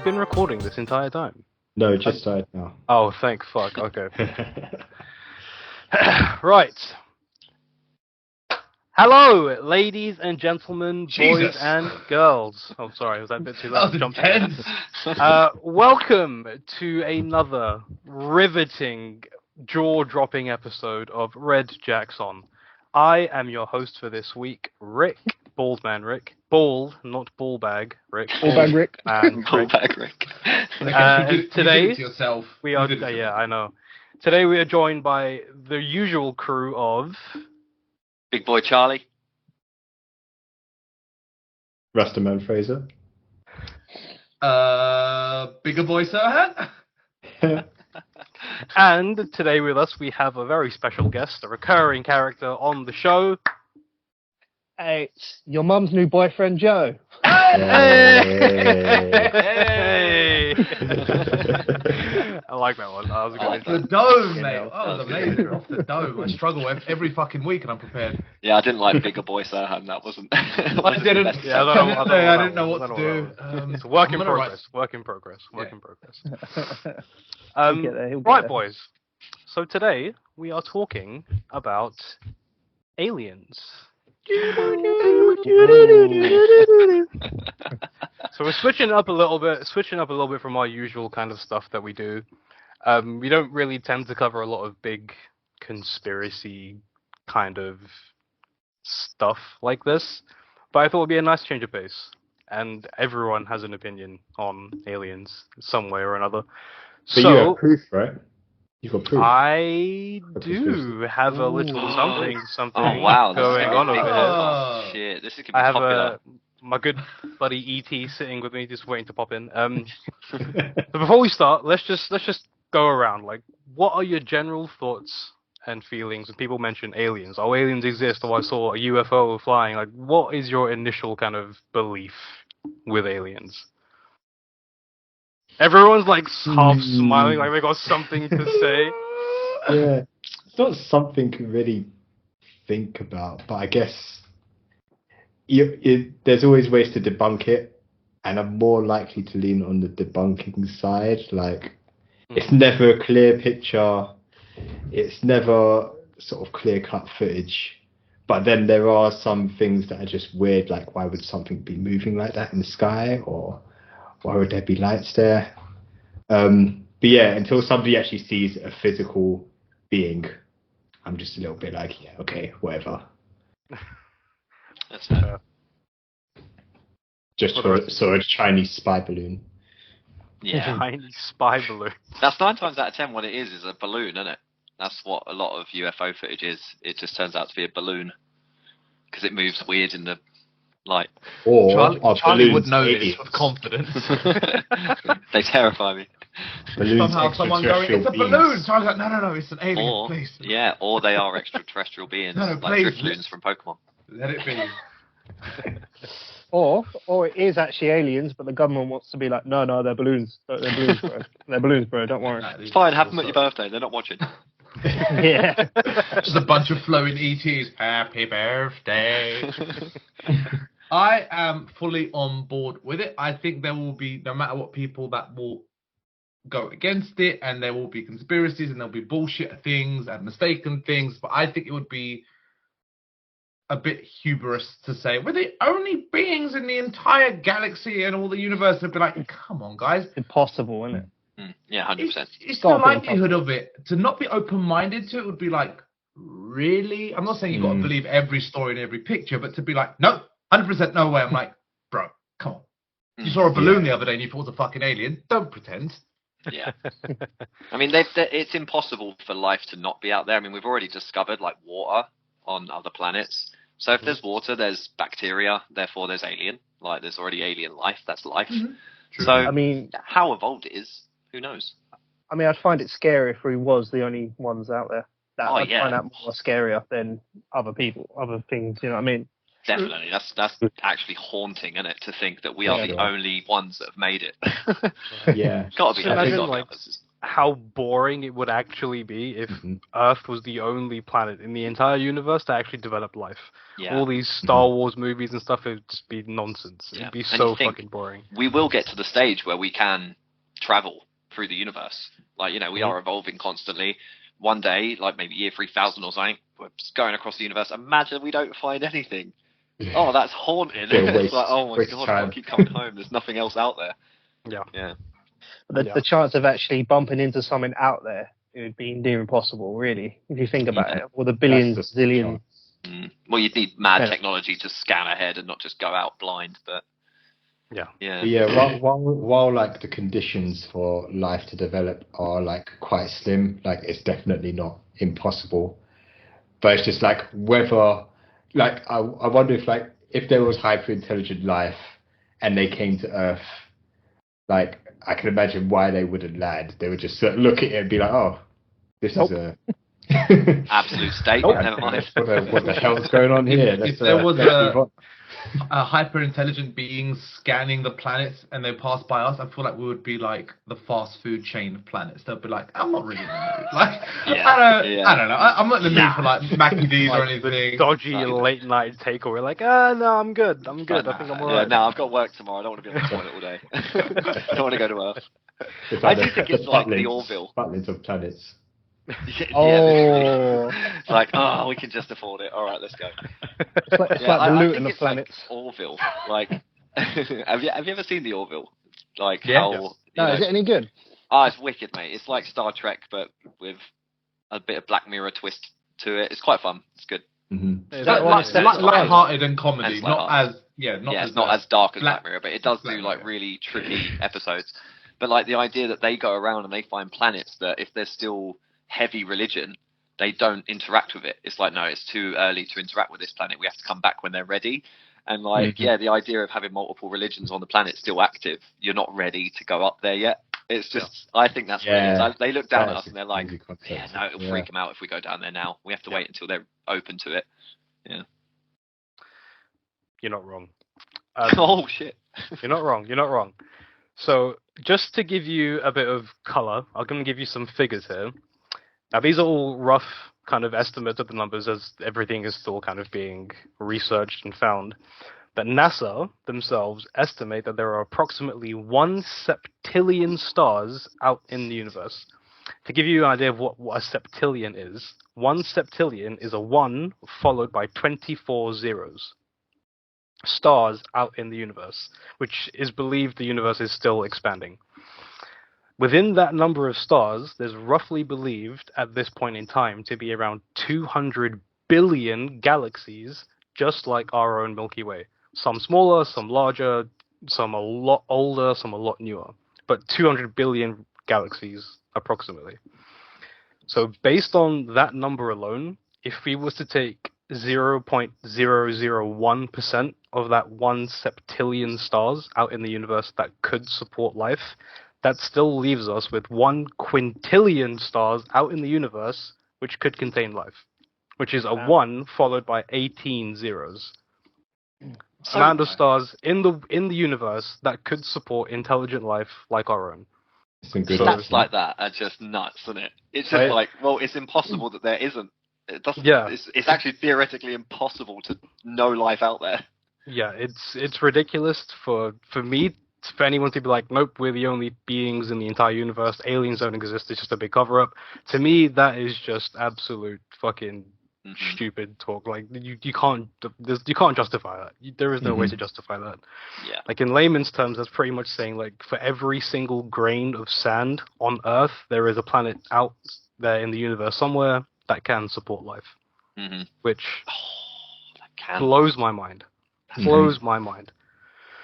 been recording this entire time? No, it just started now. Oh, thank fuck. Okay. Right. Hello, ladies and gentlemen, Jesus. boys and girls. Oh, sorry, was that a bit too loud? That was intense. Welcome to another riveting, jaw-dropping episode of Red Jackson. I am your host for this week, Rick, Baldman Rick. Bald, not ballbag Rick. Ballbag Rick. Ballbag Rick. Today, to yourself. we are... yeah, I know. Today we are joined by the usual crew of... Big Boy Charlie. Rastaman Fraser. Bigger Boy Serhan. And today with us we have a very special guest, a recurring character on the show. Hey, it's your mum's new boyfriend, Joe. Hey! I like that one. That was a good Off intro. the dome, mate. Oh, that was amazing. Off the dome. I struggle every fucking week and I'm prepared. Yeah, I didn't like Bigger Boy Serhan. That wasn't. I didn't. Yeah, I didn't know what to do. It's a work in progress. Work in progress. Right, boys. So today we are talking about aliens. So we're switching up a little bit from our usual kind of stuff that we do. We don't really tend to cover a lot of big conspiracy kind of stuff like this, but I thought it would be a nice change of pace. And everyone has an opinion on aliens some way or another. But you have proof, right? You've got proof. I do have a little something Oh wow, this going is on over big. here. Oh shit, this is gonna be I have popular. my good buddy E.T. sitting with me, just waiting to pop in. But before we start, let's just go around. Like, what are your general thoughts and feelings when people mention aliens? Oh, aliens exist, or I saw a UFO flying. Like, what is your initial kind of belief with aliens? Everyone's like half smiling, like they got something to say. Yeah, it's not something to really think about, but I guess there's always ways to debunk it, and I'm more likely to lean on the debunking side. Like, it's never a clear picture, it's never sort of clear-cut footage, but then there are some things that are just weird, like why would something be moving like that in the sky, or why would there be lights there? But yeah, until somebody actually sees a physical being, I'm just a little bit like, yeah, okay, whatever. That's fair. Just saw a Chinese spy balloon. Yeah, Tiny spy balloon. that's 9 times out of 10 what it is a balloon, isn't it? That's what a lot of UFO footage is. It just turns out to be a balloon because it moves weird in the light. Or Charlie would know this aliens? with confidence. They terrify me. Balloons, Somehow someone going, it's a extraterrestrial balloon. beings. Charlie's like, no, it's an alien, Or please. yeah, or they are extraterrestrial beings, No, like please. Drifloons from Pokemon. Let it be. Or it is actually aliens, but the government wants to be like, no, they're balloons. They're balloons, bro. They're balloons, bro. Don't worry. It's fine, have them at your birthday. They're not watching. Yeah. Just a bunch of flowing ETs. Happy birthday. I am fully on board with it. I think there will be, no matter what, people that will go against it, and there will be conspiracies, and there'll be bullshit things and mistaken things, but I think it would be a bit hubris to say we're the only beings in the entire galaxy and all the universe. Would be like, come on, guys. Impossible, isn't it? Yeah, 100%. It's the likelihood of it. To not be open-minded to it would be like, really? I'm not saying you've got to believe every story and every picture, but to be like, no, 100% no way. I'm like, bro, come on. You saw a balloon the other day and you thought it was a fucking alien. Don't pretend. Yeah. I mean, it's impossible for life to not be out there. I mean, we've already discovered, like, water on other planets. So if there's water, there's bacteria, therefore there's alien. Like, there's already alien life. That's life. True. So, I mean, how evolved it is, who knows? I'd find it scary if we was the only ones out there. I'd find that more scarier than other people, other things. You know what I mean? Definitely. That's actually haunting, isn't it, to think that we are the only ones that have made it. Yeah. Gotta be. Just imagine, like, how boring it would actually be if Earth was the only planet in the entire universe that actually developed life. Yeah. All these Star Wars movies and stuff, it would just be nonsense. It'd be so fucking boring. We will get to the stage where we can travel through the universe. Like, you know, we are evolving constantly. One day, like maybe year 3000 or something, we're just going across the universe. Imagine we don't find anything. Oh, that's haunted. It's like, oh my god, I keep coming home. There's nothing else out there. Yeah. The chance of actually bumping into something out there, it would be near impossible, really, if you think about it. Or the billions, zillions. Well, you'd need mad technology to scan ahead and not just go out blind, but... While like the conditions for life to develop are like quite slim, like it's definitely not impossible, but it's just like whether, like I wonder if there was hyper intelligent life and they came to Earth, like I can imagine why they wouldn't land. They would just look at it and be like, oh, this is a absolute state. Never mind. What the hell's going on here? If there was a hyper intelligent being scanning the planets and they passed by us, I feel like we would be like the fast food chain of planets. They'll be like, I'm not really in the mood. Like, I don't know. I'm not in the mood for like Mackie D's or anything. Dodgy late night takeaway. Like, no, I'm good. I think I'm alright. Yeah, no, I've got work tomorrow. I don't want to be on the toilet all day. I don't want to go to Earth. I do think it's like the Orville. Butlins of planets. Like, we can just afford it. All right, let's go. It's like the Luton of planets. Like Orville. Like, have you ever seen the Orville? Like is it any good? It's wicked, mate. It's like Star Trek, but with a bit of Black Mirror twist to it. It's quite fun. It's good. It's light-hearted and comedy, it's not as dark as Black Mirror, but it does do like really tricky episodes. But like the idea that they go around and they find planets that if there's still heavy religion, they don't interact with it. It's like, no, it's too early to interact with this planet. We have to come back when they're ready. And like, the idea of having multiple religions on the planet still active, you're not ready to go up there yet. It's just, I think that's brilliant. They look down at us and they're like, it'll freak them out if we go down there now. We have to wait until they're open to it. Yeah. You're not wrong. Oh, shit. You're not wrong. So, just to give you a bit of colour, I'm going to give you some figures here. Now, these are all rough kind of estimates of the numbers as everything is still kind of being researched and found. But NASA themselves estimate that there are approximately 1 septillion stars out in the universe. To give you an idea of what a septillion is, 1 septillion is a 1 followed by 24 zeros. Stars out in the universe, which is believed the universe is still expanding. Within that number of stars, there's roughly believed at this point in time to be around 200 billion galaxies, just like our own Milky Way. Some smaller, some larger, some a lot older, some a lot newer. But 200 billion galaxies, approximately. So based on that number alone, if we was to take 0.001% of that 1 septillion stars out in the universe that could support life, that still leaves us with 1 quintillion stars out in the universe which could contain life, which is a 1 followed by 18 zeros. So amount of stars in the universe that could support intelligent life like our own. Stats like that are just nuts, isn't it? It's just like, well, it's impossible that there isn't. It doesn't. Yeah. It's actually theoretically impossible to know life out there. Yeah, it's ridiculous for me. For anyone to be like, nope, we're the only beings in the entire universe. Aliens don't exist. It's just a big cover-up. To me, that is just absolute fucking stupid talk. Like you can't justify that. There is no way to justify that. Yeah. Like in layman's terms, that's pretty much saying like for every single grain of sand on Earth, there is a planet out there in the universe somewhere that can support life. Which blows my mind. Blows my mind.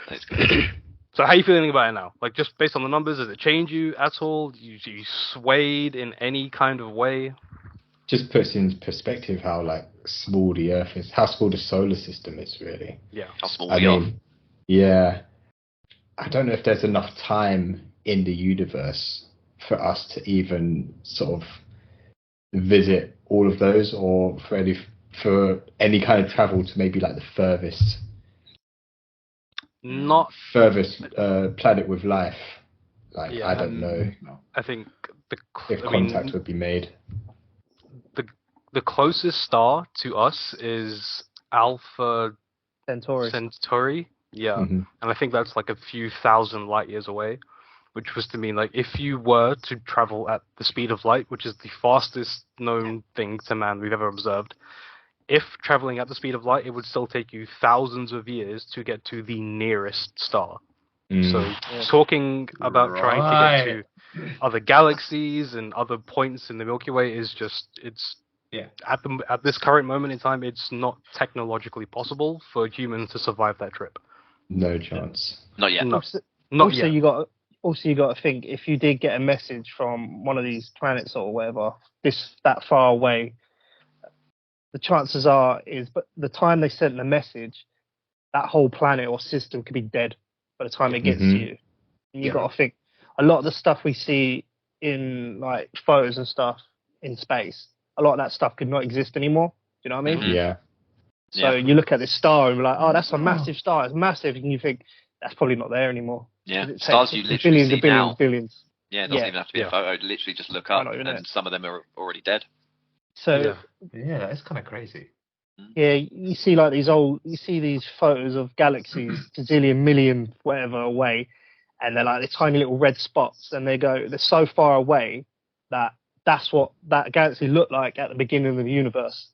That's good. So how are you feeling about it now? Like, just based on the numbers, does it change you at all? You swayed in any kind of way? Just puts in perspective how, like, small the Earth is. How small the solar system is, really. Yeah. How small we are. Yeah. I don't know if there's enough time in the universe for us to even sort of visit all of those, or for any kind of travel to maybe, like, the furthest planet with life. Like, I don't know. I think if contact would be made. The closest star to us is Alpha Centauri. Yeah, and I think that's like a few thousand light years away, which was to mean like if you were to travel at the speed of light, which is the fastest known thing to man we've ever observed, if traveling at the speed of light, it would still take you thousands of years to get to the nearest star. So talking about trying to get to other galaxies and other points in the Milky Way is just at this current moment in time, it's not technologically possible for humans to survive that trip. No chance. Not yet. Not yet. You got to think, if you did get a message from one of these planets or whatever, that far away, the chances but the time they sent the message, that whole planet or system could be dead by the time it gets to you. And you got to think, a lot of the stuff we see in like photos and stuff in space, a lot of that stuff could not exist anymore. Do you know what I mean? Yeah. So you look at this star and you're like, oh, that's a massive star. It's massive. And you think, that's probably not there anymore. Yeah, stars you literally see now. Billions. Yeah, it doesn't even have to be a photo. Literally just look up and some of them are already dead. So yeah, it's kind of crazy. Yeah, you see like these photos of galaxies, gazillion, million, whatever away, and they're like the tiny little red spots, and they're so far away that that's what that galaxy looked like at the beginning of the universe.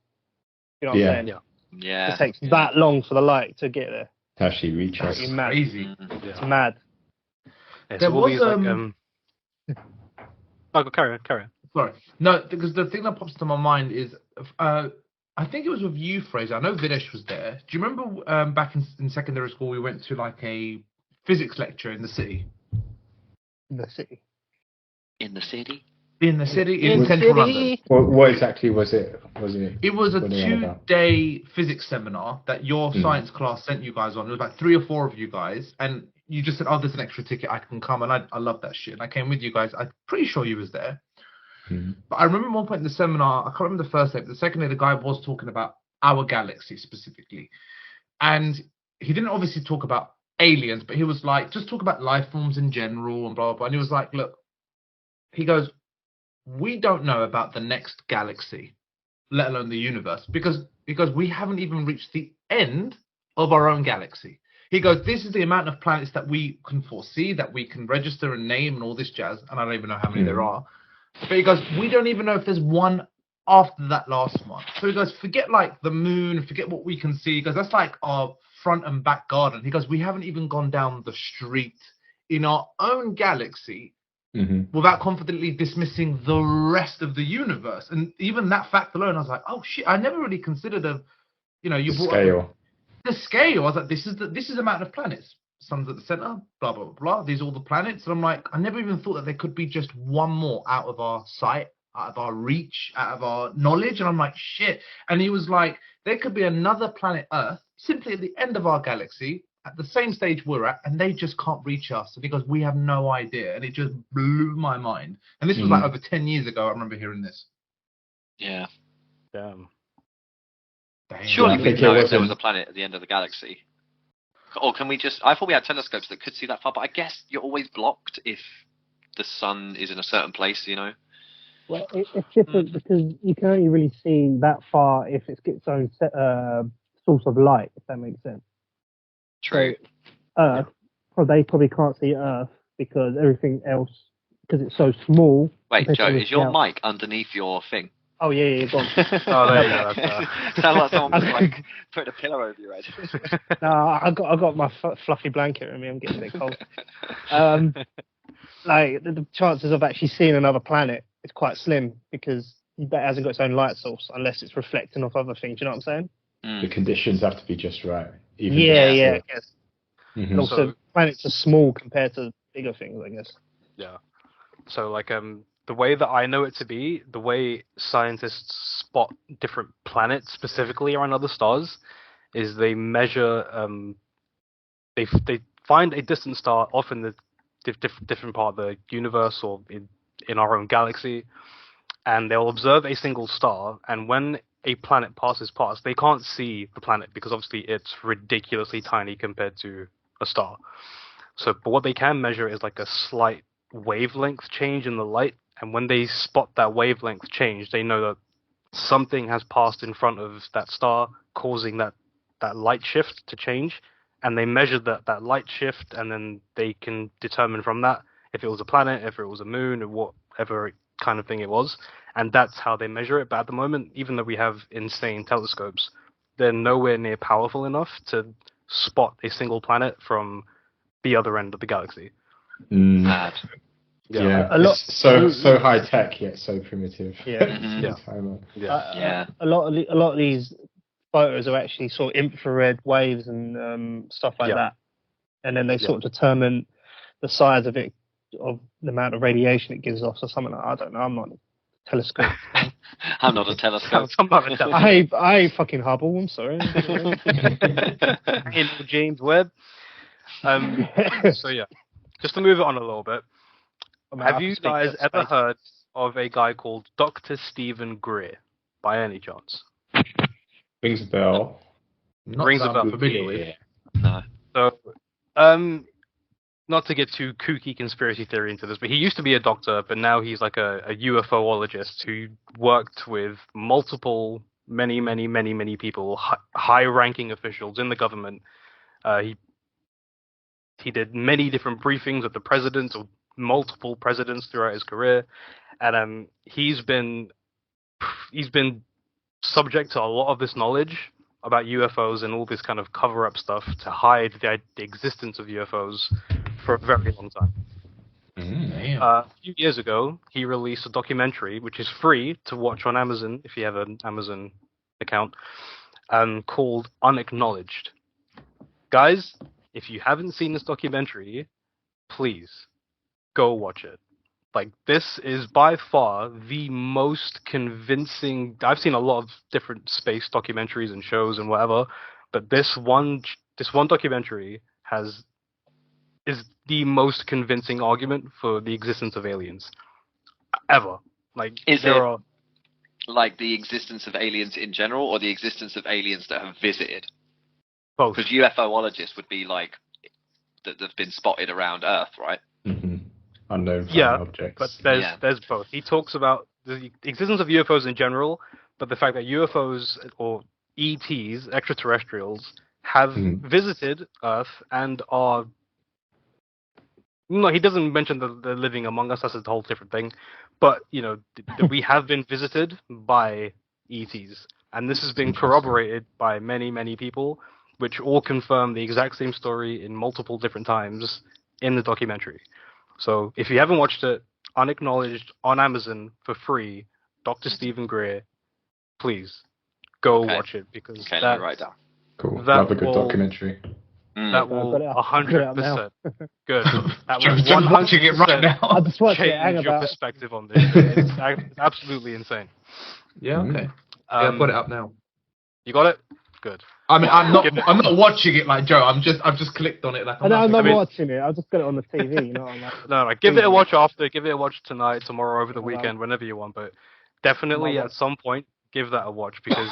You know what I'm saying? Yeah. It takes that long for the light to get there. To actually reach us. It's crazy. It's mad. There was carry on. Sorry. No, because the thing that pops to my mind is, I think it was with you, Fraser. I know Videsh was there. Do you remember back in secondary school we went to like a physics lecture in the city? In the city? In central London. What exactly was it? It was a 2-day physics seminar that your science class sent you guys on. It was about 3 or 4 of you guys, and you just said, "Oh, there's an extra ticket. I can come." And I love that shit. And I came with you guys. I'm pretty sure you was there. But I remember one point in the seminar, I can't remember the first day, but the second day, the guy was talking about our galaxy specifically. And he didn't obviously talk about aliens, but he was like, just talk about life forms in general and blah, blah, blah. And he was like, look, he goes, we don't know about the next galaxy, let alone the universe, because we haven't even reached the end of our own galaxy. He goes, this is the amount of planets that we can foresee, that we can register and name and all this jazz. And I don't even know how many there are. But he goes, we don't even know if there's one after that last one. So he goes, forget like the moon, forget what we can see. He goes, that's like our front and back garden. He goes, we haven't even gone down the street in our own galaxy without confidently dismissing the rest of the universe. And even that fact alone, I was like, oh shit, I never really considered you brought up the scale. I was like, this is the amount of planets. Sun's at the center, blah, blah, blah. These are all the planets. And I'm like, I never even thought that there could be just one more out of our sight, out of our reach, out of our knowledge. And I'm like, shit. And he was like, there could be another planet Earth simply at the end of our galaxy at the same stage we're at, and they just can't reach us. And he goes, we have no idea. And it just blew my mind. And this was like over 10 years ago. I remember hearing this. Yeah. Damn. Surely we'd know if there was a planet at the end of the galaxy. Or can we just... I thought we had telescopes that could see that far, but I guess you're always blocked if the sun is in a certain place, you know? Well, it's different because you can only really see that far if it's its own source of light, if that makes sense. True. So Earth, they probably can't see Earth because everything else, because it's so small. Wait, Joe, is your mic underneath your thing? Oh, yeah, go on. Oh, there you go. Sounds like someone was like putting a pillow over your head. No, I got my fluffy blanket with me. I'm getting a bit cold. Like the chances of actually seeing another planet is quite slim because it hasn't got its own light source unless it's reflecting off other things. You know what I'm saying? The conditions have to be just right. I guess. And also, planets are small compared to bigger things, I guess. Yeah. So, like, the way that I know it to be, the way scientists spot different planets specifically around other stars, is they measure. They find a distant star off in the different part of the universe or in our own galaxy, and they'll observe a single star. And when a planet passes past, they can't see the planet because obviously it's ridiculously tiny compared to a star. So, but what they can measure is like a slight wavelength change in the light, and when they spot that wavelength change, they know that something has passed in front of that star, causing that light shift to change, and they measure that light shift, and then they can determine from that if it was a planet, if it was a moon, or whatever kind of thing it was, and that's how they measure it. But at the moment, even though we have insane telescopes, they're nowhere near powerful enough to spot a single planet from the other end of the galaxy. Mad. Yeah, A lot- so high tech yet so primitive. Yeah. Mhm. Yeah. A lot of these photos are actually sort of infrared waves and stuff like that, and then they sort of determine the size of it, of the amount of radiation it gives off, or something like that. I don't know. I'm not a telescope. I'm not a telescope. I'm not a telescope. I ain't fucking Hubble. I'm sorry. In James Webb. So yeah, just to move it on a little bit. Have you guys ever heard of a guy called Dr. Stephen Greer, by any chance? Rings a bell. Rings a bell. Familiar with. No. So, not to get too kooky conspiracy theory into this, but he used to be a doctor, but now he's like a UFOologist who worked with many people, high-ranking officials in the government. He did many different briefings with the president or multiple presidents throughout his career, and he's been subject to a lot of this knowledge about UFOs and all this kind of cover-up stuff to hide the existence of UFOs for a very long time. A few years ago, he released a documentary, which is free to watch on Amazon if you have an Amazon account, called Unacknowledged. Guys, if you haven't seen this documentary, please go watch it. Like, this is by far the most convincing. I've seen a lot of different space documentaries and shows and whatever, but this one documentary is the most convincing argument for the existence of aliens ever. Like, Is it like the existence of aliens in general, or the existence of aliens that have visited? both. Because UFOologists would be like that have been spotted around Earth, right? Mm-hmm. Unknown flying objects. But there's both. He talks about the existence of UFOs in general, but the fact that UFOs or ETs, extraterrestrials, have visited Earth and are. No, he doesn't mention they're living among us. That's a whole different thing. But we have been visited by ETs, and this has been corroborated by many people, which all confirm the exact same story in multiple different times in the documentary. So if you haven't watched it, Unacknowledged on Amazon for free, Dr. Stephen Greer, please go watch it, because let me write down. Cool. Love a good documentary. That will 100% good. That will I'm watching it right now. I just watched it. change your perspective on this. It's absolutely insane. Yeah, okay. I've got it up now. You got it? Good. I mean, I'm not watching it like Joe. I've just clicked on it like. I'm not watching it. I just got it on the TV. No, give it a watch after. Give it a watch tonight, tomorrow, over the weekend, whenever you want. But definitely at some point, give that a watch, because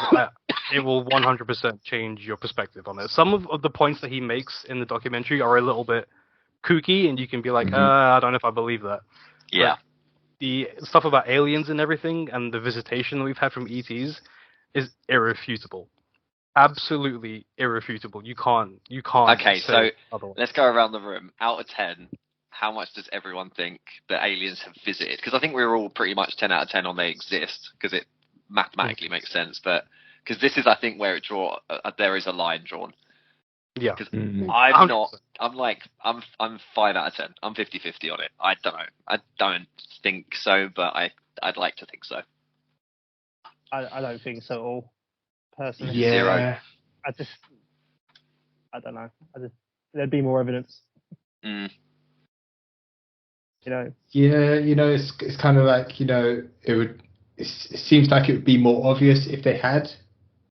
it will 100% change your perspective on it. Some of the points that he makes in the documentary are a little bit kooky, and you can be like, I don't know if I believe that. Yeah. But the stuff about aliens and everything, and the visitation that we've had from ETs, is irrefutable. Absolutely irrefutable. You can't. Okay, so otherwise. Let's go around the room. Out of 10, how much does everyone think that aliens have visited? Because I think we're all pretty much 10 out of 10 on they exist, because it mathematically makes sense. But because this is, I think, where there is a line drawn. Yeah. Because I'm not. I'm 5 out of 10. I'm 50-50 on it. I don't know. I don't think so, but I'd like to think so. I don't think so at all. Personally. Yeah. Zero. I don't know. There'd be more evidence. Mm. Yeah, it's kind of like, it seems like it would be more obvious if they had,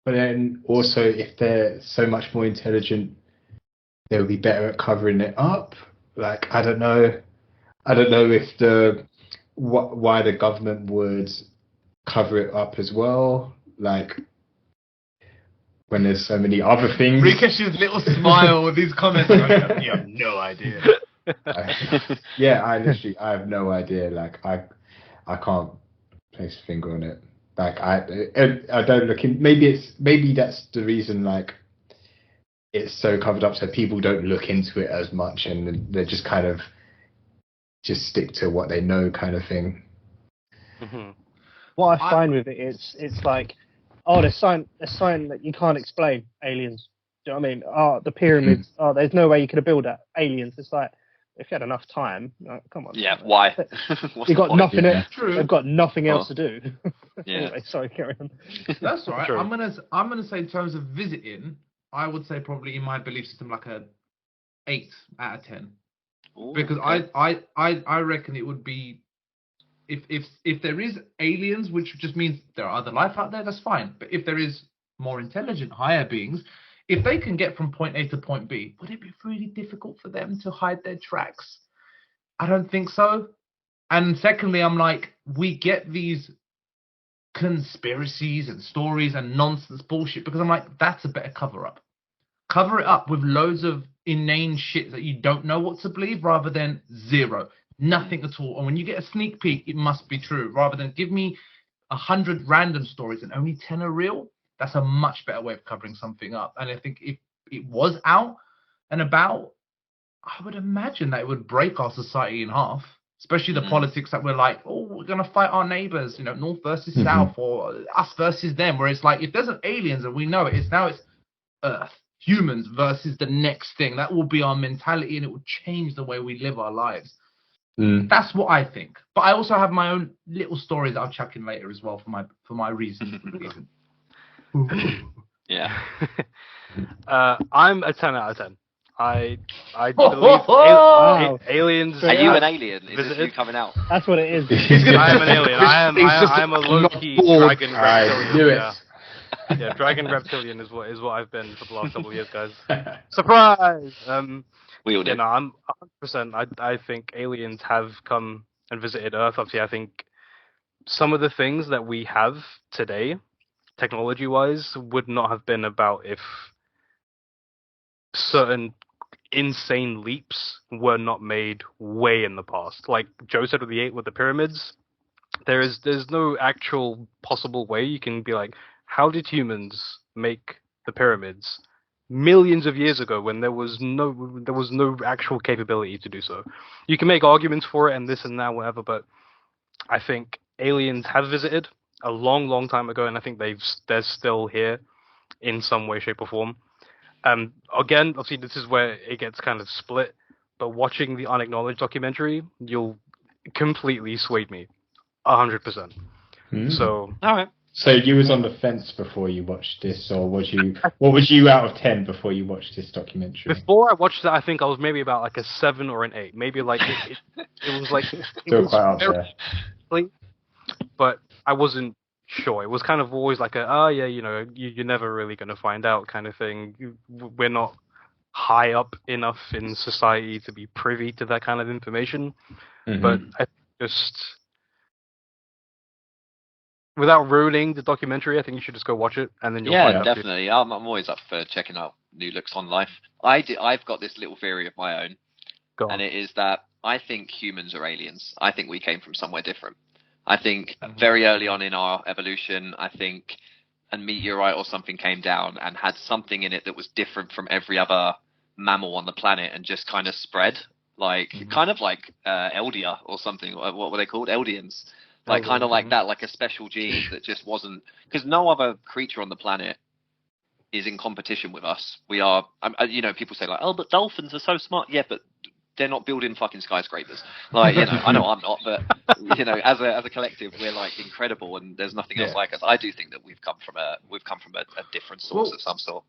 but then also if they're so much more intelligent, they would be better at covering it up. Like, I don't know if why the government would cover it up as well. Like, when there's so many other things. Rikesh's little smile with these comments. You have no idea. I have no idea. Like, I can't place a finger on it. Like I don't look in. Maybe that's the reason. Like it's so covered up, so people don't look into it as much, and they just kind of just stick to what they know, kind of thing. Mm-hmm. What I find with it, it's like, oh, there's something that you can't explain. Aliens. Do you know what I mean? Oh, the pyramids. Oh, there's no way you could have built that. Aliens. It's like, if you had enough time, come on. Yeah, why? You got nothing. True. They've got nothing else to do. Yeah. Anyway, sorry, carry on. That's all right. True. I'm gonna say in terms of visiting, I would say probably in my belief system like a 8 out of 10. Ooh, Because okay. I reckon it would be if there is aliens, which just means there are other life out there, that's fine. But if there is more intelligent, higher beings, if they can get from point A to point B, would it be really difficult for them to hide their tracks? I don't think so. And secondly, I'm like, we get these conspiracies and stories and nonsense bullshit because I'm like, that's a better cover up. Cover it up with loads of inane shit that you don't know what to believe rather than zero. Nothing at all. And when you get a sneak peek, it must be true. Rather than give me 100 random stories and only 10 are real, that's a much better way of covering something up. And I think if it was out and about, I would imagine that it would break our society in half. Especially the politics that we're like, oh, we're going to fight our neighbors, North versus South, or us versus them. Where it's like, if there's aliens and we know it, it's Earth, humans versus the next thing. That will be our mentality, and it will change the way we live our lives. That's what I think. But I also have my own little stories that I'll chuck in later as well for my reason. Yeah. I'm a 10 out of 10. I believe aliens. Are you an alien? Is visited. this you coming out? That's what it is. I am an alien. I am a low-key dragon reptilian. Yeah, dragon reptilian is what I've been for the last couple of years, guys. Surprise! We all do. I'm 100%. I think aliens have come and visited Earth. Obviously, I think some of the things that we have today, technology-wise, would not have been about if certain insane leaps were not made way in the past. Like Joe said with the pyramids, there's no actual possible way you can be like, how did humans make the pyramids millions of years ago when there was no actual capability to do so? You can make arguments for it and this and that, whatever, but I think aliens have visited a long, long time ago, and I think they're still here in some way, shape, or form. Again, obviously, this is where it gets kind of split, but watching the Unacknowledged documentary, you'll completely swayed me, 100%. So, all right. So you was on the fence before you watched this, or was you? What was you out of 10 before you watched this documentary? Before I watched it, I think I was maybe about like a 7 or an 8. Maybe like it was like Still quite up there. But I wasn't sure. It was kind of always like you're never really going to find out kind of thing. We're not high up enough in society to be privy to that kind of information. But I just, without ruining the documentary, I think you should just go watch it and then you'll find out. Yeah, definitely. I'm always up for checking out new looks on life. I've got this little theory of my own, and it is that I think humans are aliens. I think we came from somewhere different. I think very early on in our evolution, I think a meteorite or something came down and had something in it that was different from every other mammal on the planet and just kind of spread, kind of like Eldia or something. What were they called? Eldians. Kind of like that, like a special gene that just wasn't, because no other creature on the planet is in competition with us. We are, people say like, oh, but dolphins are so smart. Yeah, but they're not building fucking skyscrapers. I know I'm not, but as a collective, we're like incredible, and there's nothing else like us. I do think that we've come from a different source of some sort.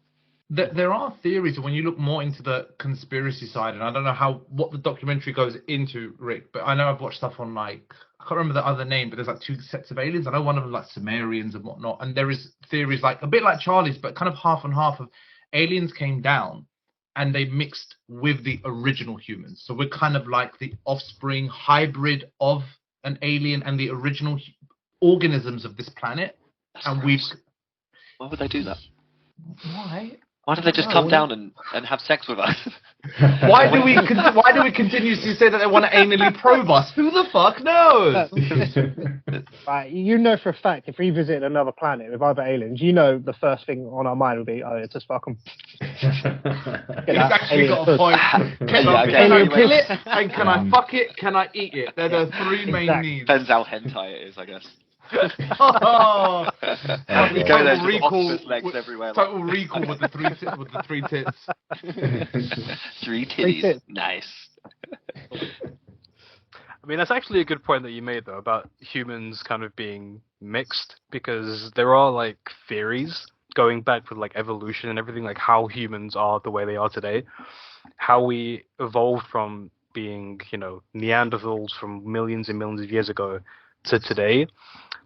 There are theories when you look more into the conspiracy side, and I don't know what the documentary goes into, Rick, but I know I've watched stuff on I can't remember the other name, but there's like 2 sets of aliens. I know one of them like Sumerians and whatnot, and there is theories like a bit like Charlie's, but kind of half and half of aliens came down and they mixed with the original humans. So we're kind of like the offspring hybrid of an alien and the original organisms of this planet. Why would they do that? Why? Why don't they just come down and have sex with us? Why do we continuously say that they want to anally probe us? Who the fuck knows? Right, you know for a fact if we visit another planet with other aliens, you know the first thing on our mind would be, oh, it's just fucking. He's actually got a point. Can I kill it? And can I fuck it? Can I eat it? They're the three main needs. Depends how hentai it is, I guess. Oh, You go there, just octopus legs everywhere. Total recall with the three tits. Three titties. Nice. I mean, that's actually a good point that you made, though, about humans kind of being mixed, because there are, like, theories going back with, like, evolution and everything, like how humans are the way they are today, how we evolved from being, you know, Neanderthals from millions and millions of years ago to today.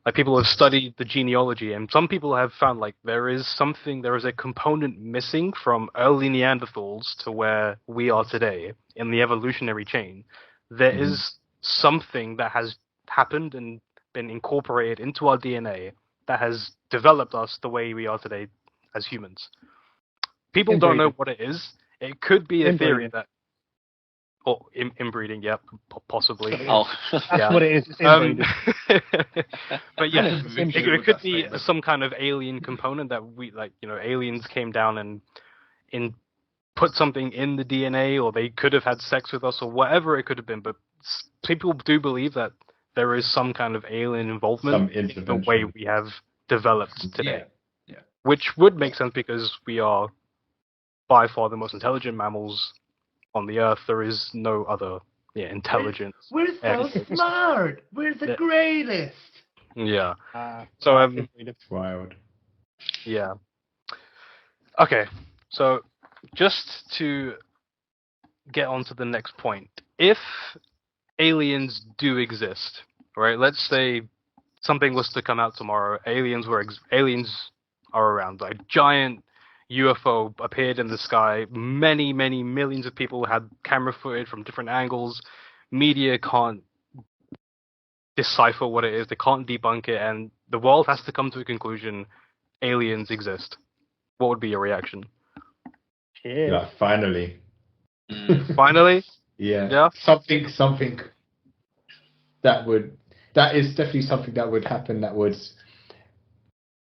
Like, people have studied the genealogy, and some people have found, like, there is a component missing from early Neanderthals to where we are today in the evolutionary chain. There is something that has happened and been incorporated into our DNA that has developed us the way we are today as humans. People don't know what it is. It could be a theory that... Oh, inbreeding, yeah, possibly. Oh, that's what it is. It's inbreeding. But yeah, it could be some kind of alien component that we, like, you know, aliens came down and put something in the DNA, or they could have had sex with us, or whatever it could have been. But people do believe that there is some kind of alien involvement in the way we have developed today. Yeah. Which would make sense because we are by far the most intelligent mammals on the Earth. There is no other intelligence. We're so smart. We're the greatest. Yeah. So wild. Yeah. Okay. So just to get on to the next point, if aliens do exist, right? Let's say something was to come out tomorrow. Aliens are around. Like, giant UFO appeared in the sky. Many millions of people had camera footage from different angles. Media can't decipher what it is. They can't debunk it, and the world has to come to a conclusion: aliens exist. What would be your reaction? Yeah, finally. Finally? Yeah. Something that is definitely something that would happen that would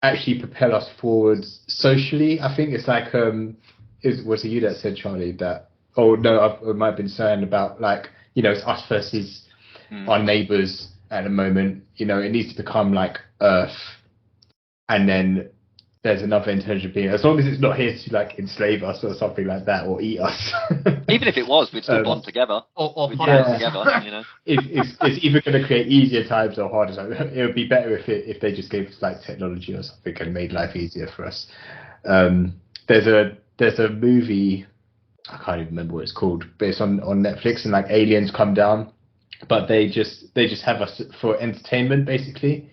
actually propel us forwards socially. I think it's like was it you that said, Charlie, that it might have been saying about, like, you know, it's us versus our neighbours at the moment. You know, it needs to become like Earth, and then there's another intelligent being, as long as it's not here to, like, enslave us or something like that, or eat us. Even if it was, we'd still bond together. Or together, you know. It's either going to create easier times or harder times. It would be better if they just gave us, like, technology or something and made life easier for us. There's a movie, I can't even remember what it's called, but it's on Netflix, and, like, aliens come down, but they just have us for entertainment, basically.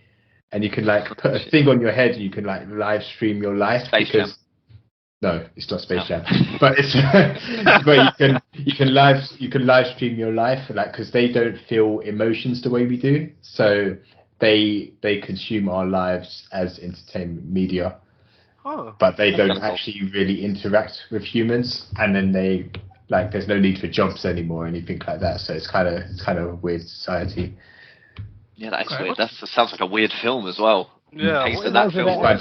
And you can, like, put a thing on your head, and you can, like, live stream your life. Space Jam. No, it's not Space Jam, but it's but you can live stream your life, like, because they don't feel emotions the way we do, so they consume our lives as entertainment media, but they don't actually really interact with humans, and then they, like, there's no need for jobs anymore or anything like that. So it's kind of a weird society. Yeah, that's weird. That sounds like a weird film as well. Yeah, It reminds me of that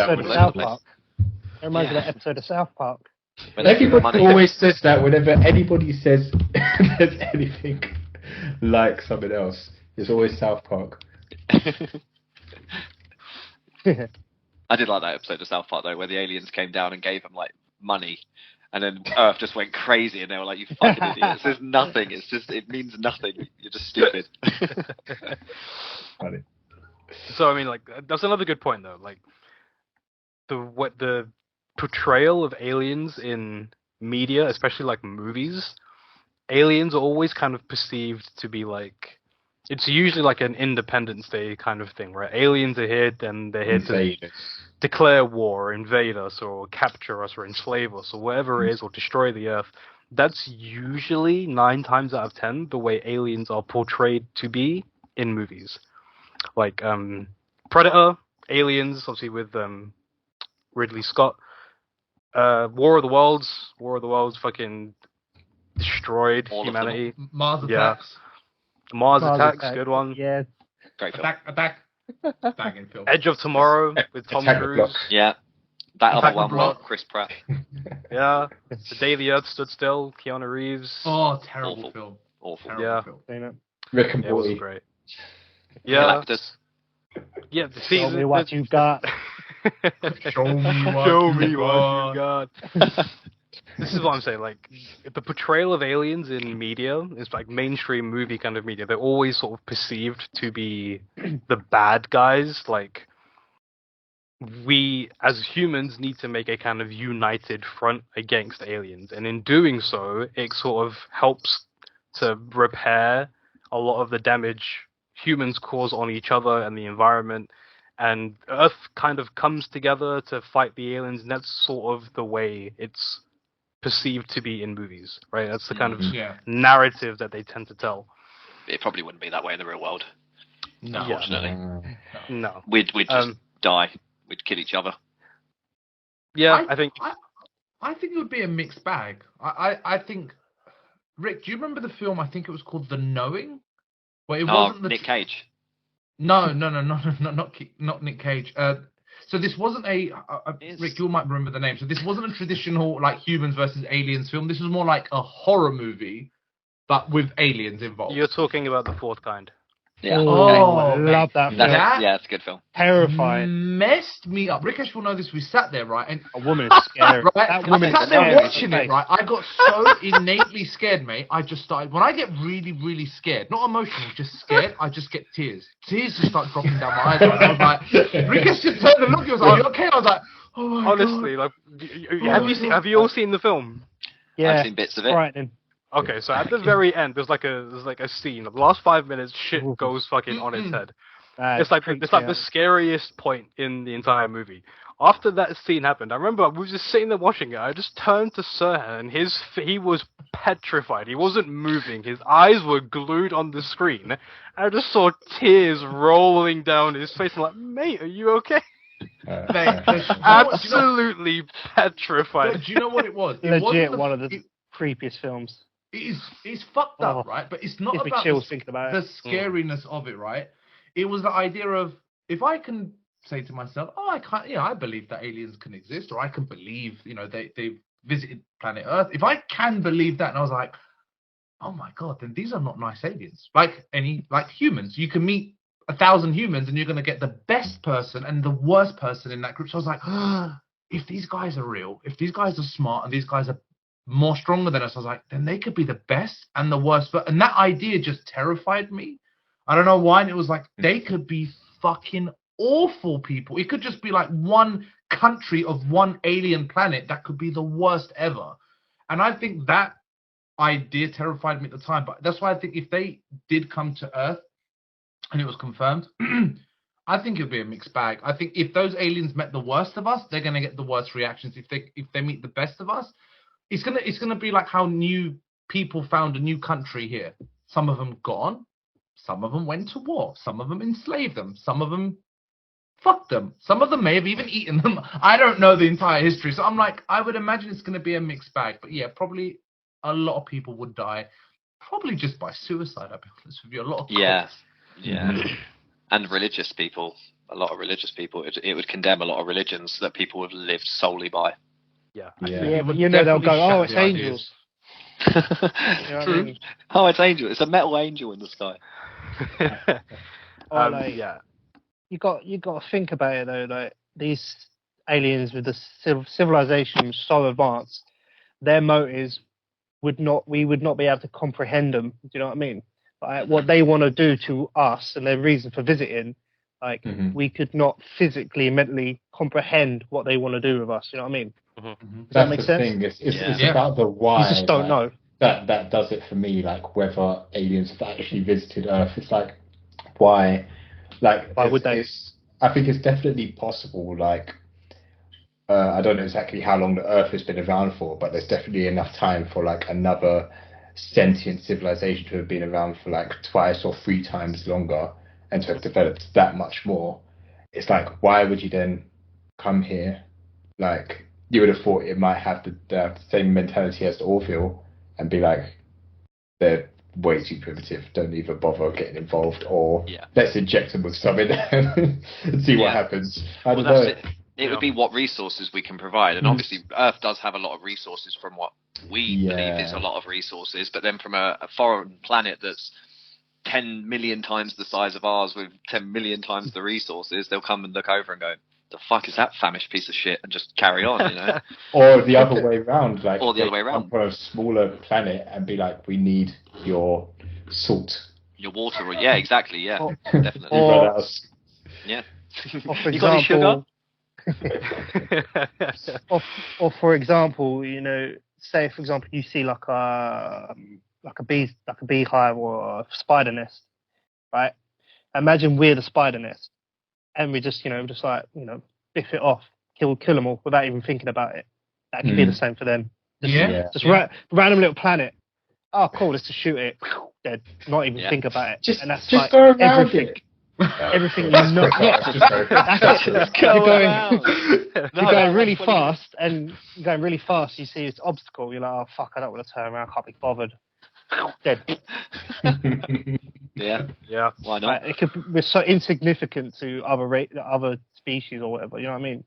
episode of South Park. Everybody always says that whenever anybody says there's anything like something else. It's always South Park. I did like that episode of South Park, though, where the aliens came down and gave them, like, money. And then Earth just went crazy, and they were like, "You fucking idiots! There's nothing. It means nothing. You're just stupid." Funny. So I mean, like, that's another good point, though. Like, the portrayal of aliens in media, especially like movies, aliens are always kind of perceived to be like, it's usually like an Independence Day kind of thing, right? Aliens are here, then they're here to declare war, invade us, or capture us, or enslave us, or whatever it is, or destroy the Earth. That's usually 9 times out of 10 the way aliens are portrayed to be in movies. Like Predator, Aliens, obviously with Ridley Scott. War of the Worlds. War of the Worlds fucking destroyed All of them. humanity. Mars Yeah. Attacks. Mars Mars Attacks, Attack, good one. Yeah. Great film. Attack. Banging film. Edge of Tomorrow with Tom Attack the Cruise. Block. Yeah. That Attack other the one, Block. Chris Pratt. Yeah. The Day the Earth Stood Still, Keanu Reeves. Oh, terrible Awful. film. Awful. Terrible Yeah. film. You know. Rick and It was Morty. great. Yeah. Galactus. Yeah, the Show season. me what you got. Show me what Show you me what got. you got. This is what I'm saying. Like, the portrayal of aliens in media is like mainstream movie kind of media. They're always sort of perceived to be the bad guys. Like, we as humans need to make a kind of united front against aliens, and in doing so, it sort of helps to repair a lot of the damage humans cause on each other and the environment. And Earth kind of comes together to fight the aliens, and that's sort of the way it's perceived to be in movies, right? That's the kind of Yeah. narrative that they tend to tell. It probably wouldn't be that way in the real world. No. Yeah. Unfortunately. No. We'd just Um, die. We'd kill each other. Yeah, I think. I think it would be a mixed bag. I think. Rick, do you remember the film? I think it was called The Knowing, where it Oh, wasn't the Nick Cage. No, not Nick Cage. So this wasn't Is- Rick, you might remember the name. So this wasn't a traditional like humans versus aliens film. This was more like a horror movie, but with aliens involved. You're talking about The Fourth Kind. Yeah. Oh, I mate. love that film. That- Yeah, it's a good film. Terrifying. Messed me up. Rikesh will know this. We sat there, right, and A woman is scary. right, That I woman sat is there scary. watching it, right. I got so innately scared, mate. I just started. When I get really, really scared, not emotional, just scared, I just get tears. Tears just start dropping down my eyes. Right? I was like, Rikesh just turned and looked. He was like, "Are you okay?" I was like, "Oh my Honestly, god." like, have you all seen the film? Yeah. I've seen bits of it. Frightening. Okay, so at the very end, there's like a scene. The last 5 minutes, shit goes fucking on its head. It's like the scariest point in the entire movie. After that scene happened, I remember we were just sitting there watching it. I just turned to Serhan, and he was petrified. He wasn't moving. His eyes were glued on the screen. I just saw tears rolling down his face. I'm like, mate, are you okay? Mate, Absolutely petrified. But do you know what it was? It wasn't Legit the- one of the it- creepiest films. It's fucked up, Oh. right? But it's not Gives me about chills thinking about the it. scariness of it, right? It was the idea of if I can say to myself, "Oh, I can't," I believe that aliens can exist, or I can believe, they've visited planet Earth. If I can believe that, and I was like, "Oh my god, then these are not nice aliens." Like humans, you can meet 1,000 humans, and you're going to get the best person and the worst person in that group. So I was like, if these guys are real, if these guys are smart, and these guys are more stronger than us, I was like, then they could be the best and the worst. And that idea just terrified me. I don't know why. And it was like, they could be fucking awful people. It could just be like one country of one alien planet that could be the worst ever. And I think that idea terrified me at the time. But that's why I think if they did come to Earth and it was confirmed, I think it would be a mixed bag. I think if those aliens met the worst of us, they're going to get the worst reactions. If they meet the best of us, it's gonna be like how new people found a new country here. Some of them gone, some of them went to war, some of them enslaved them, some of them fucked them, some of them may have even eaten them. I don't know the entire history, so I'm like, I would imagine it's gonna be a mixed bag. But yeah, probably a lot of people would die, probably just by suicide. I'll be honest with you, a lot of Yeah. cops. Yeah. And religious people, a lot of religious people, it would condemn a lot of religions that people have lived solely by. Yeah. Yeah. Yeah, It but would you know they'll go, definitely "Oh, it's shatter the angels." You know what I True. mean? Oh, it's angel. It's a metal angel in the sky. Or like, Yeah. you got to think about it though. Like these aliens with the civilization so advanced, their motives we would not be able to comprehend them. Do you know what I mean? Like what they want to do to us and their reason for visiting, like we could not physically, mentally comprehend what they want to do with us. You know what I mean? Mhm. Does that That's make the sense? thing. It's Yeah. about the why. You just don't know. That does it for me. Like whether aliens have actually visited Earth. It's like why? Like Why would they? I think it's definitely possible. Like I don't know exactly how long the Earth has been around for, but there's definitely enough time for like another sentient civilization to have been around for like twice or 3 times longer and to have developed that much more. It's like, why would you then come here, like you would have thought it might have the same mentality as the Orville and be like, they're way too primitive, don't even bother getting involved, or let's inject them with something and see what happens. I don't know. It would be what resources we can provide, and obviously Earth does have a lot of resources from what we believe is a lot of resources, but then from a foreign planet that's 10 million times the size of ours with 10 million times the resources, they'll come and look over and go, the fuck is that famished piece of shit, and just carry on, you know. Or the other way around, like, or the other way around, for a smaller planet and be like, we need your salt, your water, exactly, definitely. Or, yeah. Or for you got any sugar? or for example, you know, say for example you see like a beehive or a spider nest, right? Imagine we're the spider nest, and we just biff it off, kill them all without even thinking about it. That could be the same for them. Random little planet. Oh, cool, let's just shoot it. Dead. Not even think about it. And that's just like go around everything. it. Everything you know. You're going really fast, and you're going really fast. You see this obstacle. You're like, oh fuck, I don't want to turn around. I can't be bothered. Dead. Yeah. Why not? We're so insignificant to other species or whatever. You know what I mean?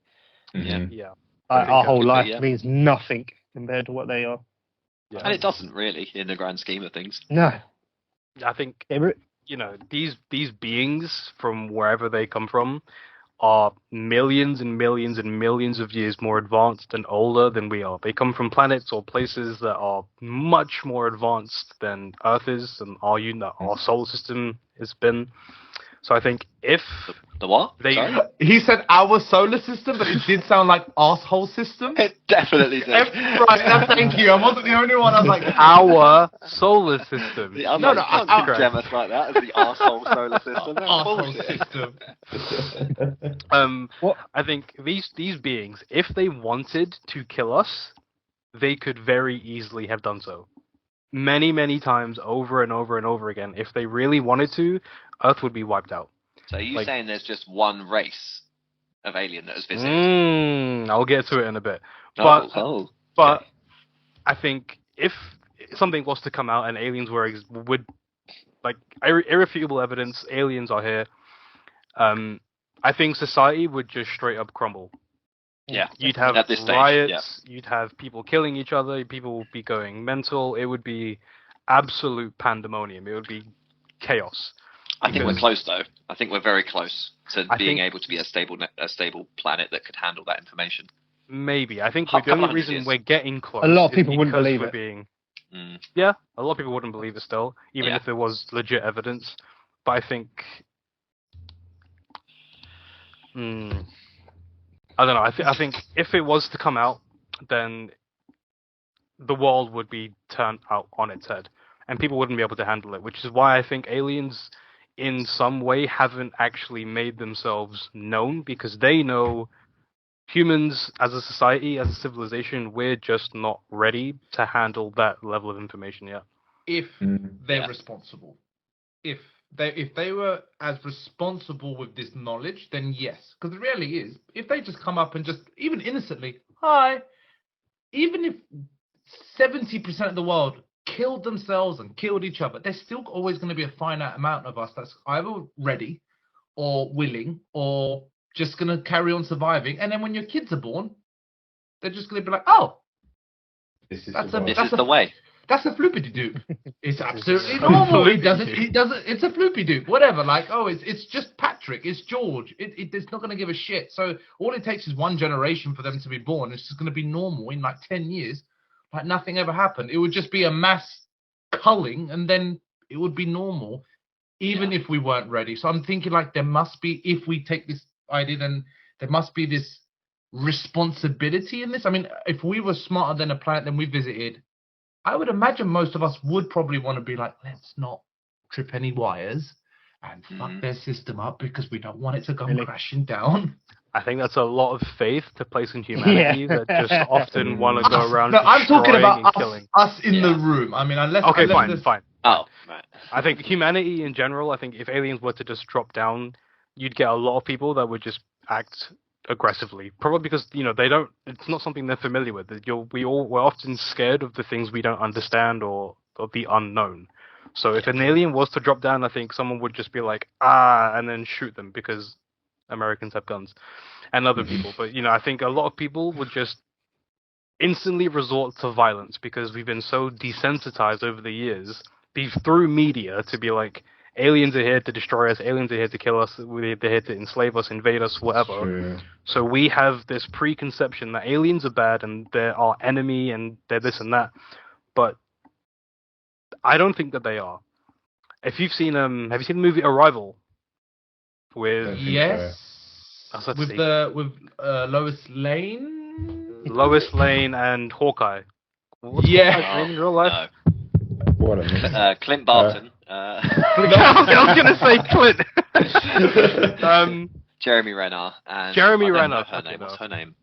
Yeah. Our whole life means nothing compared to what they are. Yeah. And it doesn't really, in the grand scheme of things. No. I think these beings, from wherever they come from, are millions and millions and millions of years more advanced and older than we are. They come from planets or places that are much more advanced than Earth is, and our solar system has been. So I think if the what? He said our solar system, but it did sound like arsehole system. It definitely did. Right, thank you. I wasn't the only one. I was like, our solar system. Gem us like that as the arsehole solar system. Arsehole system. I think these beings, if they wanted to kill us, they could very easily have done so. Many, many times, over and over and over again. If they really wanted to, Earth would be wiped out. So are you saying there's just one race of alien that has visited? I'll get to it in a bit. But I think if something was to come out and aliens would like irrefutable evidence, aliens are here, I think society would just straight up crumble. Yeah, you'd have at this riots. Stage, You'd have people killing each other. People would be going mental. It would be absolute pandemonium. It would be chaos. I think we're close, though. I think we're very close to being able to be a stable planet that could handle that information. Maybe. I think the only reason we're getting close. A lot of people wouldn't believe it. Yeah, a lot of people wouldn't believe it still, even if there was legit evidence. But I think. I don't know. I think if it was to come out, then the world would be turned out on its head, and people wouldn't be able to handle it. Which is why I think aliens, in some way, haven't actually made themselves known, because they know humans, as a society, as a civilization, we're just not ready to handle that level of information yet. If they're responsible, if they were as responsible with this knowledge, then yes. Because the reality is, if they just come up and just, even innocently, hi, even if 70% of the world killed themselves and killed each other, there's still always going to be a finite amount of us that's either ready or willing or just going to carry on surviving. And then when your kids are born, they're just going to be like, oh, this is the way. That's a floopy-doo. It's absolutely normal. He doesn't. It's a floopy-doo. Whatever. Like, oh, it's just Patrick. It's George. It's not going to give a shit. So all it takes is one generation for them to be born. It's just going to be normal in like 10 years. Like nothing ever happened. It would just be a mass culling, and then it would be normal, even if we weren't ready. So I'm thinking like there must be, if we take this idea, then there must be this responsibility in this. I mean, if we were smarter than a planet than we visited, I would imagine most of us would probably want to be like, let's not trip any wires and fuck their system up because we don't want it to come crashing down. I think that's a lot of faith to place in humanity that just often want to go around. No, I'm talking about killing. us in the room. I mean, unless. Okay, fine. Oh, right. I think humanity in general, I think if aliens were to just drop down, you'd get a lot of people that would just act aggressively. Probably because they don't. It's not something they're familiar with. We're often scared of the things we don't understand or the unknown. So if an alien was to drop down, I think someone would just be like, and then shoot them because Americans have guns and other people. But I think a lot of people would just instantly resort to violence because we've been so desensitized over the years through media to be like, aliens are here to destroy us, aliens are here to kill us, they're here to enslave us, invade us, whatever. True. So we have this preconception that aliens are bad and they're our enemy and they're this and that. But I don't think that they are. If you've seen have you seen the movie Arrival? With Yes. let's With see. Lois Lane. Lois Lane and Hawkeye. What's Yeah. Hawkeye's name in real life? What a minute. Clint Barton. I was gonna say Clint. Jeremy Renner. And Jeremy I don't Renner, know her okay, name. no. What's her name?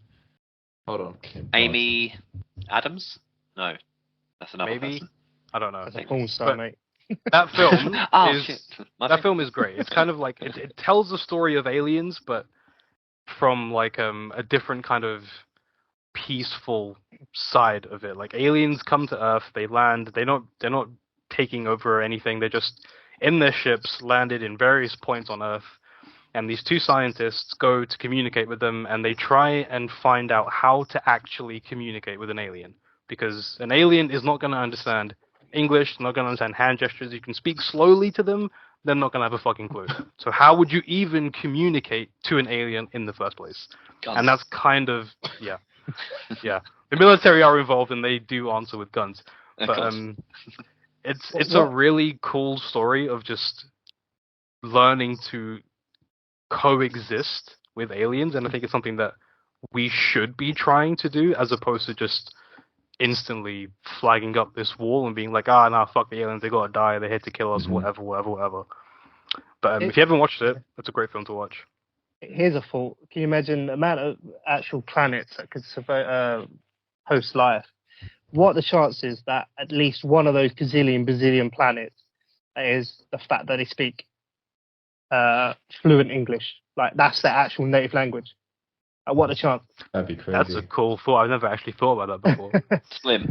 Hold on. Amy Adams? No. That's another Maybe. person. I don't know. As a porn star, But- mate. That film Oh, is shit. that film is great. It's kind of like it tells the story of aliens, but from like a different kind of peaceful side of it. Like aliens come to Earth, they land, they're not taking over or anything. They're just in their ships, landed in various points on Earth, and these two scientists go to communicate with them, and they try and find out how to actually communicate with an alien, because an alien is not going to understand English, not going to understand hand gestures. You can speak slowly to them, they're not going to have a fucking clue. So how would you even communicate to an alien in the first place? Guns. And that's kind of yeah. The military are involved and they do answer with guns. Of But course. it's a really cool story of just learning to coexist with aliens, and I think it's something that we should be trying to do as opposed to just instantly flagging up this wall and being like, nah, fuck the aliens, they gotta die, they're here to kill us, whatever. But if you haven't watched it, it's a great film to watch. Here's a thought. Can you imagine the amount of actual planets that could host life? What are the chances that at least one of those bazillion planets is the fact that they speak fluent English? Like, that's their actual native language. What are the chances? That'd be crazy. That's a cool thought. I've never actually thought about that before. Slim.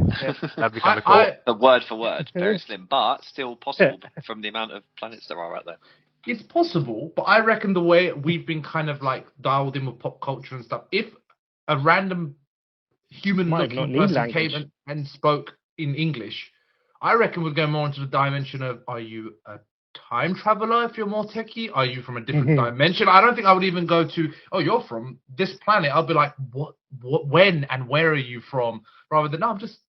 That'd be kind of cool. The word for word. Very slim, but still possible from the amount of planets there are out there. It's possible, but I reckon the way we've been kind of like dialed in with pop culture and stuff, if a random human-looking Might not need person language. came and spoke in English, I reckon we'd go more into the dimension of, are you a time traveler if you're more techie? Are you from a different dimension? I don't think I would even go to, oh, you're from this planet. I'll be like, what, when and where are you from? Rather than, no, I'm just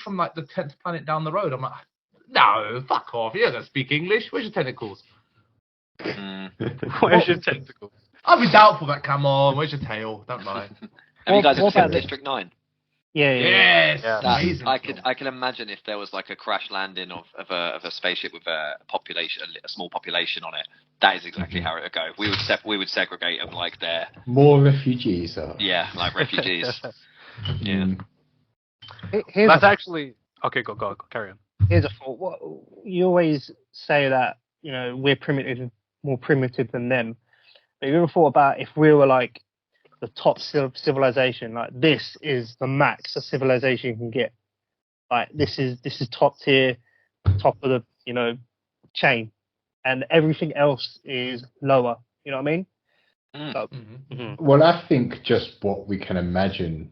from like the 10th planet down the road. I'm like, no, fuck off. You're going to speak English. Where's your tentacles? Where's your tentacles? I'll be doubtful that, come on, where's your tail? Don't lie. Have you guys ever what seen about the- District 9? Yeah. Yes, Yeah. amazing. I can imagine if there was like a crash landing of a spaceship with a population, a small population on it. That is exactly how it would go. We would segregate them like they're More refugees. like refugees. Yeah. Here's That's a, actually okay. Go, carry on. here's a thought. What, you always say that we're more primitive than them. But have you ever thought about if we were like the top civilization, like this is the max a civilization can get. Like this is top tier, top of the chain, and everything else is lower. You know what I mean? So, Well, I think just what we can imagine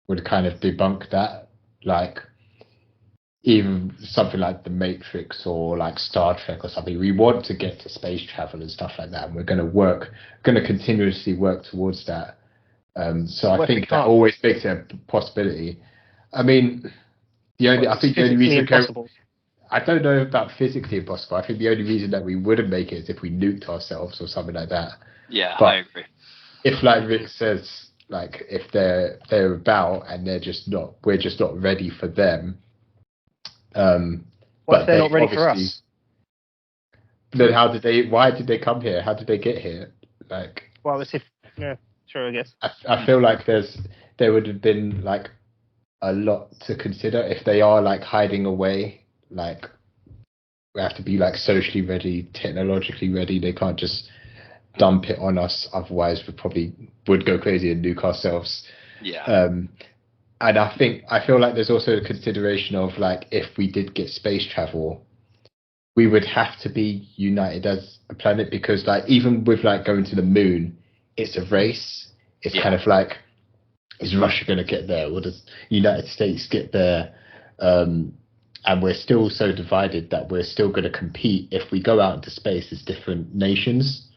would kind of debunk that. Like, even something like The Matrix or like Star Trek or something, we want to get to space travel and stuff like that, and we're going to continuously work towards that. So I think that always makes it a possibility. I mean, I think the only reason impossible. I don't know about physically impossible. I think the only reason that we wouldn't make it is if we nuked ourselves or something like that. Yeah, But I agree. if, like Rick says, like if they're about and we're just not ready for them. What if they're not ready for us? Then why did they come here? How did they get here? Like, Well, it's sure, I guess. I feel like there would have been like a lot to consider if they are like hiding away. Like, we have to be like socially ready, technologically ready. They can't just dump it on us. Otherwise, we probably would go crazy and nuke ourselves. Yeah. And I feel like there's also a consideration of like, if we did get space travel, we would have to be united as a planet, because like, even with like going to the moon, it's a race. It's kind of like, is Russia going to get there? Or does United States get there? And we're still so divided that we're still going to compete if we go out into space as different nations.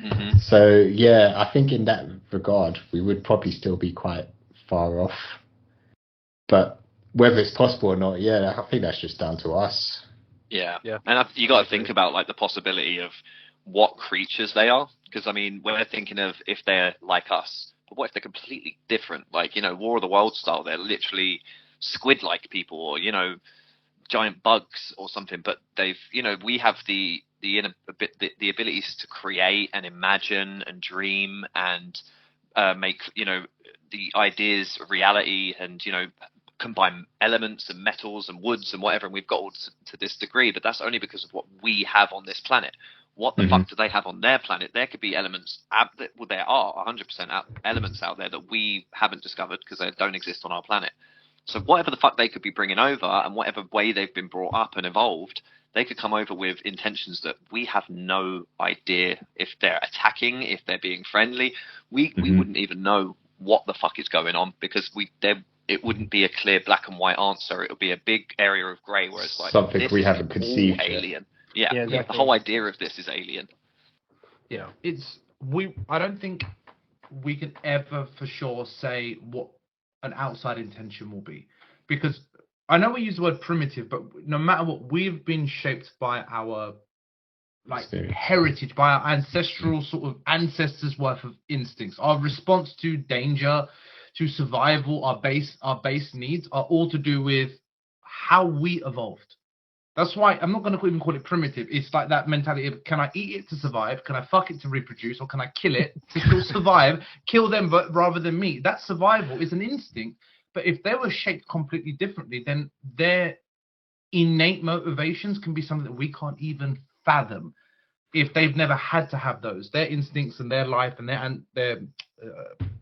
Mm-hmm. So yeah, I think in that regard, we would probably still be quite far off. But whether it's possible or not, yeah, I think that's just down to us. Yeah. And you got to think about like the possibility of what creatures they are, because I mean, we're thinking of if they're like us, but what if they're completely different? Like, you know, War of the Worlds style, they're literally squid-like people, or, you know, giant bugs or something. But they've, you know, we have the abilities to create and imagine and dream and make, you know, the ideas of reality, and, you know, combine elements and metals and woods and whatever, and we've got all to this degree, but that's only because of what we have on this planet. What the fuck do they have on their planet? There could be elements, well, there are 100% elements out there that we haven't discovered because they don't exist on our planet. So whatever the fuck they could be bringing over, and whatever way they've been brought up and evolved, they could come over with intentions that we have no idea if they're attacking, if they're being friendly. We wouldn't even know what the fuck is going on, because it wouldn't be a clear black and white answer. It would be a big area of grey, where it's like something we haven't conceived yet. Alien. Yeah, exactly. The whole idea of this is alien. Yeah, I don't think we can ever for sure say what an outside intention will be, because I know we use the word primitive, but no matter what, we've been shaped by our heritage, by our ancestral sort of ancestors' worth of instincts. Our response to danger, to survival, our base needs are all to do with how we evolved. That's why I'm not going to even call it primitive. It's like that mentality of, can I eat it to survive? Can I fuck it to reproduce? Or can I kill it to still survive? Kill them, but rather than me. That survival is an instinct. But if they were shaped completely differently, then their innate motivations can be something that we can't even fathom if they've never had to have those. Their instincts and their life and their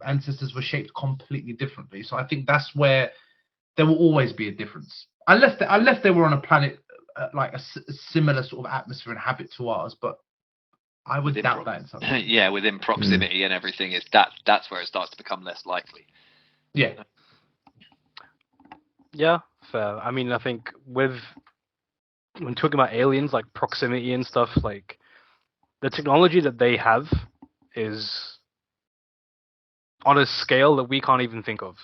ancestors were shaped completely differently. So I think that's where there will always be a difference. Unless they were on a planet like a similar sort of atmosphere and habit to ours, but I would doubt that in some way. Yeah, within proximity and everything, is that's where it starts to become less likely. Yeah. Yeah, fair. I mean, I think when talking about aliens, like proximity and stuff, like the technology that they have is on a scale that we can't even think of.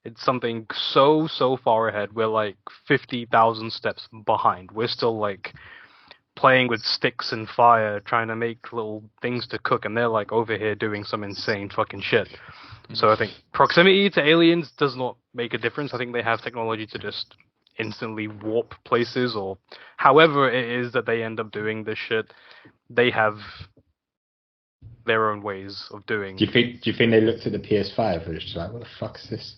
It's something so far ahead. We're like 50,000 steps behind. We're still like playing with sticks and fire, trying to make little things to cook, and they're like over here doing some insane fucking shit. So I think proximity to aliens does not make a difference. I think they have technology to just instantly warp places, or however it is that they end up doing this shit. They have their own ways of doing. Do you think they looked at the PS5 and was just like, what the fuck is this?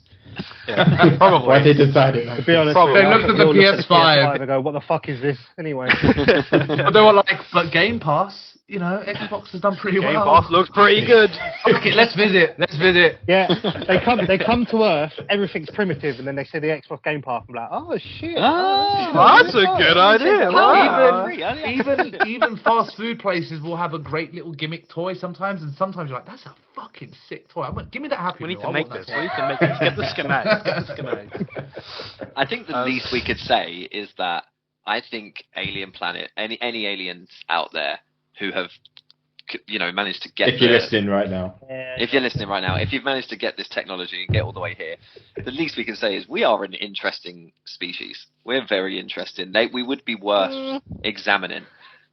Yeah, probably. Why they decided? To be honest, They looked at the PS5 and go, "What the fuck is this?" Anyway, but they were like, "But Game Pass, you know, Xbox has done pretty well. Game Pass looks pretty good. Okay, let's visit. Yeah, they come to Earth, everything's primitive, and then they see the Xbox Game Pass. I'm like, oh shit, That's a good idea. Wow. Even fast food places will have a great little gimmick toy sometimes, and sometimes you're like, that's a fucking sick toy. Give me that Happy We need Meal. to make this. We need to make this. Get the schematics. I think the least we could say is that I think Alien Planet, any aliens out there who have, you know, managed to get. If you're listening right now. If you're listening right now, if you've managed to get this technology and get all the way here, the least we can say is we are an interesting species. We're very interesting. We would be worth examining.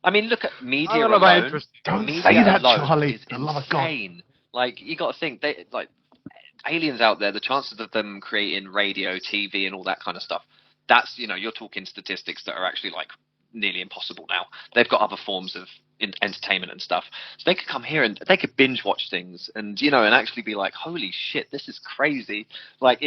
I mean, look at media alone. Don't media say that, alone Charlie. is For the love of God. insane. Like, you got to think, they like aliens out there. The chances of them creating radio, TV, and all that kind of stuff. That's, you know, you're talking statistics that are actually like nearly impossible now. They've got other forms of entertainment and stuff, so they could come here and they could binge watch things, and and actually be like, holy shit, this is crazy. Like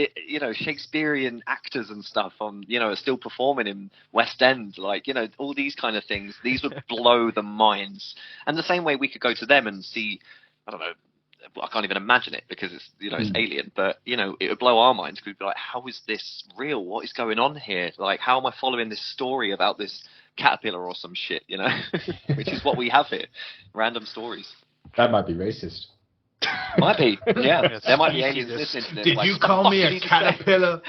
Shakespearean actors and stuff are still performing in West End, like all these kind of things. These would blow the minds. And the same way we could go to them and see, I don't know, I can't even imagine it because it's it's alien, but it would blow our minds. We'd be like, how is this real? What is going on here? Like, how am I following this story about this caterpillar or some shit, which is what we have here, random stories. That might be racist. Might be, yeah. There might be aliens listening to this. Did you call me a caterpillar?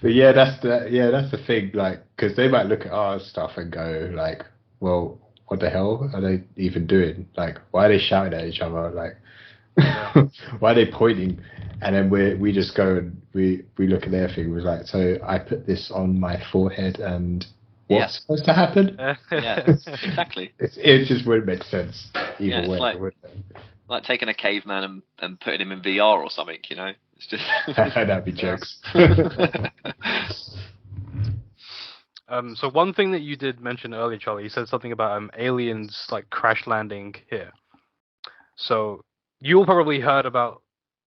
But yeah, that's the thing. Like, because they might look at our stuff and go, like, well, what the hell are they even doing? Like, why are they shouting at each other? Like, why are they pointing? And then we just go and we look at their thing. We're like, so I put this on my forehead, and what's supposed to happen? Yeah, exactly. It just wouldn't make sense either way. Like taking a caveman and putting him in VR or something. It's just that'd be jokes. So one thing that you did mention earlier, Charlie, you said something about aliens like crash landing here. So you all probably heard about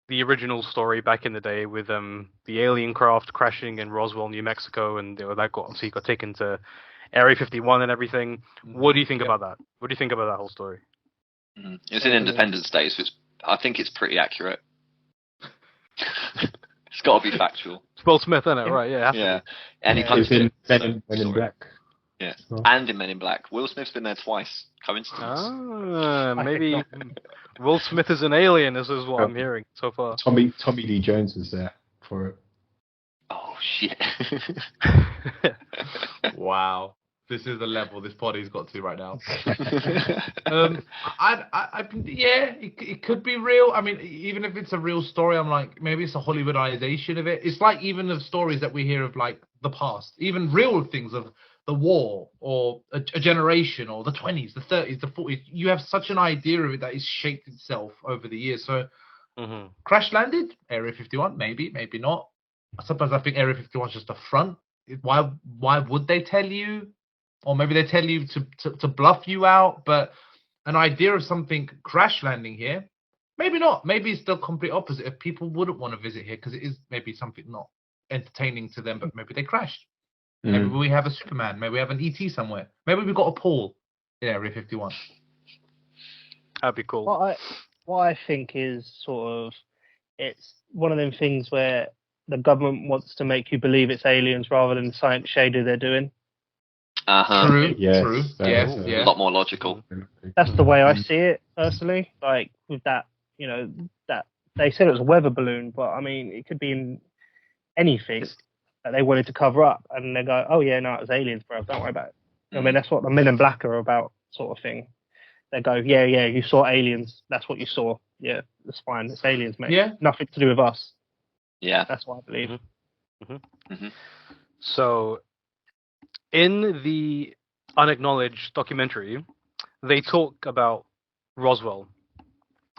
the original story back in the day with the alien craft crashing in Roswell, New Mexico, and that got taken to Area 51 and everything. What do you think about that? What do you think about that whole story? It's in Independence Day, so I think it's pretty accurate. It's got to be factual. It's Will Smith, isn't it? Right? Yeah. Yeah. And he It's in Men in Black. Yeah. And in Men in Black. Will Smith's been there twice. Coincidence. Maybe Will Smith is an alien. This is what I'm hearing so far. Tommy Lee Jones was there for it. Oh shit! Wow, this is the level this poddy's got to right now. It could be real. I mean, even if it's a real story, I'm like, maybe it's a Hollywoodization of it. It's like even the stories that we hear of like the past, even real things of the war or a generation or the 20s, the 30s, the 40s. You have such an idea of it that it's shaped itself over the years. So crash landed, Area 51, maybe not. Sometimes I think Area 51 is just a front. Why would they tell you? Or maybe they tell you to bluff you out. But an idea of something crash landing here, maybe not. Maybe it's the complete opposite. If people wouldn't want to visit here because it is maybe something not entertaining to them, but maybe they crashed. Maybe we have a Superman. Maybe we have an ET somewhere. Maybe we've got a Paul in Area 51. That'd be cool. What I think is sort of, it's one of them things where the government wants to make you believe it's aliens rather than the science shady they're doing. True. Yes, True. yes. A lot more logical. That's the way I see it personally. Like with that, that they said it was a weather balloon, but I mean, it could be in anything that they wanted to cover up, and they go, "Oh yeah, no, it was aliens, bro. Don't worry about it." I mean, that's what the Men in Black are about, sort of thing. They go, "Yeah, you saw aliens. That's what you saw. Yeah, that's fine. It's aliens, mate. Yeah. Nothing to do with us." Yeah. That's what I believe. So, in the Unacknowledged documentary, they talk about Roswell,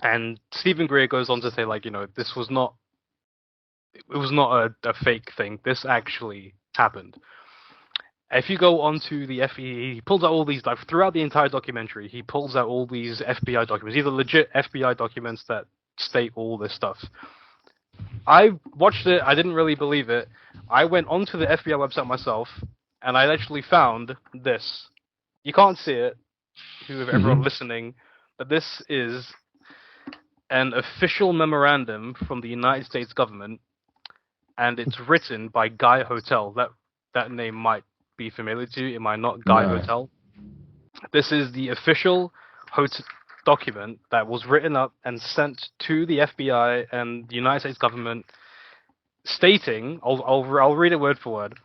and Stephen Greer goes on to say, like, this was not. It was not a fake thing. This actually happened. If you go onto the FBI, he pulls out all these, like, throughout the entire documentary, he pulls out all these FBI documents. These are legit FBI documents that state all this stuff. I watched it. I didn't really believe it. I went onto the FBI website myself, and I actually found this. You can't see it, to everyone listening, but this is an official memorandum from the United States government, and it's written by Guy Hotel. That name might be familiar to you. It might not. Guy Hotel. This is the official document that was written up and sent to the FBI and the United States government, stating, I'll read it word for word.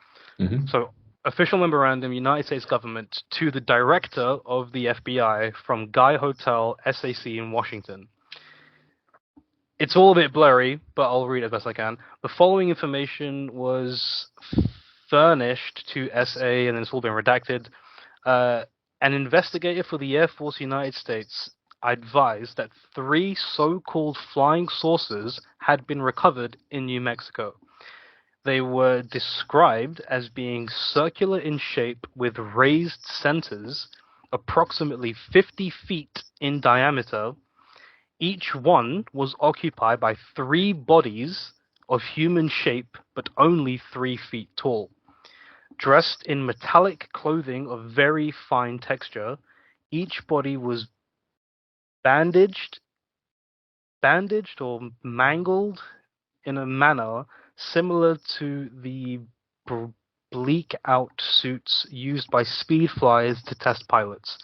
So, official memorandum, United States government to the director of the FBI from Guy Hotel, SAC in Washington. It's all a bit blurry, but I'll read it as best I can. The following information was furnished to SA, and then it's all been redacted. An investigator for the Air Force United States advised that 3 so-called flying saucers had been recovered in New Mexico. They were described as being circular in shape with raised centers, approximately 50 feet in diameter. Each one was occupied by 3 bodies of human shape, but only 3 feet tall. Dressed in metallic clothing of very fine texture, each body was bandaged or mangled in a manner similar to the bleak out suits used by speed flyers to test pilots.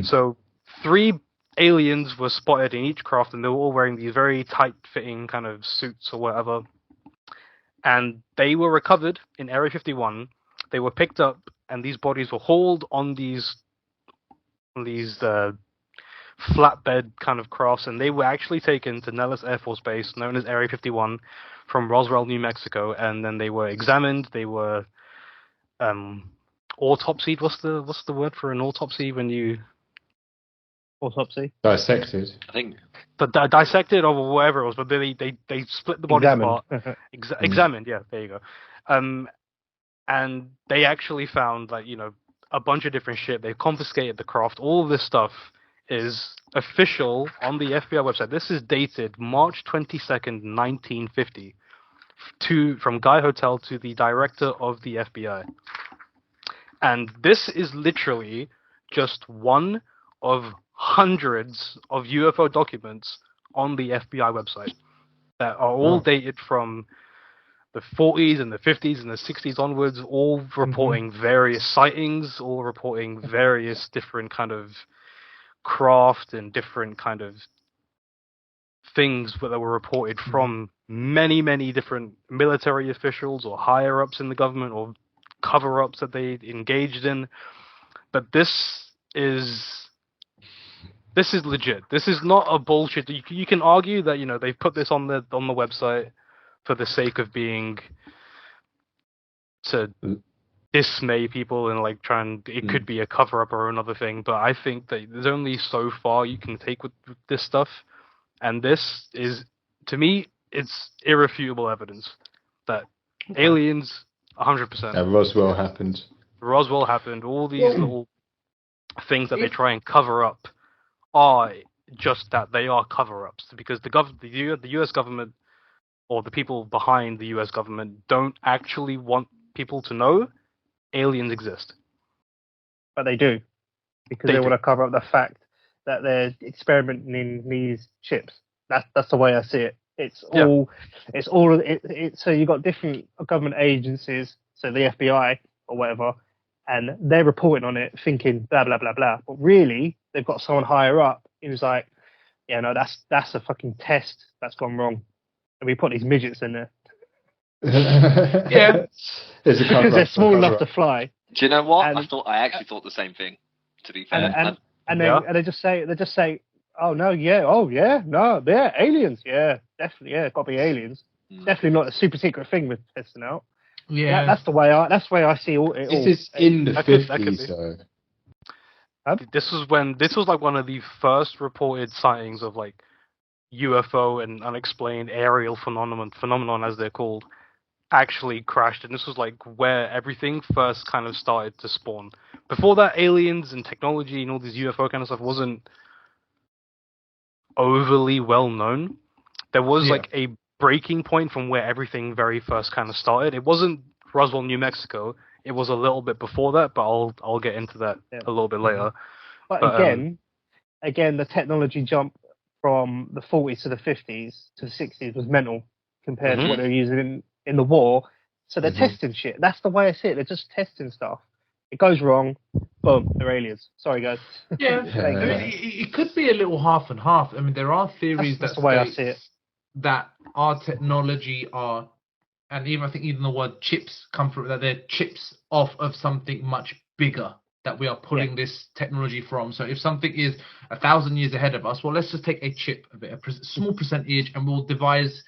So 3 aliens were spotted in each craft, and they were all wearing these very tight-fitting kind of suits or whatever. And they were recovered in Area 51. They were picked up, and these bodies were hauled on these flatbed kind of crafts, and they were actually taken to Nellis Air Force Base, known as Area 51, from Roswell, New Mexico, and then they were examined. They were autopsied. What's the word for an autopsy when you Autopsy. Dissected. I think. But dissected or whatever it was, but they split the bodies apart. Examined, yeah, there you go. And they actually found, like, you know, a bunch of different shit. They confiscated the craft. All of this stuff is official on the FBI website. This is dated March 22nd, 1950, from Guy Hotel to the director of the FBI. And this is literally just one of hundreds of UFO documents on the FBI website that are all dated from the 40s and the 50s and the 60s onwards, all reporting various sightings, all reporting various different kind of craft and different kind of things that were reported from many, many different military officials or higher-ups in the government or cover-ups that they engaged in. But this is legit. This is not a bullshit. You can argue that, you know, they've put this on the website for the sake of being to dismay people and like try and it could be a cover up or another thing. But I think that there's only so far you can take with this stuff, and this is, to me, it's irrefutable evidence that aliens 100%. And Roswell happened. Roswell happened. All these little things that they try and cover up are just that. They are cover-ups because the U.S. government or the people behind the U.S. government don't actually want people to know aliens exist. But they do, because they want to cover up the fact that they're experimenting in these chips. That's the way I see it. So you got different government agencies, so the FBI or whatever, and they're reporting on it, thinking blah blah blah blah. But really, they've got someone higher up who's like, yeah, no, that's a fucking test that's gone wrong, and we put these midgets in there. Yeah, because they're small enough to fly. Do you know what? I actually thought the same thing. To be fair, and they just say, oh no, no, they're aliens. Yeah, definitely, yeah, got to be aliens. Definitely not a super secret thing we're testing out. Yeah, that's the way I see it. This is in the 50s, though. This was like one of the first reported sightings of like UFO and unexplained aerial phenomenon as they're called actually crashed, and this was like where everything first kind of started to spawn. Before that, aliens and technology and all this UFO kind of stuff wasn't overly well known. There was like a breaking point from where everything very first kind of started. It wasn't Roswell, New Mexico. It was a little bit before that, but I'll get into that a little bit later. But again, the technology jump from the 40s to the 50s to the 60s was mental compared to what they were using in the war. So they're testing shit. That's the way I see it. They're just testing stuff. It goes wrong, boom, they're aliens. Sorry, guys. Yeah, I mean, it could be a little half and half. I mean, there are theories that's the way I see it. That our technology are, and even I think even the word chips come from that. They're chips off of something much bigger that we are pulling this technology from. So if something is 1,000 years ahead of us, well, let's just take a chip, a small percentage, and we'll devise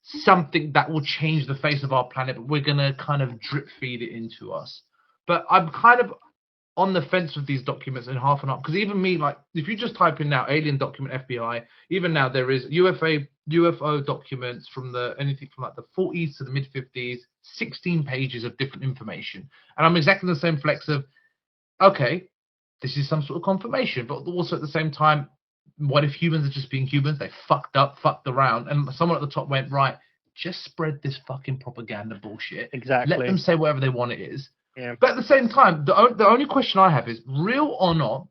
something that will change the face of our planet. But we're gonna kind of drip feed it into us. But I'm kind of on the fence with these documents in half an hour. Because even me, like, if you just type in now alien document FBI, even now there is UFO documents from anything from like the 40s to the mid 50s, 16 pages of different information, and I'm exactly the same flex of, okay, this is some sort of confirmation, but also at the same time, what if humans are just being humans? They fucked around, and someone at the top went, right, just spread this fucking propaganda bullshit. Exactly. Let them say whatever they want it is. Yeah. But at the same time, the only question I have is, real or not,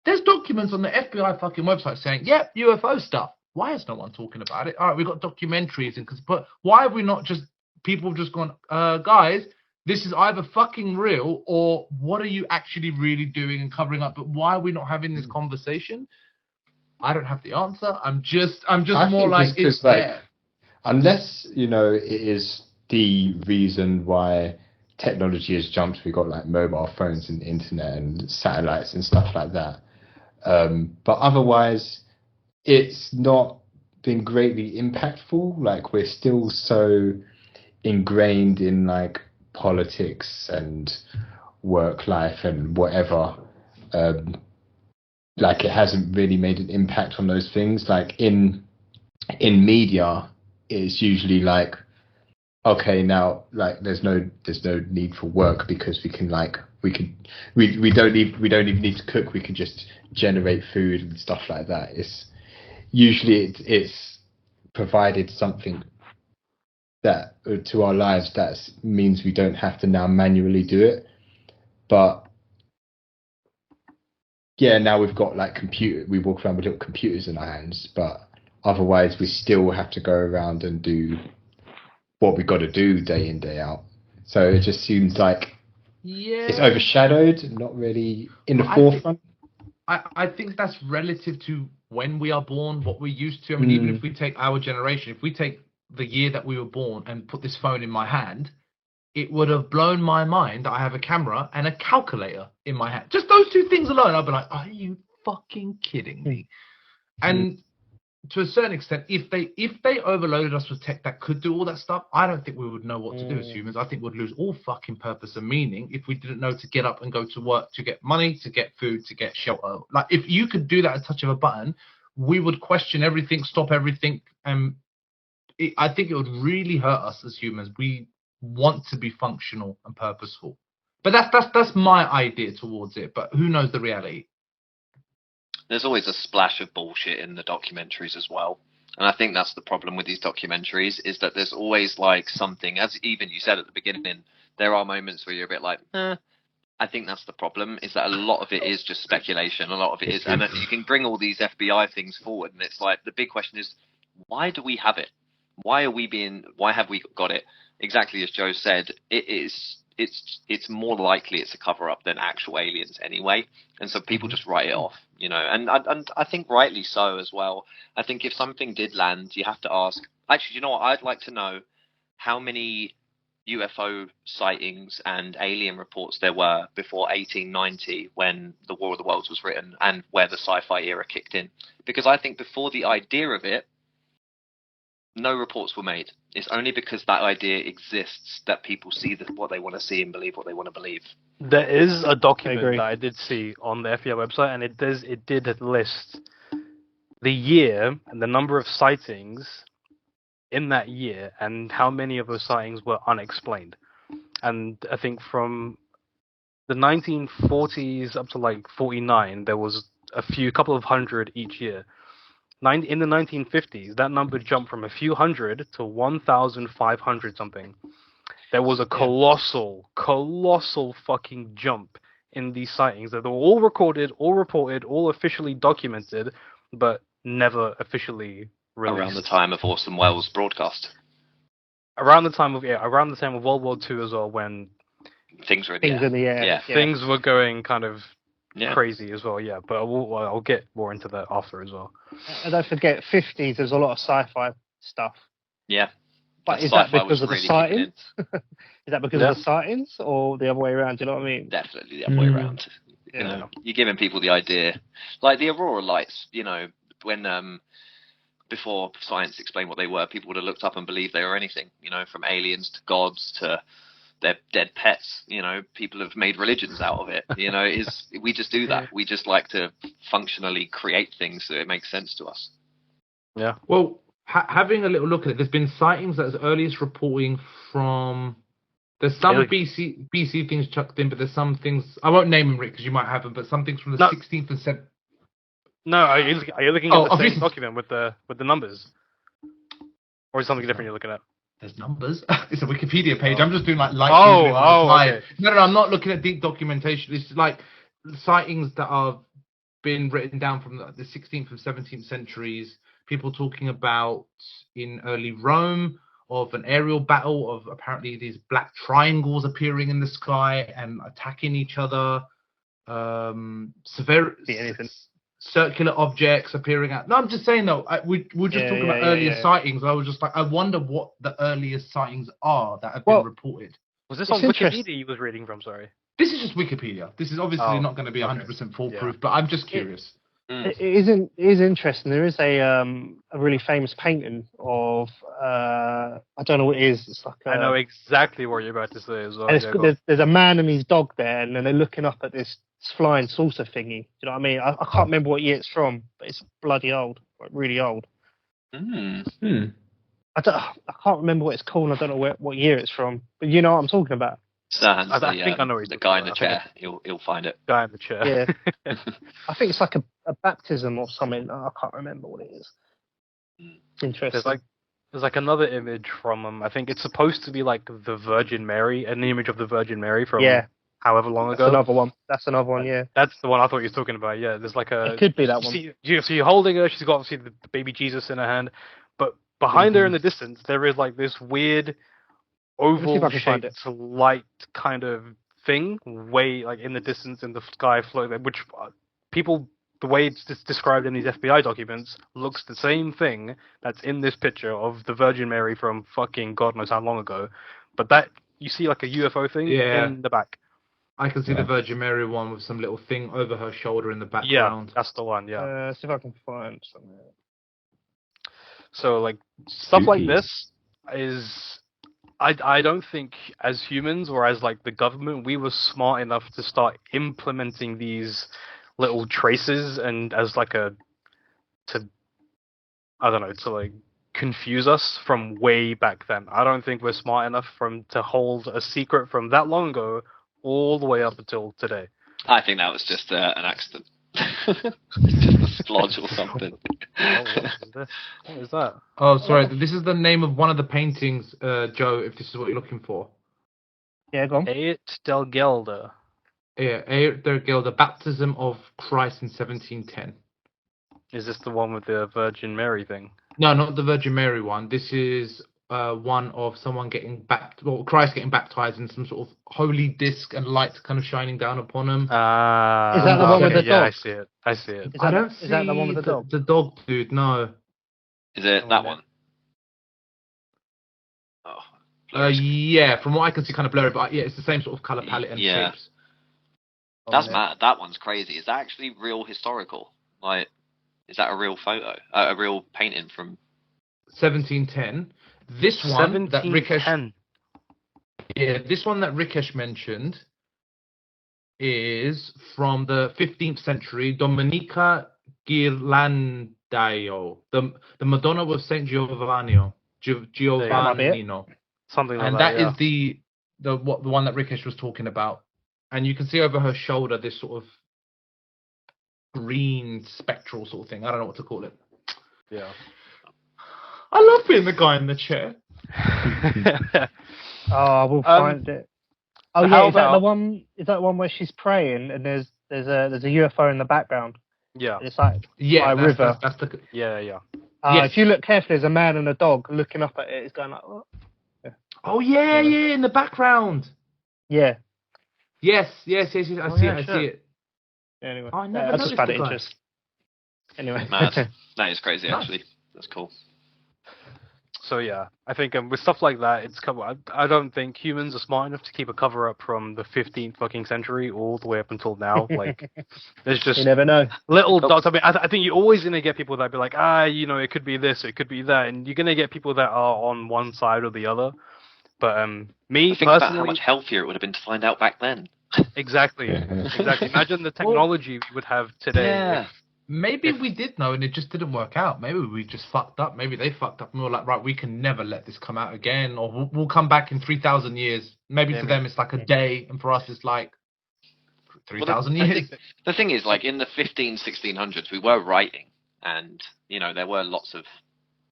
there's documents on the FBI fucking website saying, yep, UFO stuff. Why is no one talking about it? All right, we've got documentaries, but why have we not just, people have just gone, guys, this is either fucking real or what are you actually really doing and covering up? But why are we not having this conversation? I don't have the answer. I'm just more like, it's there. Unless, it is the reason why technology has jumped. We've got like mobile phones and internet and satellites and stuff like that. But otherwise, it's not been greatly impactful. Like, we're still so ingrained in like politics and work life and whatever. Like, it hasn't really made an impact on those things. Like in media, it's usually like, okay, now like there's no need for work because we don't even need to cook. We can just generate food and stuff like that. It's usually it's provided something that to our lives that means we don't have to now manually do it. But yeah, now we've got like we walk around with little computers in our hands, but otherwise we still have to go around and do what we got to do day in, day out. So it just seems like it's overshadowed, not really in the forefront. I think that's relative to when we are born, what we're used to. I mean, even if we take our generation, if we take the year that we were born and put this phone in my hand, it would have blown my mind. I have a camera and a calculator in my hand. Just those two things alone, I'd be like, are you fucking kidding me? And to a certain extent, if they overloaded us with tech that could do all that stuff, I don't think we would know what to do as humans. I think we'd lose all fucking purpose and meaning if we didn't know to get up and go to work, to get money, to get food, to get shelter. Like, if you could do that at a touch of a button, we would question everything, stop everything, and I think it would really hurt us as humans. We want to be functional and purposeful, but that's my idea towards it. But who knows the reality? There's always a splash of bullshit in the documentaries as well. And I think that's the problem with these documentaries, is that there's always like something, as even you said at the beginning, there are moments where you're a bit like, I think that's the problem, is that a lot of it is just speculation. A lot of it is, and you can bring all these FBI things forward, and it's like, the big question is, why do we have it? Why have we got it? Exactly as Joe said, it's more likely it's a cover-up than actual aliens anyway, and so people just write it off, and I think rightly so as well. I think if something did land, you have to ask, actually, you know what, I'd like to know how many UFO sightings and alien reports there were before 1890 when the War of the Worlds was written and where the sci-fi era kicked in, because I think before the idea of it, no reports were made. It's only because that idea exists that people see what they want to see and believe what they want to believe. There is a document that I did see on the FBI website, and it did list the year and the number of sightings in that year and how many of those sightings were unexplained. And I think from the 1940s up to like 49, there was a couple of hundred each year. In the 1950s, that number jumped from a few hundred to 1,500 something. There was a colossal fucking jump in these sightings that were all recorded, all reported, all officially documented, but never officially released. Around the time of Orson Welles' broadcast. Around the time of World War II as well, when things were in the air. Yeah. Things were going kind of crazy as well, but I'll get more into that after as well. And don't forget, 50s, there's a lot of sci-fi stuff. Yeah. But is that because of the sightings? Is that because of the sightings or the other way around? Do you know what I mean? Definitely the other way around. You're giving people the idea. Like the Aurora lights, when before science explained what they were, people would have looked up and believed they were anything, from aliens to gods to their dead pets. You know, people have made religions out of it. You know, we just do that. We just like to functionally create things so it makes sense to us. Yeah. Well, having a little look at it, there's been sightings as early as reporting from. There's some BC things chucked in, but there's some things I won't name them, Rick, because you might have them. But some things from the 16th and 17th. No, are you looking at the same document with the numbers, or is something different you're looking at? There's numbers. It's a Wikipedia page. I'm just doing like Okay. No, I'm not looking at deep documentation. It's like sightings that have been written down from the 16th and 17th centuries. People talking about in early Rome of an aerial battle of apparently these black triangles appearing in the sky and attacking each other. Circular objects appearing out. No, I'm just saying though. We're just talking about earlier sightings. I was just like, I wonder what the earliest sightings are that have been reported. Was this on Wikipedia you was reading from? Sorry. This is just Wikipedia. This is obviously not going to be 100% foolproof, but I'm just curious. It is interesting. There is a really famous painting of I don't know what it is. It's like I know exactly what you're about to say as well. And there's a man and his dog there, and then they're looking up at this flying saucer thingy. Do you know what I mean? I can't remember what year it's from, but it's bloody old, like really old. Mm. I can't remember what it's called. I don't know what year it's from, but you know what I'm talking about. Serhan's I think I know the guy in the chair. He'll find it. Guy in the chair. Yeah. I think it's like a baptism or something. I can't remember what it is. Interesting. There's like another image from I think it's supposed to be like the Virgin Mary, an image of the Virgin Mary from however long ago. That's another one. Yeah. That's the one I thought you were talking about. Yeah. There's like a. It could be that one. So you're holding her. She's got obviously the baby Jesus in her hand, but behind her in the distance there is like this weird oval-shaped light kind of thing, way like in the distance in the sky floating, which people, the way it's described in these FBI documents, looks the same thing that's in this picture of the Virgin Mary from fucking God knows how long ago. But that, you see like a UFO thing in the back. I can see the Virgin Mary one with some little thing over her shoulder in the background. Yeah, that's the one, yeah. See if I can find something. So like, stuff like this is... I don't think as humans or as like the government we were smart enough to start implementing these little traces and as like to like confuse us from way back then. I don't think we're smart enough to hold a secret from that long ago all the way up until today. I think that was just an accident. Just a splodge or something. What is that? Oh, sorry. This is the name of one of the paintings, Joe, if this is what you're looking for. Yeah, go on. Eit del Gelder. Yeah, Eit del Gelder, Baptism of Christ in 1710. Is this the one with the Virgin Mary thing? No, not the Virgin Mary one. This is one of someone Christ getting baptized in some sort of holy disc and light kind of shining down upon him. Is that the one with the dog? Yeah, I see it. Is that the one with the dog? The dog, dude, no. Is it that one? Oh. Yeah, from what I can see, kind of blurry, but it's the same sort of color palette and shapes. That's mad. That one's crazy. Is that actually real historical? Like, is that a real photo? A real painting from 1710? This one that Rikesh, this one that Rikesh mentioned is from the 15th century, Domenica Ghirlandaio, the Madonna with Saint Giovannino. Something like and that is the one that Rikesh was talking about. And you can see over her shoulder this sort of green spectral sort of thing. I don't know what to call it. Yeah. I love being the guy in the chair. We'll find it. Oh yeah, is that the one? Is that one where she's praying and there's a UFO in the background? Yeah. It's like by a river. That's the yeah. If you look carefully, there's a man and a dog looking up at it. It's going like, oh. Yeah. Oh yeah, in the background. Yeah. Yes. I see it. Yeah, anyway, I just found it interesting. Anyway, that is crazy. Actually, that's cool. So yeah, I think with stuff like that, I don't think humans are smart enough to keep a cover up from the 15th fucking century all the way up until now. Like, there's just you never know. Little dots. I mean, I think you're always gonna get people that be like, it could be this, it could be that, and you're gonna get people that are on one side or the other. But me Think about how personally, much healthier it would have been to find out back then. exactly. Imagine the technology we would have today. Yeah. Maybe we did know and it just didn't work out. Maybe we just fucked up. Maybe they fucked up and we were like, right, we can never let this come out again. Or we'll come back in 3,000 years. Maybe Yeah, for them it's like a day, and for us it's like 3,000 I years. think the thing is, like, in the 1600s, we were writing. And, there were lots of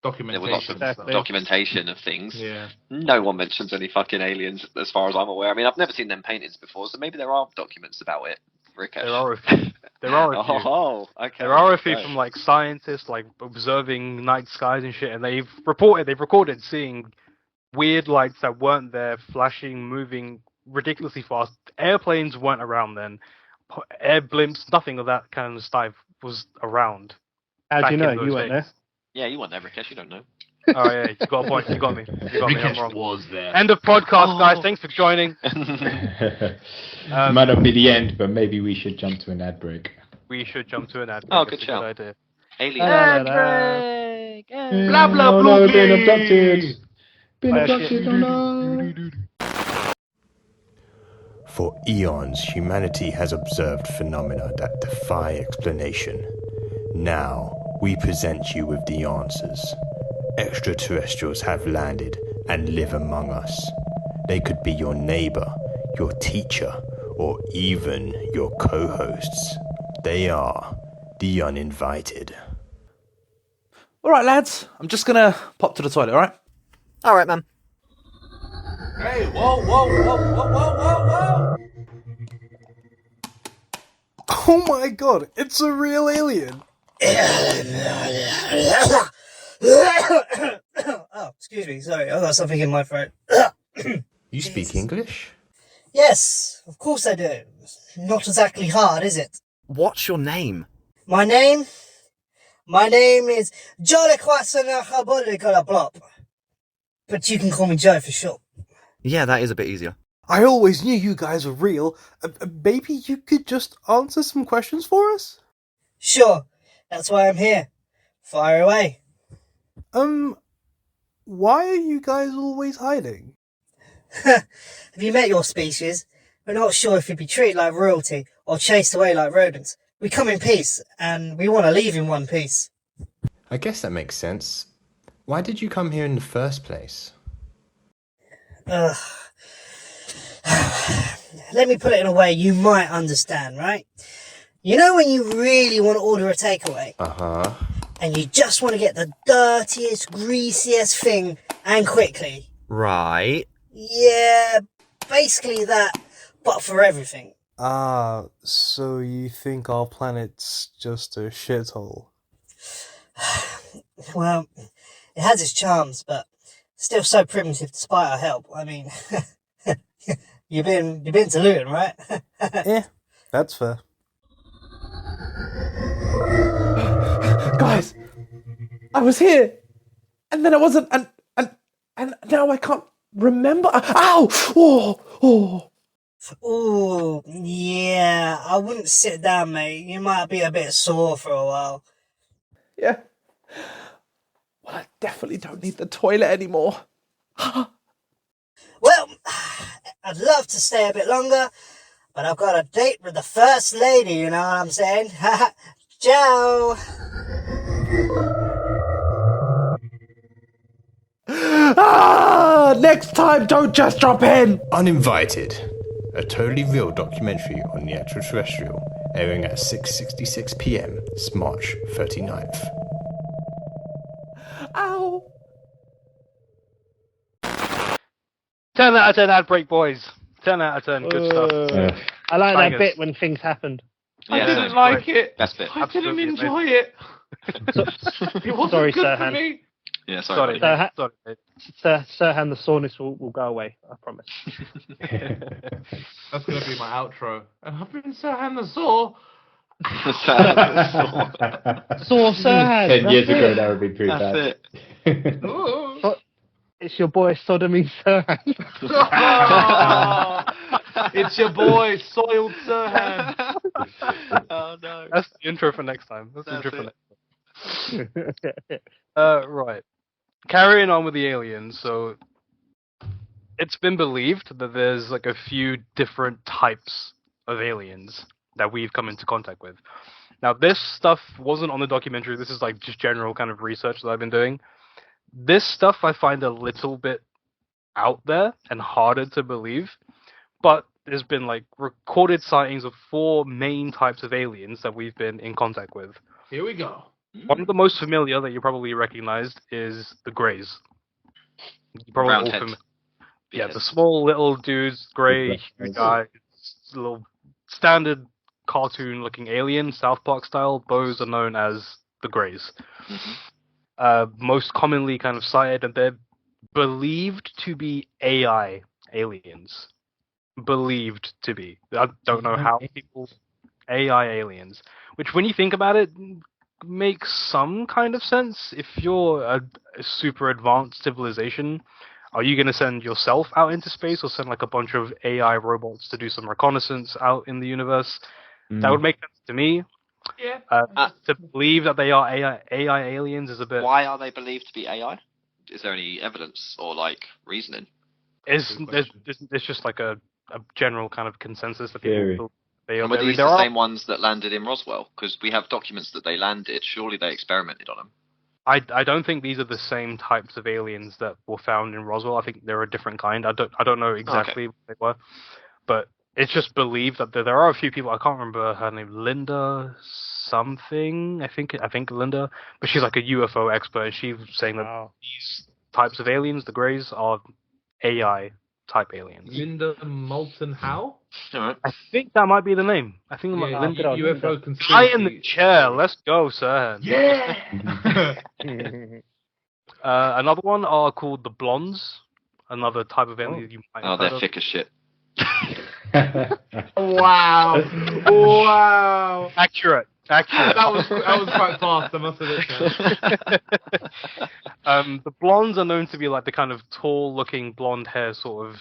Documentation. documentation of things. Yeah. No one mentions any fucking aliens, as far as I'm aware. I mean, I've never seen them paintings before, so maybe there are documents about it. Rikesh. There are a few. There are a few. Oh, okay. There are a few from like scientists, like observing night skies and shit, and they've recorded seeing weird lights that weren't there, flashing, moving ridiculously fast. Airplanes weren't around then. Air blimps, nothing of that kind of stuff was around. How do you know? in those You weren't days. there. Yeah, you weren't there, Rikesh. You don't know. Oh yeah, you got a point. You got me. I'm Rikesh wrong. was there. End of podcast, guys. Thanks for joining. Might not be the end, but maybe we should jump to an ad break. We should jump to an ad. Oh, break. good It's a shout. idea. Alien. Ad break. Blah, blah, Oh blah, no, being blah. abducted. Being Oh, abducted. shit. Oh no. For eons, humanity has observed phenomena that defy explanation. Now, we present you with the answers. Extraterrestrials have landed and live among us. They could be your neighbor, your teacher, or even your co-hosts. They are the uninvited. All right, lads. I'm just gonna pop to the toilet. All right. All right, man. Hey! Whoa! Oh my god! It's a real alien. Oh, excuse me. Sorry, I got something in my throat. You speak English? Yes, of course I do. Not exactly hard, is it? What's your name? My name? My name is Joliquasanahabolikablop. But you can call me Joe for short. Yeah, that is a bit easier. I always knew you guys were real. Maybe you could just answer some questions for us? Sure, that's why I'm here. Fire away. Why are you guys always hiding? Have you met your species? We're not sure if you'd be treated like royalty or chased away like rodents. We come in peace, and we want to leave in one piece. I guess that makes sense. Why did you come here in the first place? Ugh. Let me put it in a way you might understand, right? You know when you really want to order a takeaway, Uh-huh. and you just want to get the dirtiest, greasiest thing, and quickly? Right. Yeah, basically that, but for everything. Ah, so you think our planet's just a shithole? Well, it has its charms, but still so primitive despite our help. I mean, you've been to Luton, right? Yeah, that's fair. Guys, I was here, and then I wasn't, and now I can't remember. Ow! Oh! Ooh, yeah, I wouldn't sit down, mate. You might be a bit sore for a while. Yeah. Well, I definitely don't need the toilet anymore. Well, I'd love to stay a bit longer, but I've got a date with the First Lady, you know what I'm saying? Ciao! Next time, don't just drop in! Uninvited. A totally real documentary on the Extra-Terrestrial, airing at 6:66 p.m. March 39th. Ow! 10 out of 10 ad break, boys. 10 out of 10. Good stuff. I like Bangers. that bit when things happened. I Yeah, didn't no, like it. Best bit. I didn't Absolutely enjoy it. It wasn't Sorry, good for Serhan. me. Yeah, Sorry, sorry. mate. Sorry, mate. Sirhan, the soreness will go away. I promise. That's going to be my outro. And I've been Serhan the Saw. Sore Sirhan. 10 years that's ago, it. that would be pretty That's bad. it. Ooh. It's your boy Sodomy Sirhan. It's your boy, Soiled Serhan. Oh no. That's the intro for next time. That's the That's intro for it. next time. Right. Carrying on with the aliens, so it's been believed that there's like a few different types of aliens that we've come into contact with. Now, this stuff wasn't on the documentary. This is like just general kind of research that I've been doing. This stuff I find a little bit out there and harder to believe, but there's been like recorded sightings of 4 main types of aliens that we've been in contact with. Here we go. One of the most familiar that you probably recognized is the Greys. You're probably Round all head. familiar. Yeah, Yes. the small little dudes, grey, huge eyes, little standard cartoon-looking alien, South Park style. Those are known as the Greys. Most commonly kind of sighted, and they're believed to be AI aliens. Believed to be. I don't know how people... AI aliens. Which, when you think about it, makes some kind of sense. If you're a super advanced civilization, are you going to send yourself out into space or send like a bunch of AI robots to do some reconnaissance out in the universe? That would make sense to me. Yeah. To believe that they are AI aliens is a bit... Why are they believed to be AI? Is there any evidence or like reasoning? There's just like a general kind of consensus that people Theory. feel they are. And were these there the are- same ones that landed in Roswell? Because we have documents that they landed. Surely they experimented on them. I don't think these are the same types of aliens that were found in Roswell. I think they're a different kind. I don't know exactly what they were, but it's just believed that there are a few people. I can't remember her name, Linda something. I think Linda, but she's like a UFO expert. And she's saying that these types of aliens, the Greys, are AI type aliens. Linda Moulton Howe? Alright. I think that might be the name. I think Yeah, Linda. UFO conspiracy. High in the chair. Let's go, sir. Yeah! Another one are called the Blondes. Another type of alien you might Oh, have they're heard of. thick as shit. Wow. Wow. Accurate. That was quite fast, I must admit. The blondes are known to be like the kind of tall-looking, blonde hair, sort of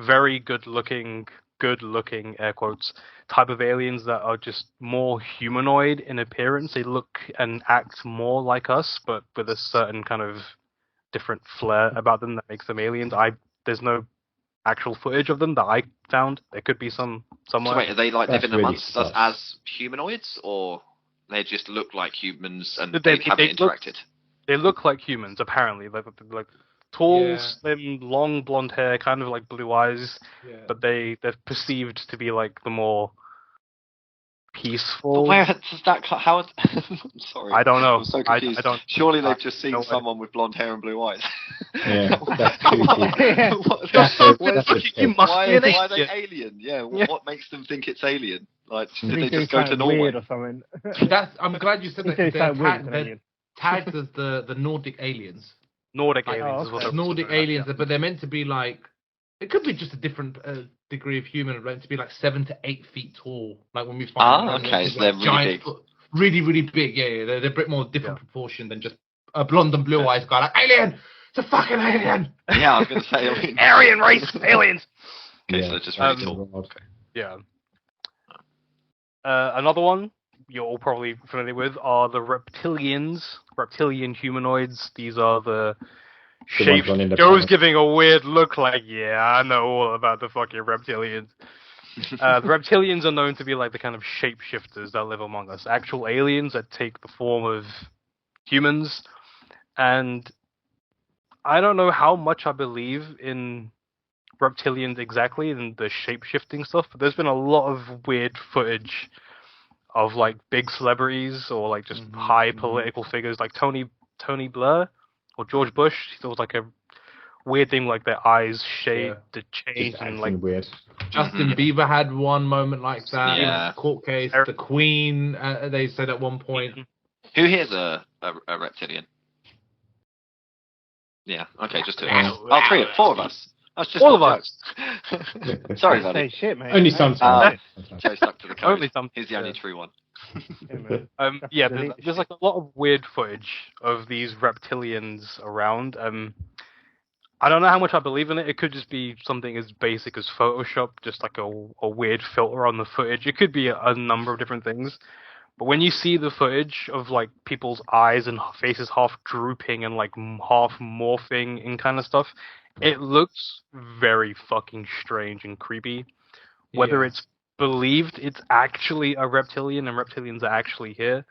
very good-looking air quotes type of aliens that are just more humanoid in appearance. They look and act more like us, but with a certain kind of different flair about them that makes them aliens. There's no actual footage of them that I found. There could be some somewhere. So wait, are they like That's living really amongst us sus. as humanoids, or they just look like humans and They- they, they haven't look- interacted? They look like humans, apparently. Like tall, Yeah. slim, long blonde hair, kind of like blue eyes. Yeah. But they're perceived to be like the more But peaceful. where does that? How? I'm sorry. I don't know. I'm so I confused. don't. Surely I they've just seen no idea. someone with blonde hair and blue eyes. Yeah, that's creepy. What- That's so a- good that's a looking, shit. you must why, be an why are they alien. alien? Yeah, Yeah. what makes them think it's alien? Like, did Maybe they do just go to something Norway? weird or something. I'm glad you said that. Maybe do They're, something weird as an they're alien. tagged as the Nordic aliens. Nordic Like, aliens is what okay. they're Nordic aliens, but they're meant to be like. It could be just a different degree of human, meant to be like 7 to 8 feet tall. Like when we find them, Okay, so like they're really giant big. really, really big. Yeah. They're a bit more different proportion than just a blonde and blue eyes guy. Like alien, it's a fucking alien. Yeah, I was going to say alien. Aryan race aliens. Okay, so Yeah. they're just really tall. World. Yeah. Another one you're all probably familiar with are the reptilians, reptilian humanoids. These are the The ones shapes. running the Joe's planet. giving a weird look like, yeah, I know all about the fucking reptilians. The reptilians are known to be like the kind of shapeshifters that live among us. Actual aliens that take the form of humans. And I don't know how much I believe in reptilians exactly and the shape-shifting stuff, but there's been a lot of weird footage of like big celebrities or like just high political figures like Tony Blair or George Bush. There was like a weird thing like their eyes shade to change Just and acting like weird. Justin Bieber had one moment like that. Yeah. In a court case. The Queen, they said at one point. Who here's a reptilian? Yeah, okay, just two. Oh, four of us. That's just All of not us. jokes. Sorry, Say buddy. shit, mate. Only Mate. sometimes. Joe stuck to the code. Only some- He's the only yeah. true one. Yeah, man. yeah, Delete there's like a lot of weird footage of these reptilians around. I don't know how much I believe in it. It could just be something as basic as Photoshop, just like a weird filter on the footage. It could be a number of different things. But when you see the footage of like people's eyes and faces half drooping and like half morphing and kind of stuff, It looks very fucking strange and creepy. Whether Yeah. it's believed it's actually a reptilian and reptilians are actually here,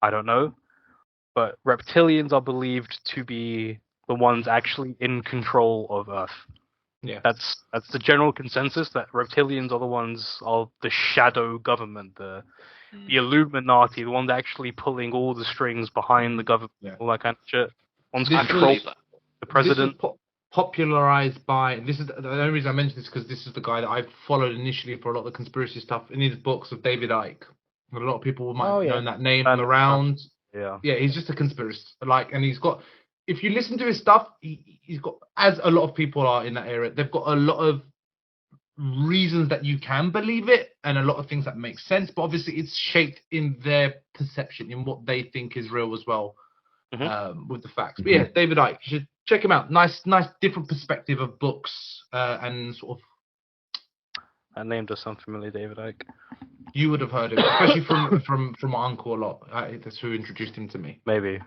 I don't know. But reptilians are believed to be the ones actually in control of Earth. Yeah. That's the general consensus, that reptilians are the ones of the shadow government, the Illuminati, the ones actually pulling all the strings behind the government, all that kind of shit. Ones This control was- the president. This was popularized by. This is the only reason I mention this, because this is the guy that I followed initially for a lot of the conspiracy stuff in his books of David Icke. A lot of people might have known that name around. Yeah. Yeah, he's just a conspiracist. And he's got. If you listen to his stuff, he's got, as a lot of people are in that area, they've got a lot of reasons that you can believe it, and a lot of things that make sense. But obviously, it's shaped in their perception, in what they think is real as well. With the facts. But yeah, David Icke, you should check him out. Nice different perspective of books, and sort of. That name does sound familiar, David Icke. You would have heard him, especially from my uncle a lot. That's who introduced him to me. Maybe.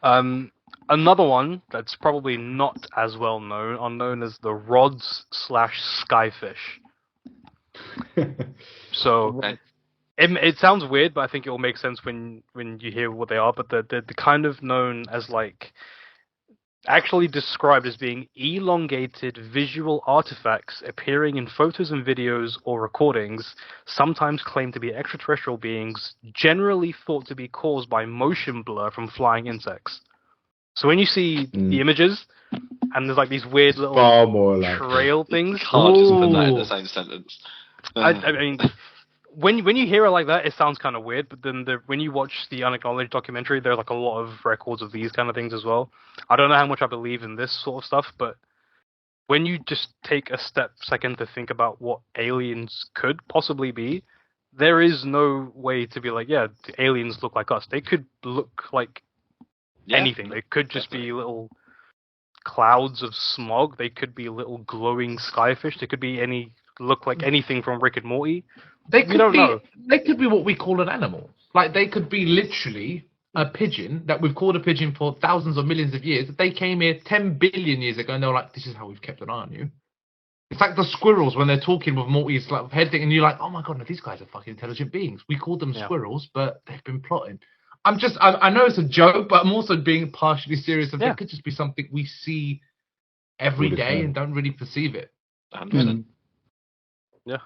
Another one that's probably not as well known are known as the rods/skyfish. So. It sounds weird, but I think it will make sense when you hear what they are. But they're kind of known as, like, actually described as being elongated visual artifacts appearing in photos and videos or recordings, sometimes claimed to be extraterrestrial beings, generally thought to be caused by motion blur from flying insects. So when you see the images, and there's like these weird little trail things. Can't just put that in the same sentence. I mean... When you hear it like that, it sounds kind of weird. But then when you watch the Unacknowledged documentary, there's like a lot of records of these kind of things as well. I don't know how much I believe in this sort of stuff, but when you just take a second to think about what aliens could possibly be, there is no way to be like, yeah, the aliens look like us. They could look like anything. They could just be little clouds of smog. They could be little glowing skyfish. They could be look like anything from Rick and Morty. They could be what we call an animal. Like, they could be literally a pigeon that we've called a pigeon for thousands or millions of years. They came here 10 billion years ago, and they were like, this is how we've kept an eye on you. It's like the squirrels when they're talking with Morty's like head thing, and you're like, oh my god, no, these guys are fucking intelligent beings. We called them squirrels, but they've been plotting. I know it's a joke, but I'm also being partially serious. It could just be something we see every day and don't really perceive it. 100%. Yeah.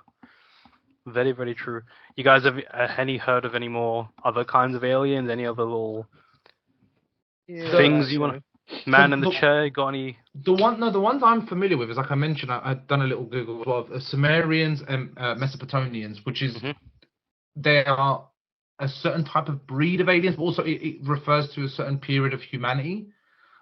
Very, very true. You guys have any heard of any more other kinds of aliens? Any other little things you want to... Man in the chair, got any... The ones I'm familiar with is, like I mentioned, I've done a little Google as well, of Sumerians and Mesopotamians, which is... They are a certain type of breed of aliens, but also it refers to a certain period of humanity,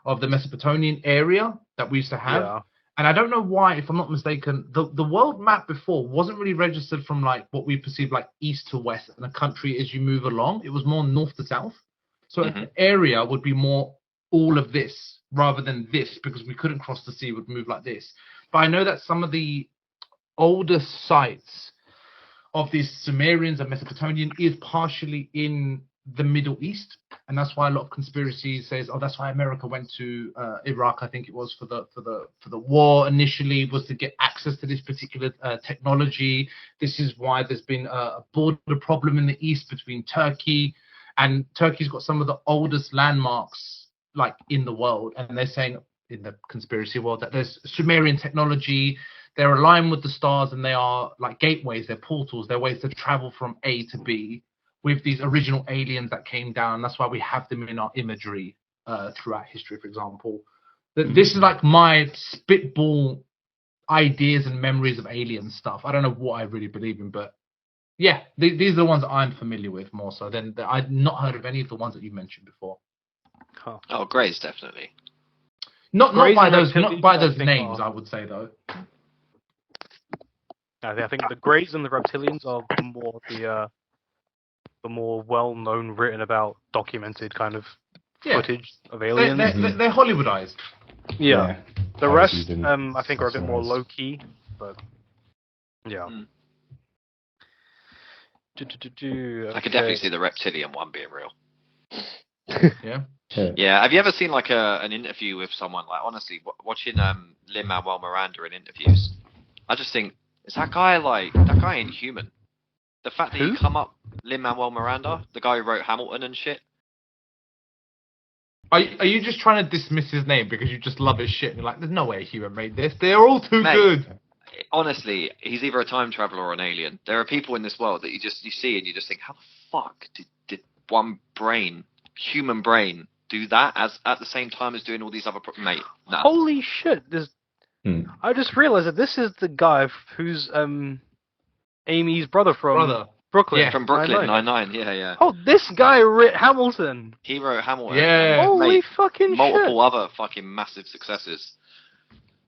of the Mesopotamian area that we used to have. Yeah. And I don't know why, if I'm not mistaken, the world map before wasn't really registered from like what we perceive like east to west in a country as you move along. It was more north to south. So an area would be more all of this rather than this, because we couldn't cross the sea, would move like this. But I know that some of the oldest sites of these Sumerians and Mesopotamian is partially in the Middle East, and that's why a lot of conspiracy says, oh, that's why America went to Iraq, I think it was, for the war initially, was to get access to this particular technology. This is why there's been a border problem in the east between Turkey, and Turkey's got some of the oldest landmarks like in the world, and they're saying in the conspiracy world that there's Sumerian technology. They're aligned with the stars, and they are like gateways, they're portals, they're ways to travel from A to B with these original aliens that came down. That's why we have them in our imagery throughout history, for example. This is like my spitball ideas and memories of alien stuff. I don't know what I really believe in, but yeah, these are the ones that I'm familiar with more so than I've not heard of any of the ones that you mentioned before. Huh. Oh, Greys, definitely. Not by those names, I would say, though. I think the Greys and the Reptilians are the more well-known, written about, documented kind of footage of aliens. They're Hollywoodized. Yeah. The rest, I think, are a bit more low-key, but yeah. I could definitely see the reptilian one being real. Yeah. Yeah, have you ever seen like an interview with someone? Like honestly, watching Lin-Manuel Miranda in interviews, I just think, is that guy ain't human. The fact that Who? he come up, Lin-Manuel Miranda, the guy who wrote Hamilton and shit. Are you just trying to dismiss his name because you just love his shit? And you're like, there's no way a human made this. They're all too Mate, good. Honestly, he's either a time traveler or an alien. There are people in this world that you see and you just think, how the fuck did one brain, human brain, do that at the same time as doing all these other mate? Nah. Holy shit! I just realized that this is the guy who's Amy's brother from Brooklyn. Yeah. From Brooklyn Nine-Nine. Yeah. Oh, this guy wrote Hamilton. He wrote Hamilton. Yeah. Holy fucking multiple shit. other fucking massive successes.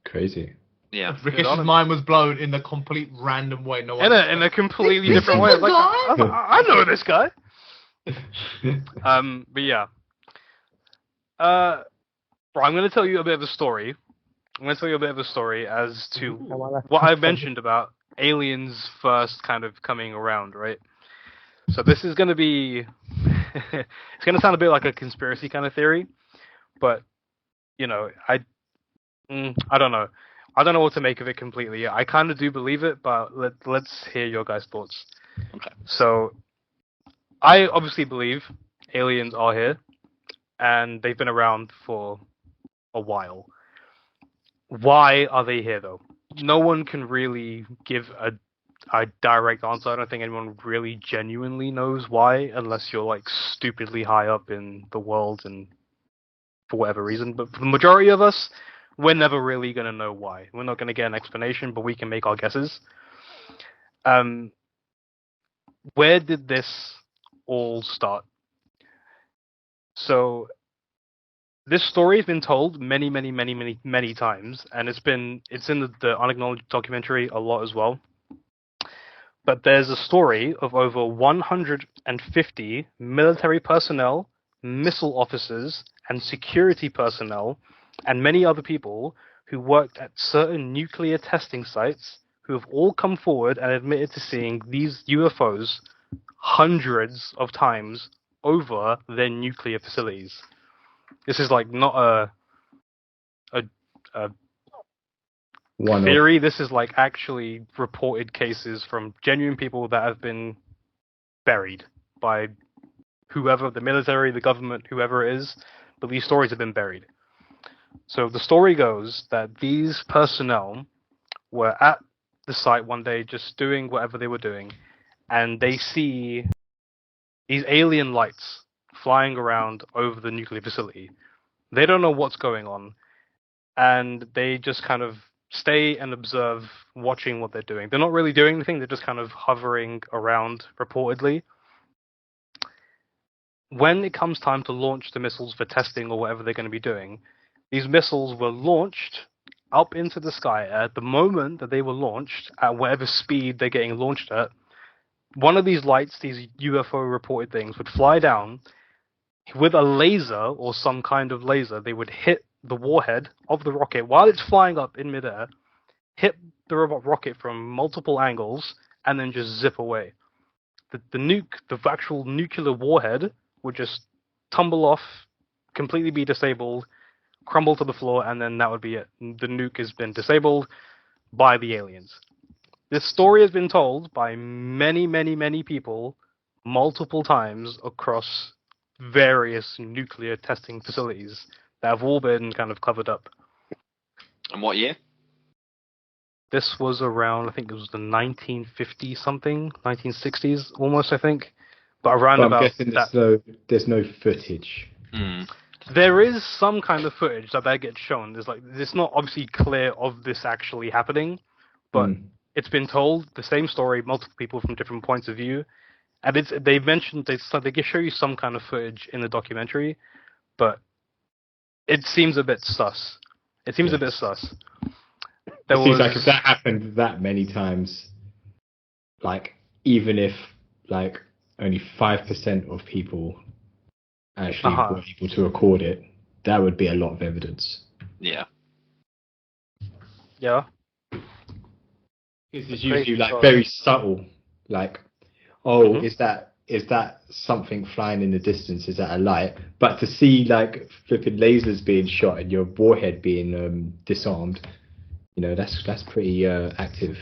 Crazy. Yeah. Rikesh's mind was blown in a complete random way. No one. In a completely different way. Like, I know this guy. But yeah. I'm going to tell you a bit of a story. as to what I mentioned about aliens first kind of coming around, right? So this is going to be... it's going to sound a bit like a conspiracy kind of theory, but, you know, I don't know. I don't know what to make of it completely. I kind of do believe it, but let's hear your guys' thoughts. Okay. So, I obviously believe aliens are here, and they've been around for a while. Why are they here, though? No one can really give a direct answer. I don't think anyone really genuinely knows why, unless you're, like, stupidly high up in the world and for whatever reason. But for the majority of us, we're never really going to know why. We're not going to get an explanation, but we can make our guesses. Where did this all start? So, this story has been told many times, and it's in the Unacknowledged documentary a lot as well. But there's a story of over 150 military personnel, missile officers, and security personnel, and many other people who worked at certain nuclear testing sites who have all come forward and admitted to seeing these UFOs hundreds of times over their nuclear facilities. This is like not a theory. This is like actually reported cases from genuine people that have been buried by whoever, the military, the government, whoever it is, but these stories have been buried. So the story goes that these personnel were at the site one day just doing whatever they were doing, and they see these alien lights flying around over the nuclear facility. They don't know what's going on, and they just kind of stay and observe, watching what they're doing. They're not really doing anything, they're just kind of hovering around, reportedly. When it comes time to launch the missiles for testing or whatever they're going to be doing, these missiles were launched up into the sky. At the moment that they were launched, at whatever speed they're getting launched at, one of these lights, these UFO reported things, would fly down with a laser or some kind of laser. They would hit the warhead of the rocket while it's flying up in midair, hit the rocket from multiple angles, and then just zip away. The actual nuclear warhead would just tumble off, completely be disabled, crumble to the floor, and then that would be it. The nuke has been disabled by the aliens. This story has been told by many people multiple times across various nuclear testing facilities that have all been kind of covered up. And what year? This was around, I think it was the 1950-something, 1960s almost, I think. But around about I'm guessing there's no footage. There is some kind of footage that gets shown. It's not obviously clear of this actually happening, but it's been told, the same story, multiple people from different points of view. And they can show you some kind of footage in the documentary, but it seems a bit sus. It seems a bit sus. It seems like if that happened that many times, like, even if, like, only 5% of people actually were able to record it, that would be a lot of evidence. Yeah. Yeah. It's usually, like, very subtle. Like, is is that something flying in the distance? Is that a light? But to see like flipping lasers being shot and your warhead being disarmed, you know, that's pretty active.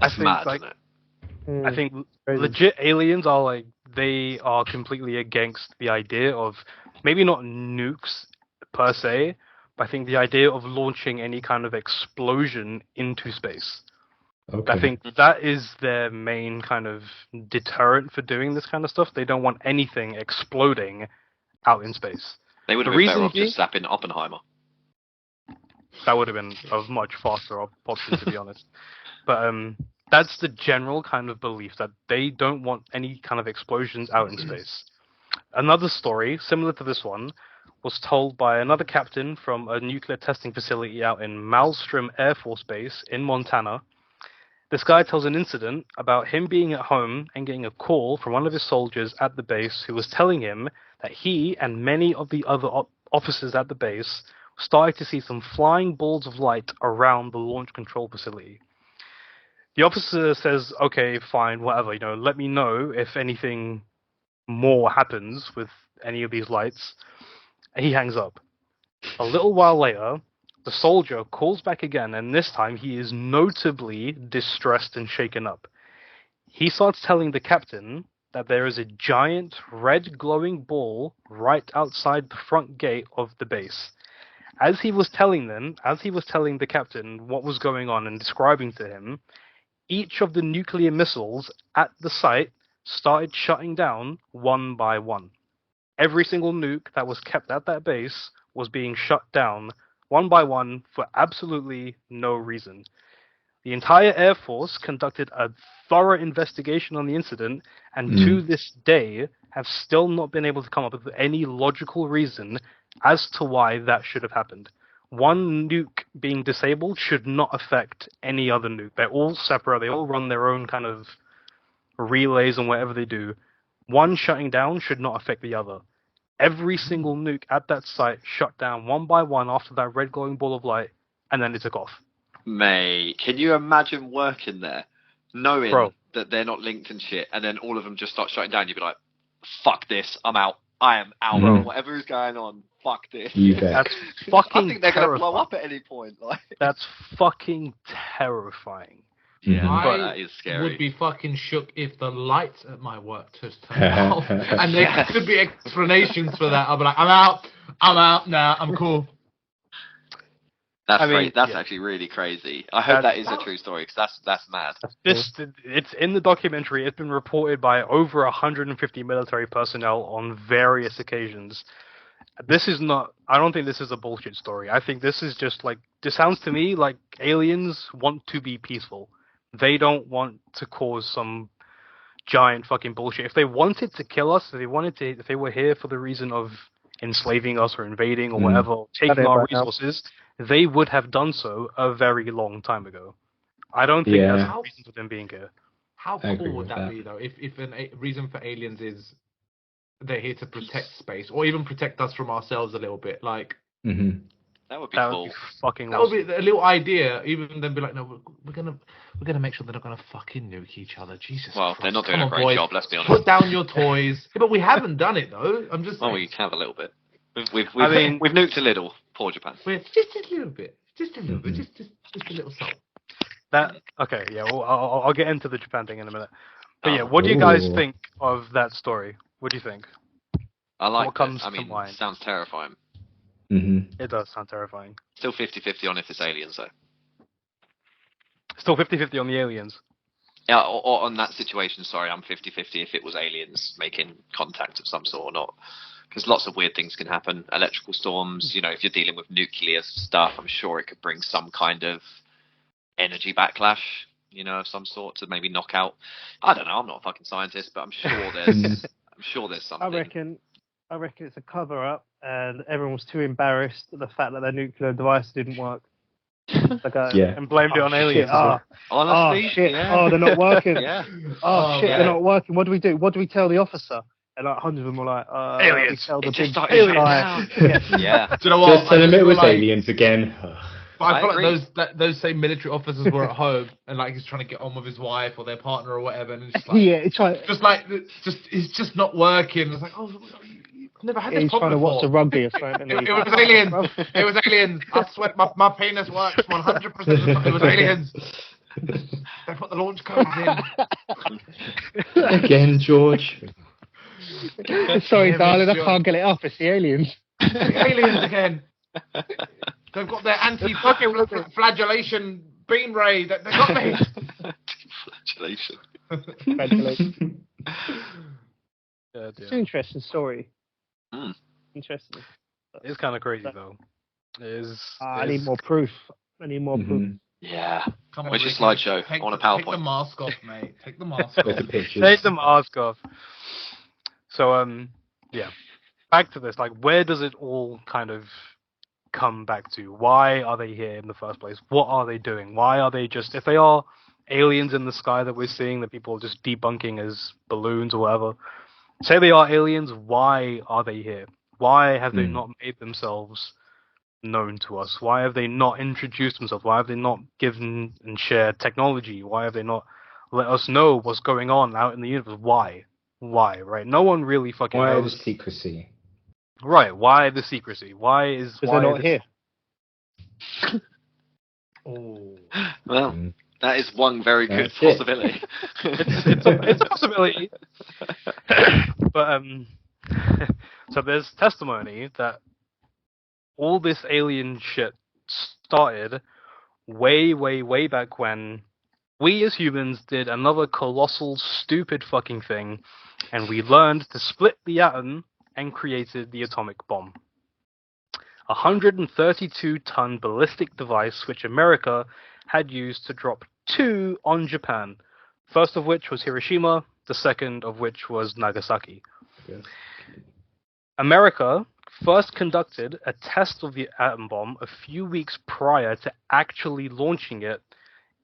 That's mad, like, isn't it? I think legit aliens are like, they are completely against the idea of maybe not nukes per se, but I think the idea of launching any kind of explosion into space. Okay. I think that is their main kind of deterrent for doing this kind of stuff. They don't want anything exploding out in space. They would have been better off just slapping Oppenheimer. That would have been a much faster option, to be honest. But that's the general kind of belief, that they don't want any kind of explosions out in space. Another story, similar to this one, was told by another captain from a nuclear testing facility out in Malmstrom Air Force Base in Montana. This guy tells an incident about him being at home and getting a call from one of his soldiers at the base who was telling him that he and many of the other officers at the base started to see some flying balls of light around the launch control facility. The officer says, okay, fine, whatever, you know, let me know if anything more happens with any of these lights. And he hangs up. A little while later, the soldier calls back again, and this time he is notably distressed and shaken up. He starts telling the captain that there is a giant red glowing ball right outside the front gate of the base. As he was telling the captain what was going on and describing to him, each of the nuclear missiles at the site started shutting down one by one. Every single nuke that was kept at that base was being shut down one by one for absolutely no reason. The entire Air Force conducted a thorough investigation on the incident, and to this day have still not been able to come up with any logical reason as to why that should have happened. One nuke being disabled should not affect any other nuke. They're all separate. They all run their own kind of relays and whatever they do. One shutting down should not affect the other. Every single nuke at that site shut down one by one after that red glowing ball of light, and then it took off. Mate, can you imagine working there, knowing that they're not linked and shit, and then all of them just start shutting down? You'd be like, fuck this, I'm out. I am out. Whatever is going on, fuck this. That's fucking I think they're going to blow up at any point. Like. That's fucking terrifying. Yeah, I that is scary. would be fucking shook if the lights at my work just turned off. And there could be explanations for that. I'll be like, I'm out, nah, I'm cool. That's actually really crazy. I hope that is a true story, because that's mad. It's in the documentary. It's been reported by over 150 military personnel on various occasions. This is not. I don't think this is a bullshit story. I think this is just like. This sounds to me like aliens want to be peaceful. They don't want to cause some giant fucking bullshit. If they wanted to kill us, if they were here for the reason of enslaving us or invading or whatever, or taking our resources, they would have done so a very long time ago. I don't think that's the reason for them being here. How cool would that be, though? If a reason for aliens is they're here to protect space, or even protect us from ourselves a little bit, like. That would be cool. Would be fucking that awesome. would be a little idea. Even then, be like, no, we're gonna make sure they're not gonna fucking nuke each other. Jesus. Well, Christ. they're not doing Come a great on, boys. job. Let's be honest. Put down your toys. Yeah, but we haven't done it though. I'm just. Well, we have a little bit. We've nuked a little. Poor Japan. We're just a little bit. Just a little bit. Just a little salt. Okay. Yeah. Well, I'll get into the Japan thing in a minute. But yeah, what do you guys think of that story? What do you think? I like. What comes to mind? Sounds terrifying. It does sound terrifying. Still 50-50 on if it's aliens, though. Still 50-50 on the aliens? Yeah, or on that situation, sorry, I'm 50-50 if it was aliens making contact of some sort or not. Because lots of weird things can happen. Electrical storms, you know, if you're dealing with nuclear stuff, I'm sure it could bring some kind of energy backlash, you know, of some sort to maybe knock out. I don't know, I'm not a fucking scientist, but I'm sure there's something. I reckon it's a cover-up, and everyone was too embarrassed at the fact that their nuclear device didn't work. And blamed it on aliens. Honestly, shit! Yeah. Oh, they're not working. Shit, they're not working. What do we do? What do we tell the officer? And like 100 of them were like, aliens. We tell the It just big started guy. yeah. Do you know what? Just tell them it was aliens again. But I feel agree. like those same military officers were at home and like he's trying to get on with his wife or their partner or whatever, and it's just like, Yeah, it's just not working. It's like, oh, I've never had this he's problem trying to watch before. the rugby or something. It was aliens. It was aliens. I swear, my penis works 100%. It was aliens. They put the launch codes in. Again, George. Sorry, Yeah, darling, I sure. can't get it up. It's the aliens. The aliens again. They've got their anti-flagellation beam ray. They got me. Congratulations. Congratulations. Yeah, It's an interesting story. Mm. Interesting. It's kind of crazy though. It is. I need more proof. I need more proof. Yeah. Come on, Where's your Ricky. slideshow? I want a PowerPoint. Take the mask off, mate. Take the mask With the off. pictures. Take the mask off. So yeah. Back to this. Like, where does it all kind of come back to? Why are they here in the first place? What are they doing? Why are they just? If they are aliens in the sky that we're seeing, that people are just debunking as balloons or whatever. Say they are aliens. Why are they here? Why have they not made themselves known to us? Why have they not introduced themselves? Why have they not given and shared technology? Why have they not let us know what's going on out in the universe? Why? Right? No one really fucking Why the knows. secrecy? Right? Why the secrecy? Why Because they're not here. Oh. Well, that is one very good That's it. possibility. It's a possibility. But so there's testimony that all this alien shit started way back when we as humans did another colossal stupid fucking thing, and we learned to split the atom and created the atomic bomb. A 132-ton ballistic device which America had used to drop 2 on Japan, first of which was Hiroshima, the second of which was Nagasaki. Yes. America first conducted a test of the atom bomb a few weeks prior to actually launching it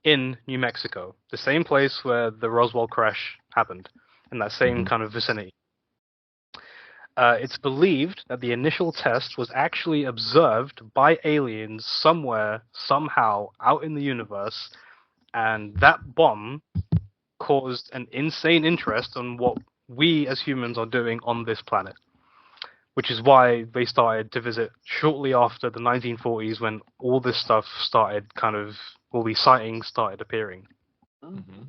in New Mexico, the same place where the Roswell crash happened, in that same kind of vicinity. It's believed that the initial test was actually observed by aliens somewhere, somehow, out in the universe, and that bomb caused an insane interest on what we as humans are doing on this planet. Which is why they started to visit shortly after the 1940s, when all this stuff started all these sightings started appearing. Mm-hmm.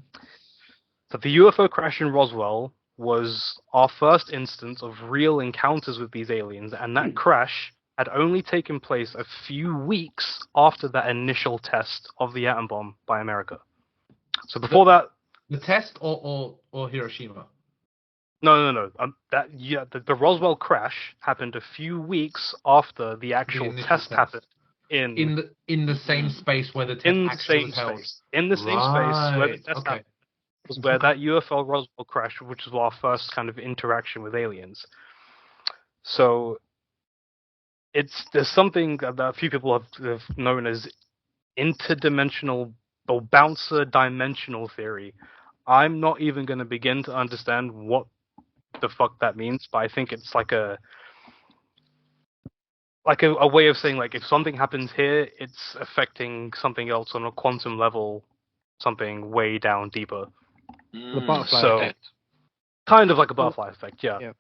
So the UFO crash in Roswell was our first instance of real encounters with these aliens, and that crash had only taken place a few weeks after that initial test of the atom bomb by America. So before that... The test or Hiroshima? No. The Roswell crash happened a few weeks after the actual test happened in the same space where the test in the actually same was held. space. In the same space where the test Okay. happened was where that UFO Roswell crash, which was our first kind of interaction with aliens. So there's something that a few people have known as interdimensional or bouncer dimensional theory. I'm not even going to begin to understand what the fuck that means, but I think it's like a way of saying, like, if something happens here, it's affecting something else on a quantum level, something way down deeper. The butterfly So, effect. kind of like a butterfly effect, yeah.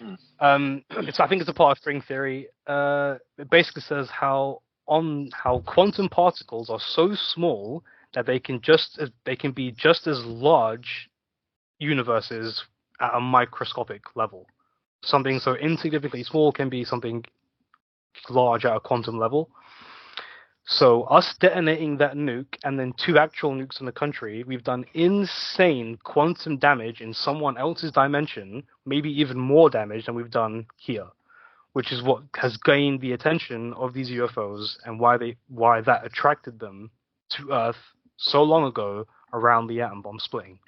Mm. I think it's a part of string theory. It basically says how quantum particles are so small that they can be just as large universes at a microscopic level. Something so insignificantly small can be something large at a quantum level. So us detonating that nuke and then 2 actual nukes in the country, we've done insane quantum damage in someone else's dimension, maybe even more damage than we've done here, which is what has gained the attention of these UFOs and why that attracted them to Earth so long ago around the atom bomb splitting.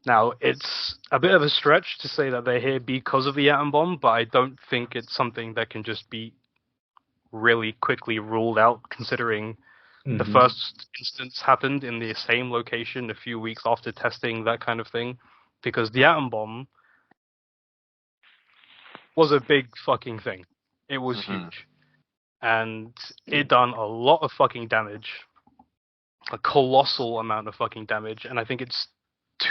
Now, it's a bit of a stretch to say that they're here because of the atom bomb, but I don't think it's something that can just be really quickly ruled out, considering the first instance happened in the same location a few weeks after testing that kind of thing, because the atom bomb was a big fucking thing. It was huge. and it done a lot of fucking damage, a colossal amount of fucking damage, and I think it's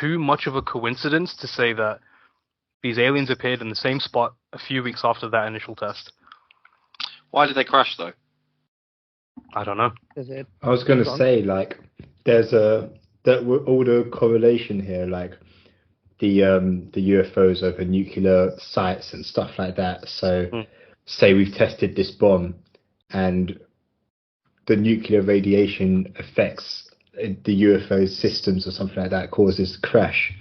too much of a coincidence to say that these aliens appeared in the same spot a few weeks after that initial test. Why did they crash though? I don't know. I was going to say, like, there's all the correlation here, like the UFOs over nuclear sites and stuff like that. So, say we've tested this bomb, and the nuclear radiation affects the UFO systems or something like that, causes a crash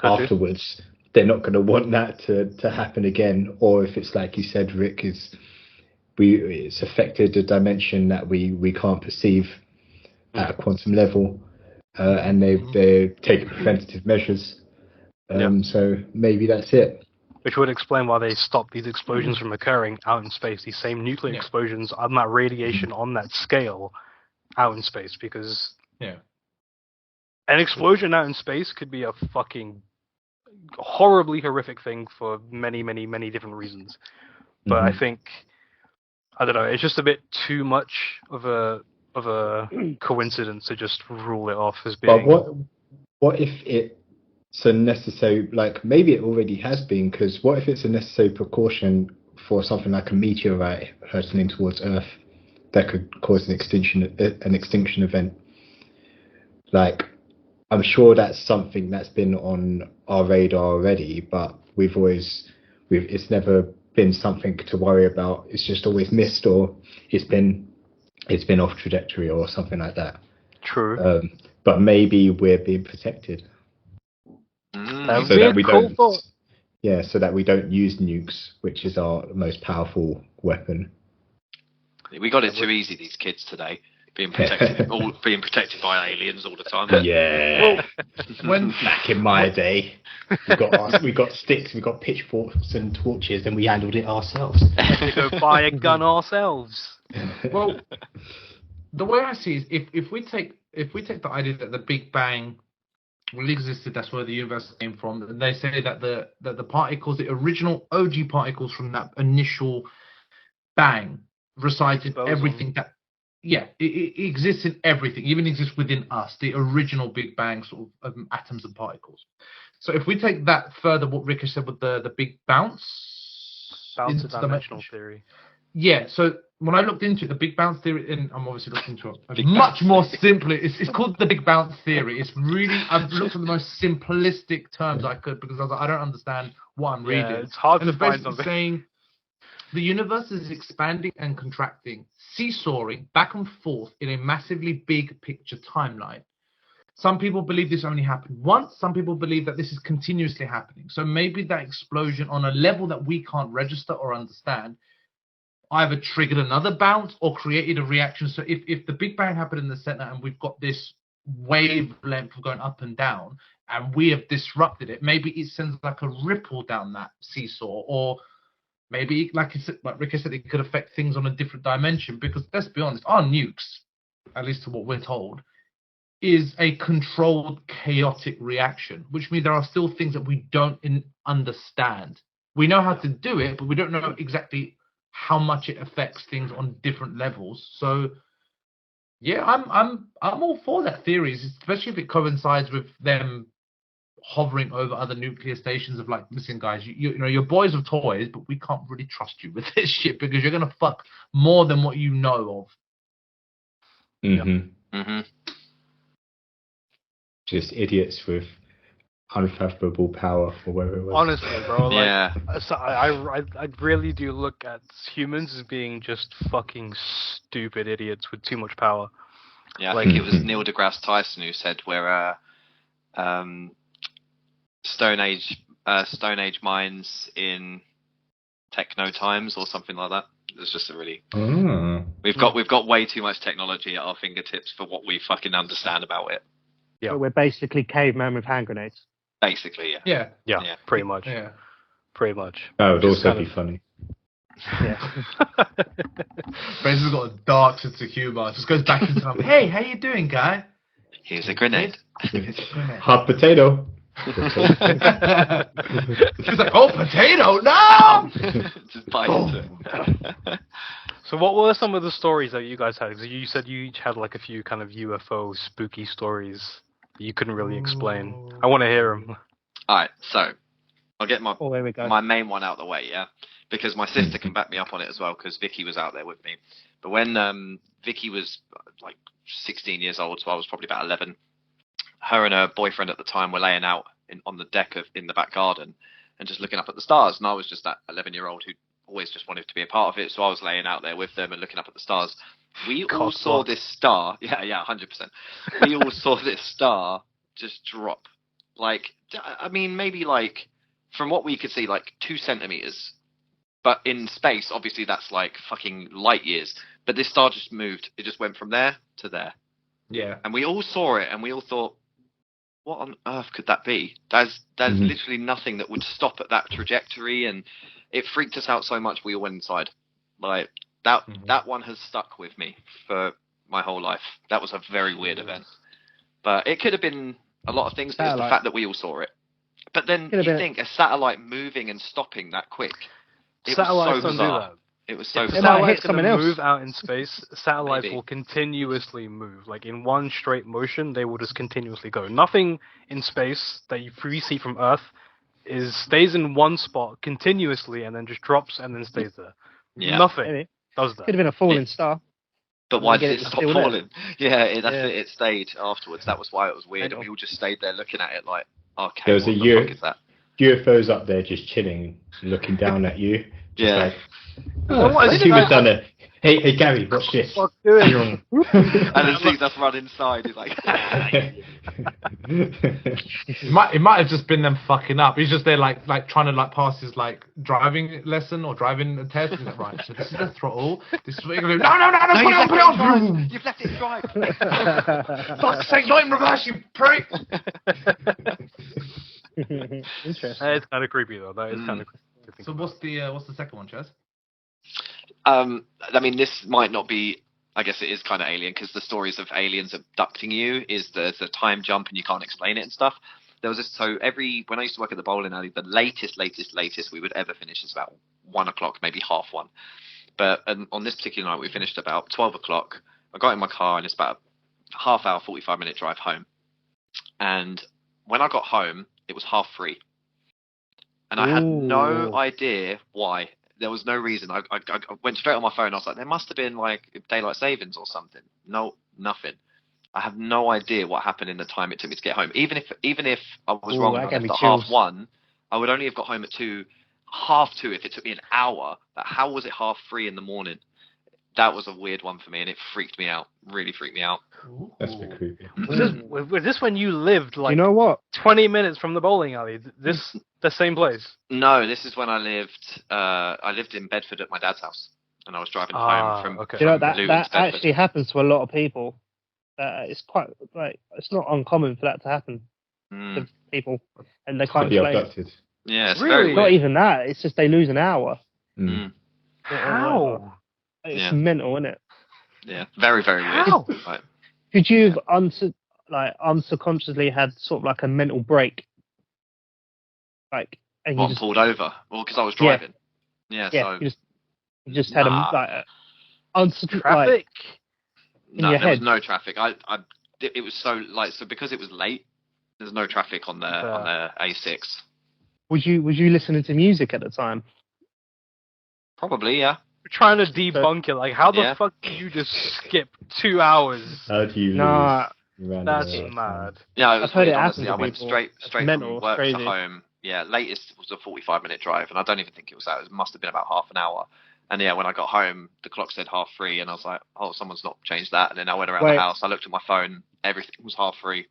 afterwards. They're not going to want that to happen again. Or if it's like you said, Rick, it's affected a dimension that we can't perceive at a quantum level, and they're taking preventative measures. So maybe that's it. Which would explain why they stopped these explosions from occurring out in space. These same nuclear explosions on that radiation on that scale out in space, because an explosion out in space could be a fucking horribly horrific thing for many, many, many different reasons. But I think, I don't know, it's just a bit too much of a coincidence to just rule it off as being. But what if it's a necessary, like maybe it already has been, because what if it's a necessary precaution for something like a meteorite hurtling towards Earth that could cause an extinction event? Like, I'm sure that's something that's been on our radar already, but it's never been something to worry about. It's just always missed, or it's been off trajectory or something like that. True. But maybe we're being protected. So that we don't. So that we don't use nukes, which is our most powerful weapon. We got it too easy, these kids today. Being protected, being protected by aliens all the time. Yeah. Back in my day, we got sticks, we got pitchforks and torches, and we handled it ourselves. We go buy a gun ourselves. Well, the way I see it is, if we take the idea that the Big Bang really existed, that's where the universe came from, and they say that the particles, the original OG particles from that initial bang, resides in everything that. Yeah, it exists in everything, even exists within us, the original Big Bang sort of atoms and particles. So if we take that further, what Rikesh said with the big bounce dimensional theory. Yeah, so when I looked into it, the Big Bounce theory, and I'm obviously looking into it much more simply, it's called the Big Bounce theory. It's really, I've looked at the most simplistic terms I could, because I was like, I don't understand what I'm reading. It's hard and to find basically something. saying the universe is expanding and contracting, seesawing back and forth in a massively big picture timeline. Some people believe this only happened once. Some people believe that this is continuously happening. So maybe that explosion on a level that we can't register or understand either triggered another bounce or created a reaction. So if the Big Bang happened in the center and we've got this wavelength going up and down and we have disrupted it, maybe it sends like a ripple down that seesaw, or maybe, like Rikesh said, it could affect things on a different dimension, because let's be honest, our nukes, at least to what we're told, is a controlled, chaotic reaction, which means there are still things that we don't understand. We know how to do it, but we don't know exactly how much it affects things on different levels. So, yeah, I'm all for that theory, especially if it coincides with them hovering over other nuclear stations of like, listen guys, you know, your boys of toys, but we can't really trust you with this shit, because you're gonna fuck more than what you know of. Just idiots with unfathomable power, or whatever it was. Honestly, bro, Yeah. so I really do look at humans as being just fucking stupid idiots with too much power. Yeah, I think it was Neil deGrasse Tyson who said where Stone Age minds in techno times or something like that. It's just a really we've got way too much technology at our fingertips for what we fucking understand about it. Yeah, So we're basically cavemen with hand grenades. Basically, yeah. Yeah, pretty much. Yeah. Pretty much. That would Just also kind be funny. Yeah. Basically got a dark sense of humor. Just goes back into time. Hey, how you doing, guy? Here's a grenade. Hot potato. She's like, oh, potato, no! Just bite into it. So what were some of the stories that you guys had? Because you said you each had like a few kind of UFO spooky stories that you couldn't really explain. I want to hear them. All right, so I'll get my Oh, there we go. my main one out of the way, yeah, because my sister can back me up on it as well, because Vicky was out there with me. But when Vicky was like 16 years old, so I was probably about 11, her and her boyfriend at the time were laying out on the deck in the back garden and just looking up at the stars, and I was just that 11-year-old who always just wanted to be a part of it, so I was laying out there with them and looking up at the stars. We all saw this star, 100%. We all saw this star just drop, like, I mean, maybe like, from what we could see, like 2 centimeters, but in space, obviously that's like fucking light years. But this star just moved; it just went from there to there. Yeah. And we all saw it, and we all thought, what on earth could that be? There's literally nothing that would stop at that trajectory, and it freaked us out so much we all went inside. Like that one has stuck with me for my whole life. That was a very weird event. But it could have been a lot of things, but it's the fact that we all saw it. But then you think a satellite moving and stopping that quick. Satellites was so don't do bizarre. that. It was so If bizarre. satellites going to move out in space, satellites Maybe. will continuously move. Like in one straight motion, they will just continuously go. Nothing in space that you see from Earth stays in one spot continuously and then just drops and then stays there. Yeah. Nothing Maybe. does that. Could have been a falling star. But why Get did it it stop still there. falling? Yeah, it stayed afterwards. That was why it was weird. And we all just stayed there looking at it like, okay, There was what a the fuck is that? UFOs up there just chilling, looking down at you. Just Yeah. like, let's see what's down there. Hey, Gary, watch this. Fuck doing? And then sees us run inside. He's like, It might have just been them fucking up. He's just there like trying to like pass his like driving lesson or driving test. He's like, right, so this is the throttle. This is what you're gonna do. No, put it on. you've left it drive. Fuck's sake, not in reverse, you prick. Interesting. That is kind of creepy though. That is kind of creepy. So what's the second one, Chaz? I mean, this might not be. I guess it is kind of alien because the stories of aliens abducting you is the time jump and you can't explain it and stuff. There was this, so when I used to work at the bowling alley, the latest we would ever finish is about 1 o'clock, maybe 1:30. But on this particular night, we finished about 12 o'clock. I got in my car and it's about a half hour, 45-minute drive home. And when I got home, it was 3:30. And I had no idea why. There was no reason. I went straight on my phone. I was like, there must have been like daylight savings or something. No, nothing. I have no idea what happened in the time it took me to get home. Even if I was wrong and I left at 1:30, I would only have got home at 2:30 if it took me an hour. But how was it 3:30 in the morning? That was a weird one for me, and it freaked me out. Really freaked me out. That's a bit creepy. Was this when you lived like You know what? 20 minutes from the bowling alley? The same place? No, this is when I lived in Bedford at my dad's house, and I was driving home from. Okay. You know from Luton to that Bedford. actually happens to a lot of people. It's quite like it's not uncommon for that to happen to people, and they can't Could be explain it. abducted. Yeah, it's Really? very Not weird. even that. It's just they lose an hour. Mm. How? It's Yeah. mental, isn't it? Yeah, very, very weird. How? Like, Could you have unsubconsciously had sort of like a mental break? Like, and you what, just pulled over? Well, because I was driving. Yeah, so you just had Nah. Traffic? in no, your there was head. no traffic. It was so because it was late. There's no traffic on the A6. Was you listening to music at the time? Probably, yeah. We're trying to debunk it. Like, how the Yeah. fuck did you just skip 2 hours? How do you Nah, lose? That's mad. Yeah, it was I've heard weird, it happen honestly. to I went people. straight It's from mental, work it's to crazy. home. Yeah, latest was a 45-minute drive, and I don't even think it was that. It must have been about half an hour. And yeah, when I got home, the clock said 3:30, and I was like, oh, someone's not changed that. And then I went around Wait. the house. I looked at my phone. Everything was 3:30.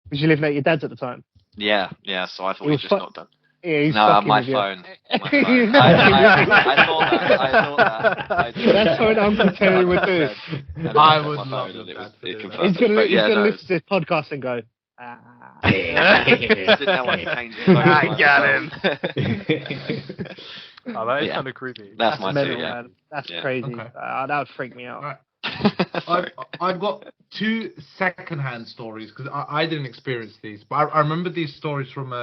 Was you living at your dad's at the time? Yeah. So I thought It he was just fu- not done. Yeah, he's No, fucking my with you. phone. My phone. He's I thought that. I did. That's what Uncle Terry would do. And I looked at would my love phone and that to it do confirmed He's it. gonna But yeah, no, listen to this podcast and go. didn't know I could change it. I got him. him. Oh, that is Yeah. kind of creepy. That's my mental, two, yeah. man. That's Yeah. crazy. Okay. That would freak me out. Right. I've got 2 second-hand stories because I didn't experience these, but I remember these stories from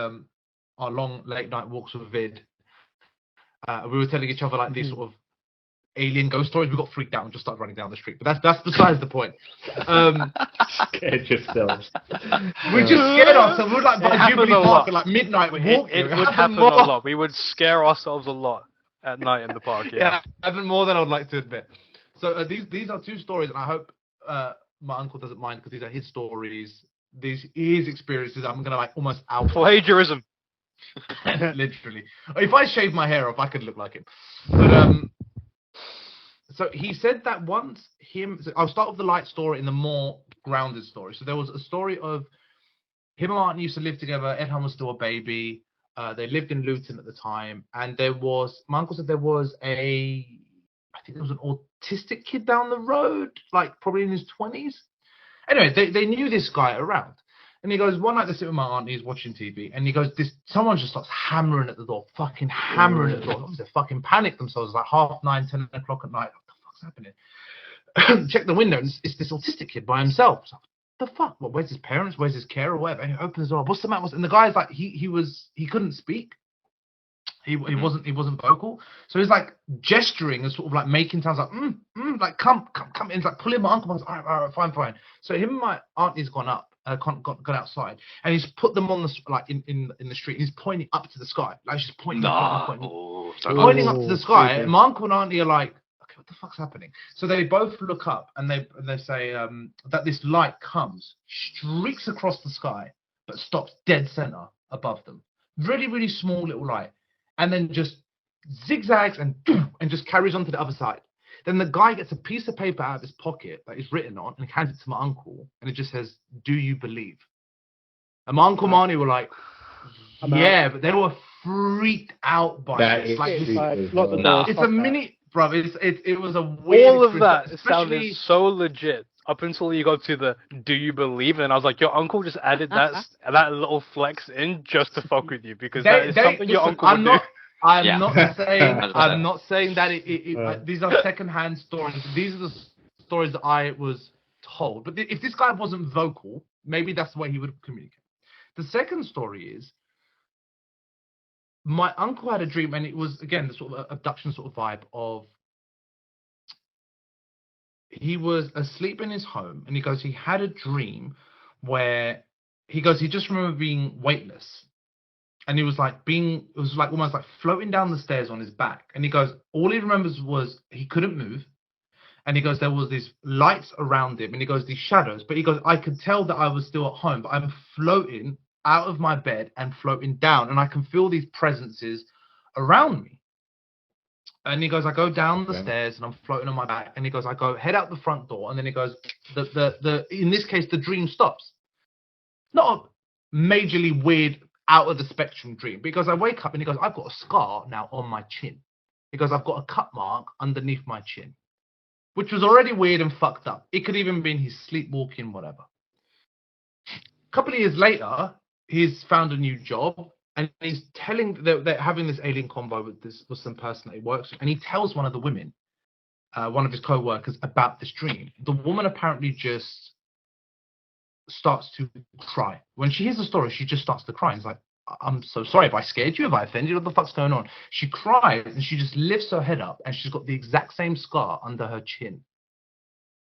our long late night walks with Vid. We were telling each other like these sort of alien ghost stories, we got freaked out and just started running down the street. But that's besides the point. Scared yourselves. We just scared ourselves. We were like by happened Jubilee a Park lot. at like midnight. It would happen a lot. We would scare ourselves a lot at night in the park. Yeah, even more than I would like to admit. So these are 2 stories, and I hope my uncle doesn't mind because these are his stories. These his experiences. I'm gonna like almost out Plagiarism. literally. If I shaved my hair off, I could look like him. But so he said that once so I'll start with the light story and the more grounded story. So there was a story of him and Martin used to live together. Edham was still a baby. They lived in Luton at the time, and my uncle said there was I think there was an autistic kid down the road, like probably in his 20s. Anyway, they knew this guy around. And he goes, one night they sit with my aunt, he's watching TV, and he goes, someone just starts hammering at the door, fucking hammering at the door. Obviously, they fucking panic themselves, like 9:30, 10 o'clock at night. What the fuck's happening? Check the window, and it's this autistic kid by himself. It's like, what the fuck? Well, where's his parents? Where's his carer or whatever? And he opens the door. What's the matter? And the guy's like, he couldn't speak. He wasn't vocal. So he's like gesturing and sort of like making sounds like, like come. And he's like pulling my uncle. I was like, all right, fine. So him and my auntie's gone up. Gone outside, and he's put them on the like in the street. And he's pointing up to the sky, like she's pointing up to the sky. And my uncle and auntie are like, okay, what the fuck's happening? So they both look up and they say that this light comes, streaks across the sky, but stops dead center above them. Really, really small little light, and then just zigzags and just carries on to the other side. Then the guy gets a piece of paper out of his pocket that is written on and hands it to my uncle, and it just says, "Do you believe?" And my uncle Marnie were like, "Yeah," but they were freaked out by it. Like, it's a mini, bro. It was a weird. All of that sounded so legit up until you got to the "Do you believe?" and I was like, your uncle just added that little flex in just to fuck with you because that is something your uncle would do. I'm not saying that these are secondhand stories. These are the stories that I was told. But if this guy wasn't vocal, maybe that's the way he would communicate. The second story is my uncle had a dream, and it was again the sort of abduction sort of vibe of he was asleep in his home, and he goes he had a dream where he just remember being weightless. And he was like almost like floating down the stairs on his back. And he goes, all he remembers was he couldn't move. And he goes, there was these lights around him. And he goes, these shadows. But he goes, I could tell that I was still at home, but I'm floating out of my bed and floating down. And I can feel these presences around me. And he goes, I go down the stairs and I'm floating on my back. And he goes, I go head out the front door. And then he goes, in this case, the dream stops. Not a majorly weird out of the spectrum dream, because I wake up and he goes, I've got a scar now on my chin. He goes, I've got a cut mark underneath my chin, which was already weird and fucked up. It could even been he's sleepwalking, whatever. A couple of years later, he's found a new job and he's telling they're having this alien convo with some person that he works with, and he tells one of the women, one of his co-workers, about this dream. The woman apparently just starts to cry. When she hears the story, she just starts to cry. And it's like, I'm so sorry if I scared you, if I offended you, what the fuck's going on? She cries and she just lifts her head up and she's got the exact same scar under her chin.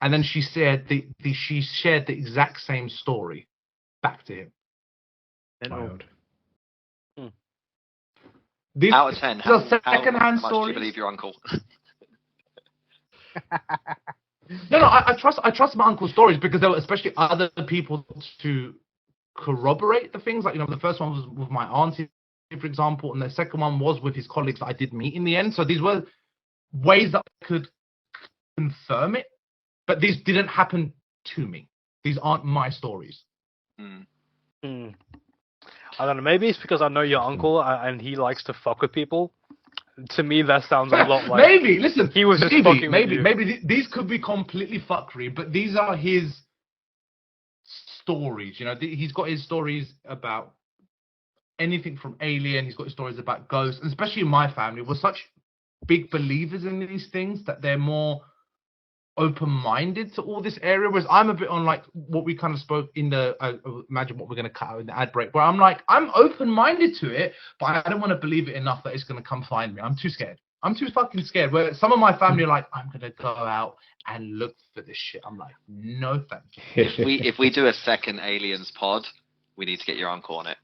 And then she said she shared the exact same story back to him. Wild. These out of 10, are how secondhand much stories. do you believe your uncle? No, I trust my uncle's stories because there were especially other people to corroborate the things. Like, you know, the first one was with my auntie, for example, and the second one was with his colleagues that I did meet in the end. So these were ways that I could confirm it, but these didn't happen to me. These aren't my stories. I don't know. Maybe it's because I know your uncle and he likes to fuck with people. To me, that sounds a lot like maybe. Listen, he was just fucking with you. Maybe these could be completely fuckery, but these are his stories. You know, he's got his stories about anything from alien. He's got his stories about ghosts, and especially in my family, we're such big believers in these things that they're more open-minded to all this area, whereas I'm a bit on like what we kind of spoke in the imagine what we're going to cut out in the ad break, where I'm like, I'm open-minded to it, but I don't want to believe it enough that it's going to come find me. I'm too scared. I'm too fucking scared. Where some of my family are like, I'm gonna go out and look for this shit. I'm like, no thank you. If we do a second aliens pod, we need to get your uncle on it.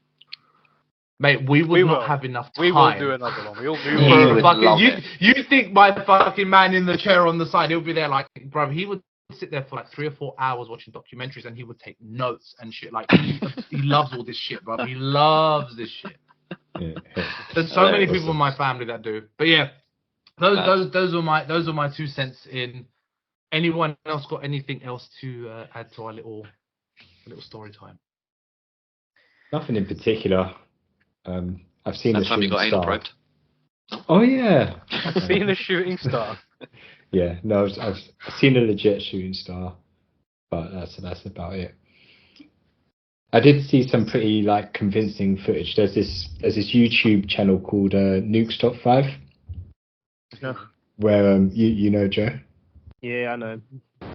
Mate, we We not will. have enough time. We will do another one. We will. He would love you, it. you think my fucking man in the chair on the side, he'll be there like, bro, he would sit there for like 3 or 4 hours watching documentaries and he would take notes and shit. Like, he loves all this shit, bro. He loves this shit. There's so many people in my family that do. But yeah, those are my 2 cents in. Anyone else got anything else to add to our little story time? Nothing in particular. I've seen That the time you shooting got anal star. probed. Oh yeah. I've seen a shooting star. Yeah, no, I've seen a legit shooting star, but that's about it. I did see some pretty like convincing footage. There's this YouTube channel called Nuke's Top 5, where you know Joe. Yeah, I know.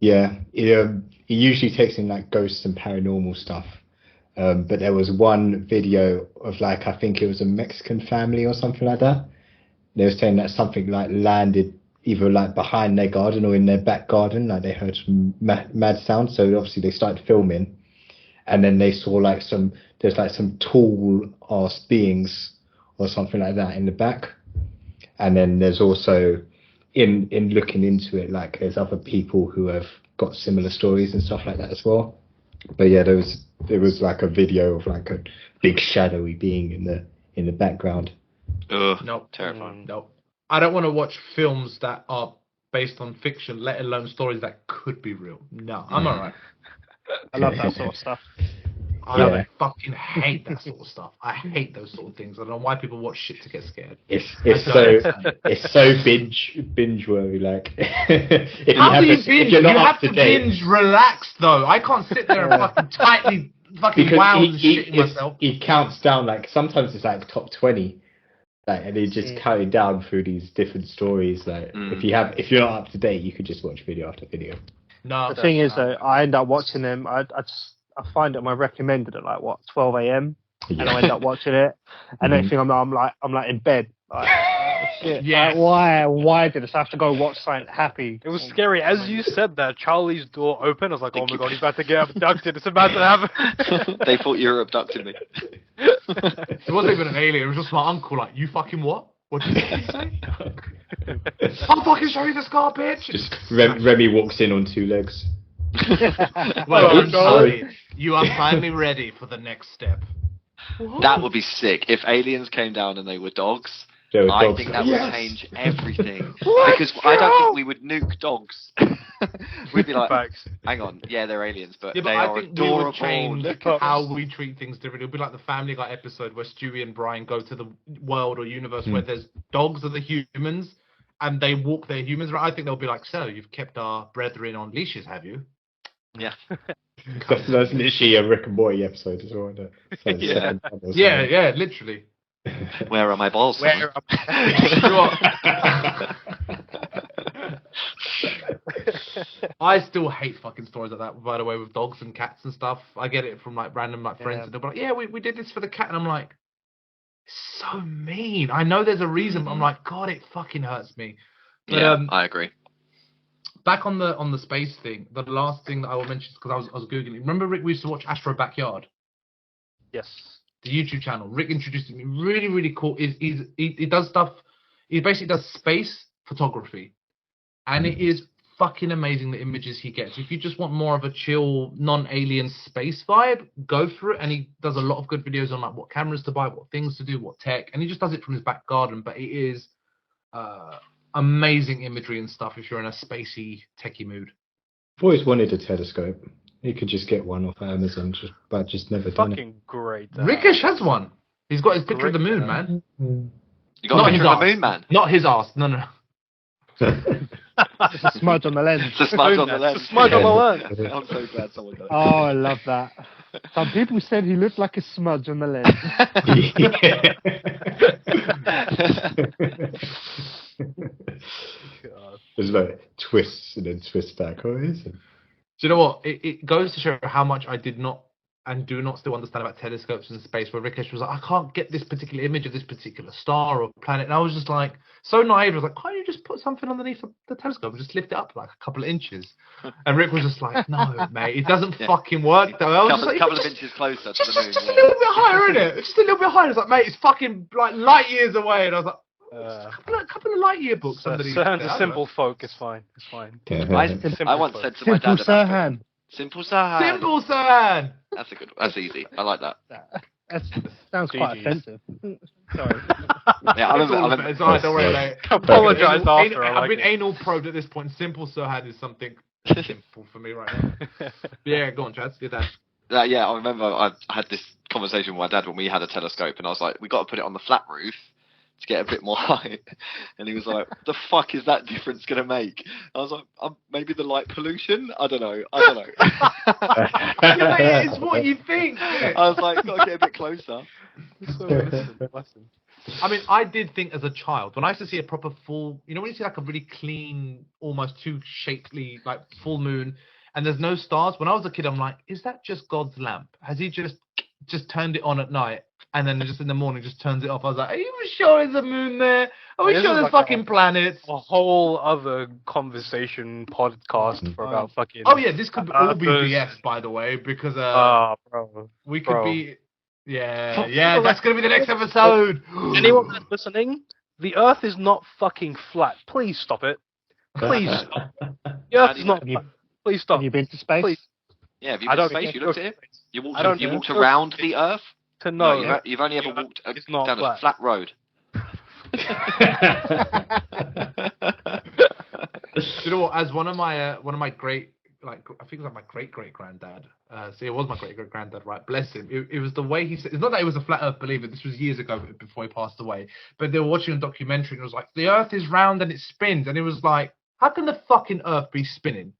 Yeah, he usually takes in like ghosts and paranormal stuff. But there was one video of like, I think it was a Mexican family or something like that. They were saying that something like landed either like behind their garden or in their back garden. Like they heard some mad sound. So obviously they started filming, and then they saw like there's like some tall ass beings or something like that in the back. And then there's also in looking into it, like there's other people who have got similar stories and stuff like that as well. But yeah, there was like a video of like a big shadowy being in the background. Ugh, Nope. terrifying. Nope. I don't want to watch films that are based on fiction, let alone stories that could be real. No, I'm alright. I love that sort of stuff. I fucking hate that sort of stuff. I hate those sort of things. I don't know why people watch shit to get scared. It's so binge worthy. Like if How do you binge? if you're not You up have to to date, binge relaxed though. I can't sit there and fucking tightly fucking because wow and shitting myself. he counts down, like sometimes it's like top 20, like, and he just counting down through these different stories. Like if you're not up to date, you could just watch video after video. No, The thing is, though, I end up watching them. I find them. I recommended at like 12 a.m. and I end up watching it, and next thing I'm like in bed. Like, oh, shit. Yes. Like, why did I have to go watch something happy? It was scary. As you said that, Charlie's door opened. I was like, oh my god, he's about to get abducted. It's about to happen. They thought you were abducting me. It wasn't even an alien. It was just my uncle. Like, you fucking what? What did he say? I'll fucking show you the scar, bitch. Just Remy walks in on 2 legs. Well, I'm sorry. You are finally ready for the next step. That would be sick. If aliens came down and they were dogs, I think that would change everything. Because I don't think we would nuke dogs. We'd be like, Facts. hang on, yeah, they're aliens, but Yeah, they but I are think we would adorable. change how we treat things differently. It'll be like the Family Guy episode where Stewie and Brian go to the world or universe where there's dogs are the humans and they walk their humans around. I think they'll be like, so you've kept our brethren on leashes, have you? Yeah. That's literally a Rick and Morty episode as well. Isn't it? Yeah. Yeah, literally. Where are my balls? Where I still hate fucking stories like that, by the way, with dogs and cats and stuff. I get it from like random like friends and they'll be like, yeah, we did this for the cat, and I'm like, so mean. I know there's a reason, but I'm like, God, it fucking hurts me. But, Yeah, I agree. Back on the space thing, the last thing that I will mention is because I was googling. Remember, Rick, we used to watch Astro Backyard, Yes. the YouTube channel. Rick introduced me. Really, really cool. He does stuff. He basically does space photography, and it is fucking amazing the images he gets. If you just want more of a chill, non-alien space vibe, go for it. And he does a lot of good videos on like what cameras to buy, what things to do, what tech, and he just does it from his back garden. But it is amazing imagery and stuff if you're in a spacey, techie mood. I've always wanted a telescope. You could just get one off Amazon, but just never done it. Fucking great. Rikesh has one. He's got his picture of the moon, man. You got Not a his picture of the ass. moon, man. Not his ass. No. Just a smudge on the lens. It's a smudge on the lens. Smudge on the lens. I'm so glad someone got it. Oh, I love that. Some people said he looked like a smudge on the lens. There's like twists and then twists back. Oh, is it? Do you know what? It goes to show how much I did not and do not still understand about telescopes in space, where Rikesh was like, I can't get this particular image of this particular star or planet. And I was just like, so naive. I was like, can't you just put something underneath the telescope and just lift it up like a couple of inches? And Rick was just like, no, mate, it doesn't fucking work though. I was just like, couple of inches closer to the moon. Just a little bit higher, innit? Just a little bit higher. It's like, mate, it's fucking like light years away. And I was like, a couple of light year books underneath. Serhan's a simple folk. It's fine. It's fine. I once said to my dad Simple Serhan. Simple Serhan. Simple Serhan. That's a good. That's easy. I like that. That sounds quite offensive. Sorry. Yeah, I remember. It's alright, don't worry, mate. Apologise after. I've been anal probed at this point. Simple Serhan is something simple for me right now. Yeah, go on, Chad. Your dad. Yeah, I remember I had this conversation with my dad when we had a telescope, and I was like, we got to put it on the flat roof to get a bit more height. And he was like, what the fuck is that difference going to make? I was like, maybe the light pollution? I don't know. Yeah, it's what you think. I was like, got to get a bit closer. I mean, I did think as a child, when I used to see a proper full, you know, when you see like a really clean, almost too shapely, like full moon, and there's no stars, when I was a kid, I'm like, is that just God's lamp? Has he just turned it on at night? And then just in the morning, just turns it off. I was like, are you sure there's a moon there? Are we sure there's like fucking planets? A whole other conversation podcast for about fucking... Oh, yeah, this could all be BS, by the way, because we could be... Yeah, that's going to be the next episode. Anyone that's listening, the Earth is not fucking flat. Please stop it. Please stop. The Earth is not flat. Please stop. Have you been to space? Please. Yeah, have you been to space? You looked at it? You walked around the Earth? To know. No, you've only ever walked down flat. a flat road. You know what? As one of my great, like, I think it was like my great granddad. See, it was my great granddad, right? Bless him. It was the way he said. It's not that he was a flat Earth believer. This was years ago before he passed away. But they were watching a documentary and it was like, the Earth is round and it spins, and it was like, how can the fucking Earth be spinning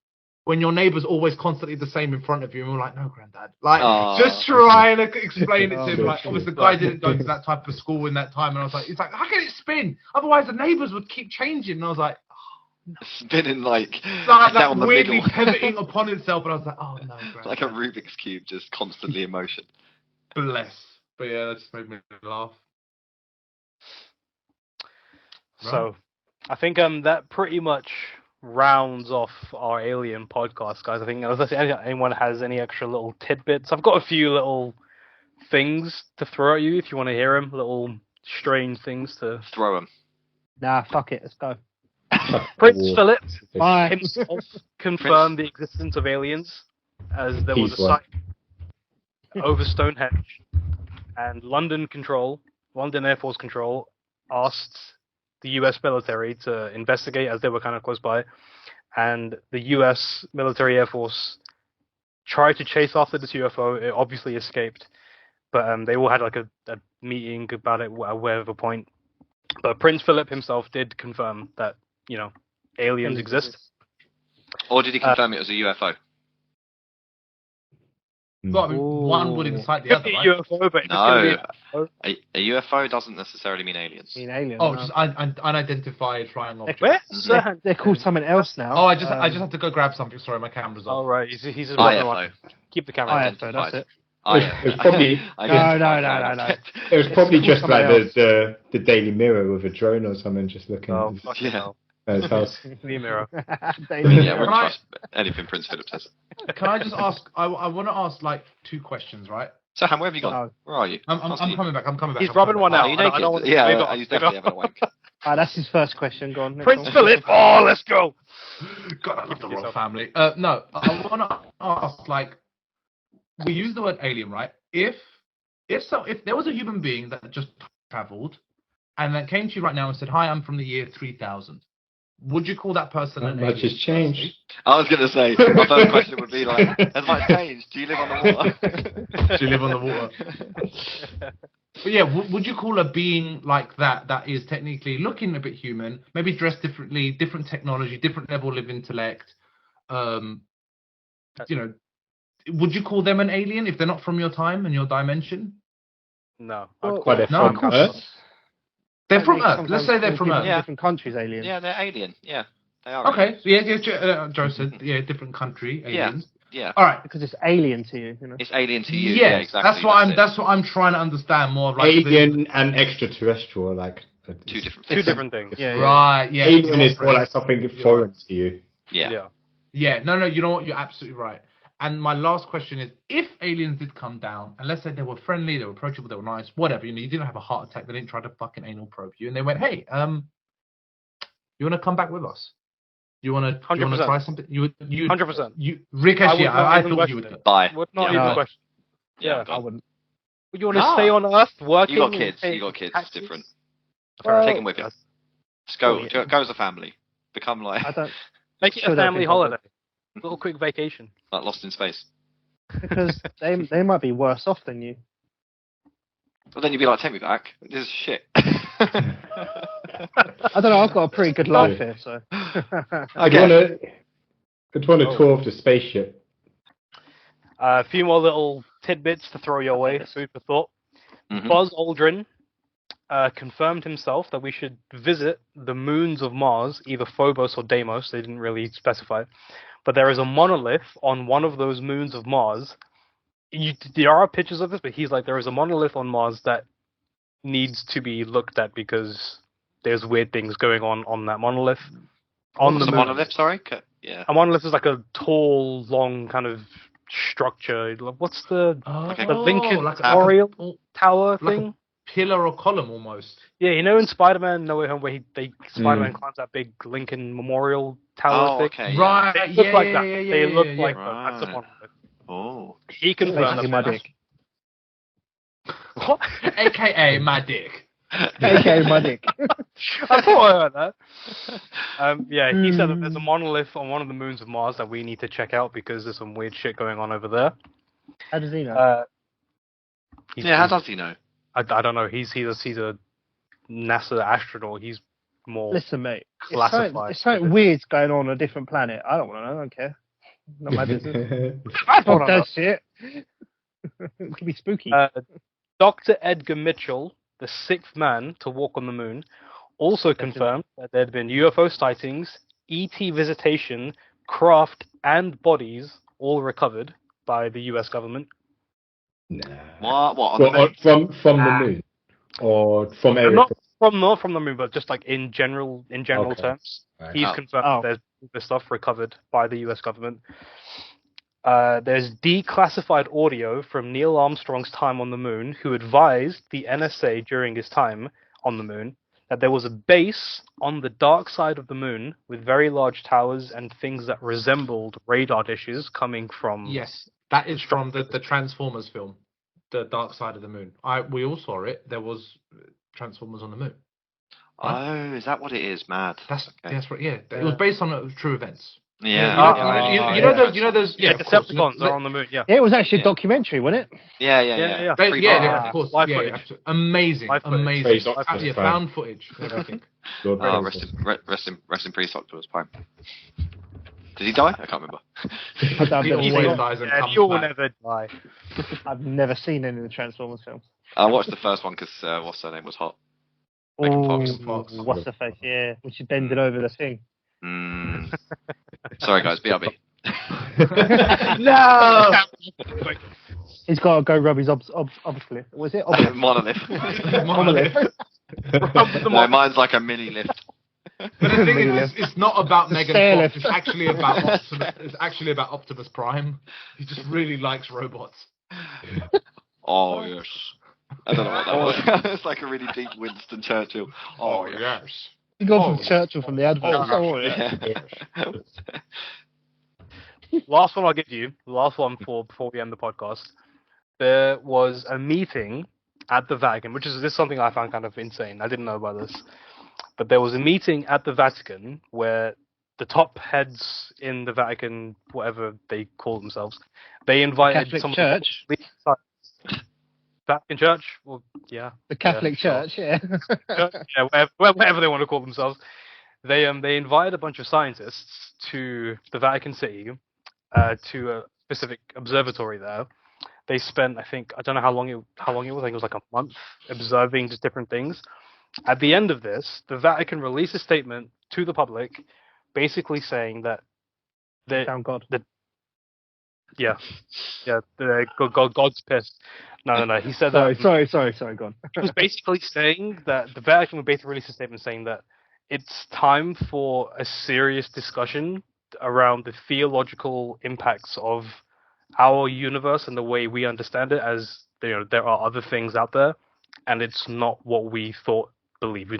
when your neighbour's always constantly the same in front of you? And we're like, no, granddad. Like, just trying to explain it to him. Like, obviously, the guy didn't go to that type of school in that time. And I was like, it's like, how can it spin? Otherwise, the neighbours would keep changing. And I was like, oh, no. Spinning like down the weirdly pivoting upon itself. And I was like, oh, no, granddad. Like a Rubik's Cube, just constantly in motion. Bless. But yeah, that just made me laugh. So, I think that pretty much rounds off our alien podcast, guys. I think unless anyone has any extra little tidbits, I've got a few little things to throw at you if you want to hear them. Little strange things to throw them. Nah, fuck it. Let's go. Prince Philip Bye. himself confirmed the existence of aliens, as there was a site over Stonehenge, and London Air Force Control asked the US military to investigate, as they were kind of close by, and the US military Air Force tried to chase after this UFO. It obviously escaped, but they all had like a meeting about it at whatever point. But Prince Philip himself did confirm that, you know, aliens exist. Or did he confirm it was a UFO? Well, I mean, one would incite the other, right? UFO, but no, a UFO doesn't necessarily mean aliens. Oh, just unidentified flying object. Where? They're called something else now. Oh, I just have to go grab something. Sorry, my camera's off. Oh, right. He's just IFO. Keep the camera. IFO, that's it. It was probably No. It was probably just like the Daily Mirror with a drone or something, just looking. Oh, fuck yeah. At his house. The Mirror. Yeah, we'll trust anything Prince Philip says. Can I just ask? I want to ask like two questions, right? So, Han, where have you gone? Where are you? I'm coming back. He's rubbing one out. Yeah, he's definitely having a wank. That's his first question. Go on. Prince Philip. Oh, let's go. God, I love the royal family. No, I want to ask. Like, we use the word alien, right? If there was a human being that just travelled and that came to you right now and said, "Hi, I'm from the year 3000," would you call that person an alien? Much has changed. I was going to say, my first question would be like, has much changed? Do you live on the water? Do you live on the water? But yeah, would you call a being like that is technically looking a bit human, maybe dressed differently, different technology, different level of intellect? You know, would you call them an alien if they're not from your time and your dimension? No. They're from Earth. They're from Earth. Let's say they're from Earth. Yeah. Different countries, aliens. Yeah, they're alien. Yeah, they are. Okay. So yeah, Joe said, different country aliens. Yeah. All right. Because it's alien to you, you know. It's alien to you. Yes, yeah, exactly. That's what I'm trying to understand more of like alien and extraterrestrial, like Two different Two things. different things. Yeah, Right, yeah. Alien is you're more right. like something foreign to you. Yeah. Yeah, no, you know what? You're absolutely right. And my last question is, if aliens did come down, and let's say they were friendly, they were approachable, they were nice, whatever, you didn't have a heart attack, they didn't try to fucking anal probe you, and they went, hey, you want to come back with us? You want to 100%. try something? You 100%. Rikesh, yeah, I even thought you question would. it. Bye. Would not Yeah. even No. question. Yeah, I wouldn't. Would you want to Ah. stay on Earth working? You got and kids. pay You got kids. It's taxes? different. Well, Take them with you. Just go. yeah. Go as a family. Become like I don't Make it Still a don't family think I would. holiday. A little quick vacation. like Lost in Space. because they might be worse off than you. But then you'd be like, take me back. This is shit. I don't know. I've got a pretty good life here, so. Could want a tour of the spaceship. A few more little tidbits to throw your way. Food for thought. Mhm. Buzz Aldrin confirmed himself that we should visit the moons of Mars, either Phobos or Deimos. They didn't really specify. But there is a monolith on one of those moons of Mars. There are pictures of this, but he's like, there is a monolith on Mars that needs to be looked at because there's weird things going on that monolith. On What's the the moon. monolith? Sorry. Yeah. A monolith is like a tall, long kind of structure. What's the Lincoln like Memorial a Tower like thing? a pillar or column almost. Yeah, you know in Spider-Man No Way Home where Spider-Man Mm. climbs that big Lincoln Memorial Tower Oh, thing? okay. Yeah. Right, They look like that. yeah, They look yeah. like that. That's a Right. monolith. Oh. He confirmed Basically my that. dick. What? AKA my dick. AKA my dick. I thought I heard that. Yeah, he said that there's a monolith on one of the moons of Mars that we need to check out because there's some weird shit going on over there. How does he know? Yeah. How does he know? I don't know. He's a NASA astronaut. He's more Listen, mate. classified. It's something weird's going on a different planet. I don't want to know. I don't care. Not my business. I don't Fuck know. that shit. It could be spooky. Dr. Edgar Mitchell, the sixth man to walk on the moon, also confirmed that there had been UFO sightings, ET visitation, craft, and bodies all recovered by the US government. Nah. What? On the moon? From the moon, or from area? Not from the moon, but just like in general Okay. terms. Right. He's Oh. confirmed Oh. that there's stuff recovered by the US government. There's declassified audio from Neil Armstrong's time on the moon, who advised the NSA during his time on the moon that there was a base on the dark side of the moon with very large towers and things that resembled radar dishes coming from. Yes, that is from the Transformers film, The Dark Side of the Moon. We all saw it. There was Transformers on the moon. Oh, is that what it is? Mad. That's Okay. that's right. Yeah, it was based on true events. Yeah. You know those. Yeah, of course, Decepticons are on the moon. Yeah. Yeah, it was actually a Yeah. documentary, wasn't it? Yeah. Yeah. Free Yeah, bar. of course. Live Yeah, footage. absolutely. Amazing, Live footage. amazing. Praise Optimus Absolutely Prime. found footage. Everything. Lord Oh, President. rest in peace, Optimus Prime. Did he die? I can't remember. I've He never, always seen, dies and Yeah, comes you'll back. never die. I've never seen any of the Transformers films. I watched the first one because what's her name was hot. Megan Fox. Fox. What's the face? Yeah, when she's bending over the thing. Mm. Sorry, guys. BRB. No. He's got to go rub his obelisk. Was it obelisk? Monolith. Monolith. No, mine's like a mini lift. But the thing is, it's not about Megan stair Fox. lift. It's actually about Optimus. It's actually about Optimus Prime. He just really likes robots. Oh yes. I don't know what that was. It's like a really deep Winston Churchill. Oh yes. You got from Churchill from the advert. Oh, Yeah. Last one I'll give you. Last one before we end the podcast. There was a meeting at the Vatican, which is something I found kind of insane. I didn't know about this, but there was a meeting at the Vatican where the top heads in the Vatican, whatever they call themselves, they invited Catholic some Church. Vatican Church. Well, yeah, The Catholic sure. Church, yeah. Yeah, whatever they want to call themselves. They invited a bunch of scientists to the Vatican City, to a specific observatory there. They spent, I don't know how long it was. I think it was like a month observing just different things. At the end of this, the Vatican released a statement to the public, basically saying that Found God. Yeah, God's pissed. No. He said Sorry, go on. he was basically saying that the Vatican would basically release a statement saying that it's time for a serious discussion around the theological impacts of our universe and the way we understand it. As there are other things out there, and it's not what we believe.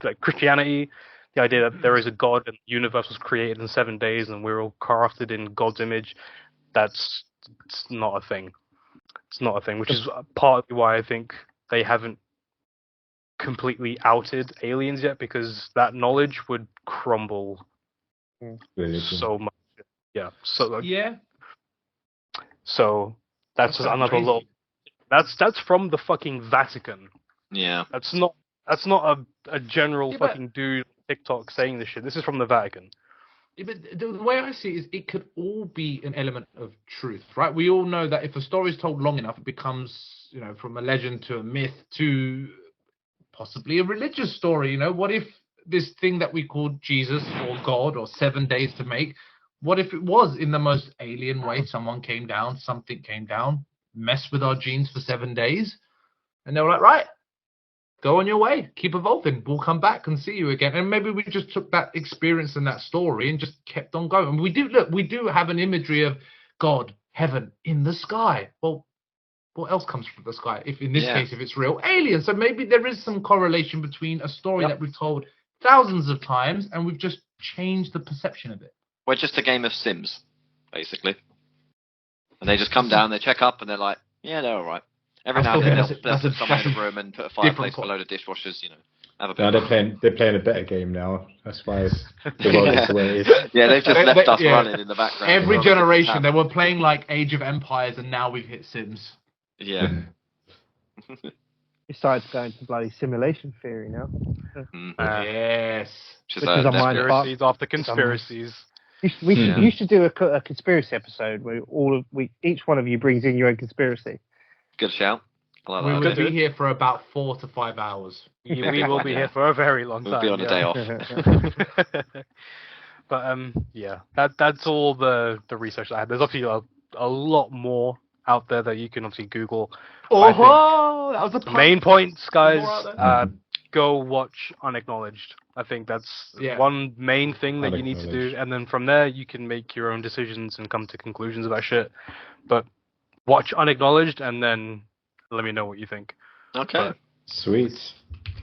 Like Christianity, the idea that there is a God and the universe was created in 7 days and we're all crafted in God's image. It's not a thing. It's not a thing, which is partly why I think they haven't completely outed aliens yet, because that knowledge would crumble so much. Yeah. So So that's just another crazy. little. That's from the fucking Vatican. Yeah. That's not a general but- fucking dude on TikTok saying this shit. This is from the Vatican. Yeah, but the way I see it is it could all be an element of truth, right? We all know that if a story is told long enough, it becomes, from a legend to a myth to possibly a religious story. What if this thing that we call Jesus or God or 7 days to make, what if it was in the most alien way? Something came down, messed with our genes for 7 days, and they were like, right, go on your way, keep evolving, we'll come back and see you again. And maybe we just took that experience and that story and just kept on going. And we do have an imagery of God, heaven, in the sky. Well, what else comes from the sky? If in this case, if it's real, aliens. So maybe there is some correlation between a story that we've told thousands of times and we've just changed the perception of it. We're just a game of Sims, basically. And they just come down, they check up, and they're like, yeah, they're all right. Every now and then they'll put someone in a room and put a fireplace with a load of dishwashers, have a bit. No, they're playing a better game now. That's why the world is the way it is. Yeah, they've just left us running in the background. Every generation, they were playing like Age of Empires, and now we've hit Sims. Yeah. You started to go into bloody simulation theory now. Yes. Which is a mind Conspiracies after conspiracies. You should do a conspiracy episode where each one of you brings in your own conspiracy. Good shout. We will be here for about 4 to 5 hours. We will be here for a very long time. We'll be on a day off. But that's all the research I had. There's obviously a lot more out there that you can obviously Google. Oh, that was the main points, guys. Go watch Unacknowledged. I think that's one main thing that you need to do, and then from there you can make your own decisions and come to conclusions about shit. But watch Unacknowledged and then let me know what you think. Okay. Sweet.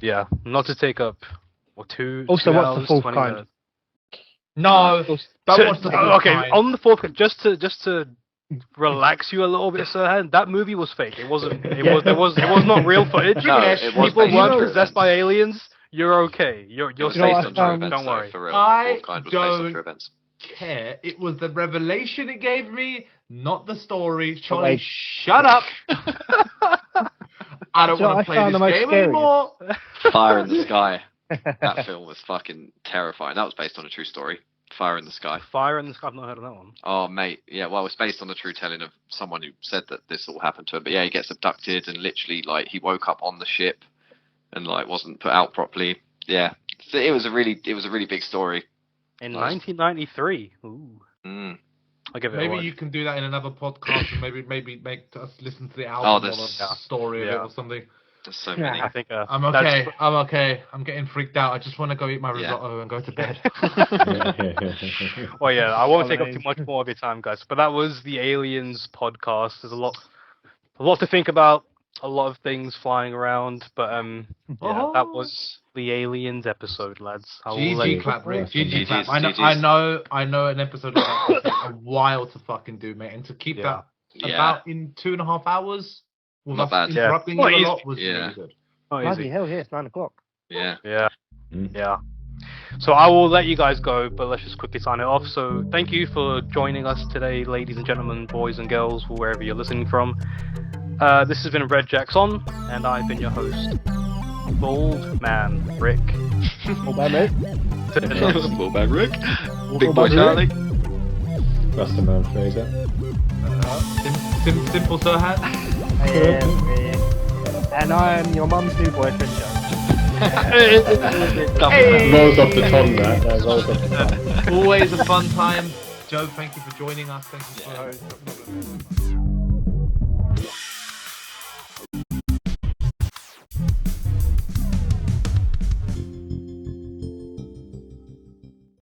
Yeah, not to take up Also, two what's hours, the fourth 20 kind? minutes. No, don't watch the fourth kind. On the fourth, just to relax you a little bit, Serhan, that movie was fake. It wasn't. It was not real footage. No, it was People based weren't on possessed by aliens. You're okay. You're based safe. on true events, Don't worry. For real. I Fourth kind was based on true don't events. care. It was the revelation it gave me, not the story. Charlie, shut up. I don't want to play this game anymore. Fire in the Sky. That film was fucking terrifying. That was based on a true story. Fire in the Sky. Fire in the Sky. I've not heard of that one. Oh, mate. Yeah, well, it's based on the true telling of someone who said that this all happened to him. But yeah, he gets abducted and literally, he woke up on the ship and, wasn't put out properly. Yeah. So it was a really big story. In 1993. Ooh. I'll give it a Maybe watch. you can do that in another podcast and maybe make us listen to the album or the story of it or something. There's so many. I think I'm okay. I'm getting freaked out. I just want to go eat my risotto and go to bed. Well, yeah, I won't take up too much more of your time, guys. But that was the Aliens podcast. There's a lot to think about. A lot of things flying around, but that was the Aliens episode, lads. GG clap, Rick. GG clap. I know an episode like that will take a while to fucking do, mate, and to keep that about in 2.5 hours without interrupting you a lot was really good. Bloody hell, it's 9:00. Yeah. So I will let you guys go, but let's just quickly sign it off. So thank you for joining us today, ladies and gentlemen, boys and girls, wherever you're listening from. This has been Red Jackson, and I've been your host, Bald Man Rick. Bald Man Rick. Bald Man Rick. Big Boy Charlie. Rasta Man Fraser. Simple Serhan. And I am your mum's new boyfriend, Joe. Rolls off the tongue, that rolls off the tongue. Always a fun time. Joe, thank you for joining us. Thank you Yeah. for.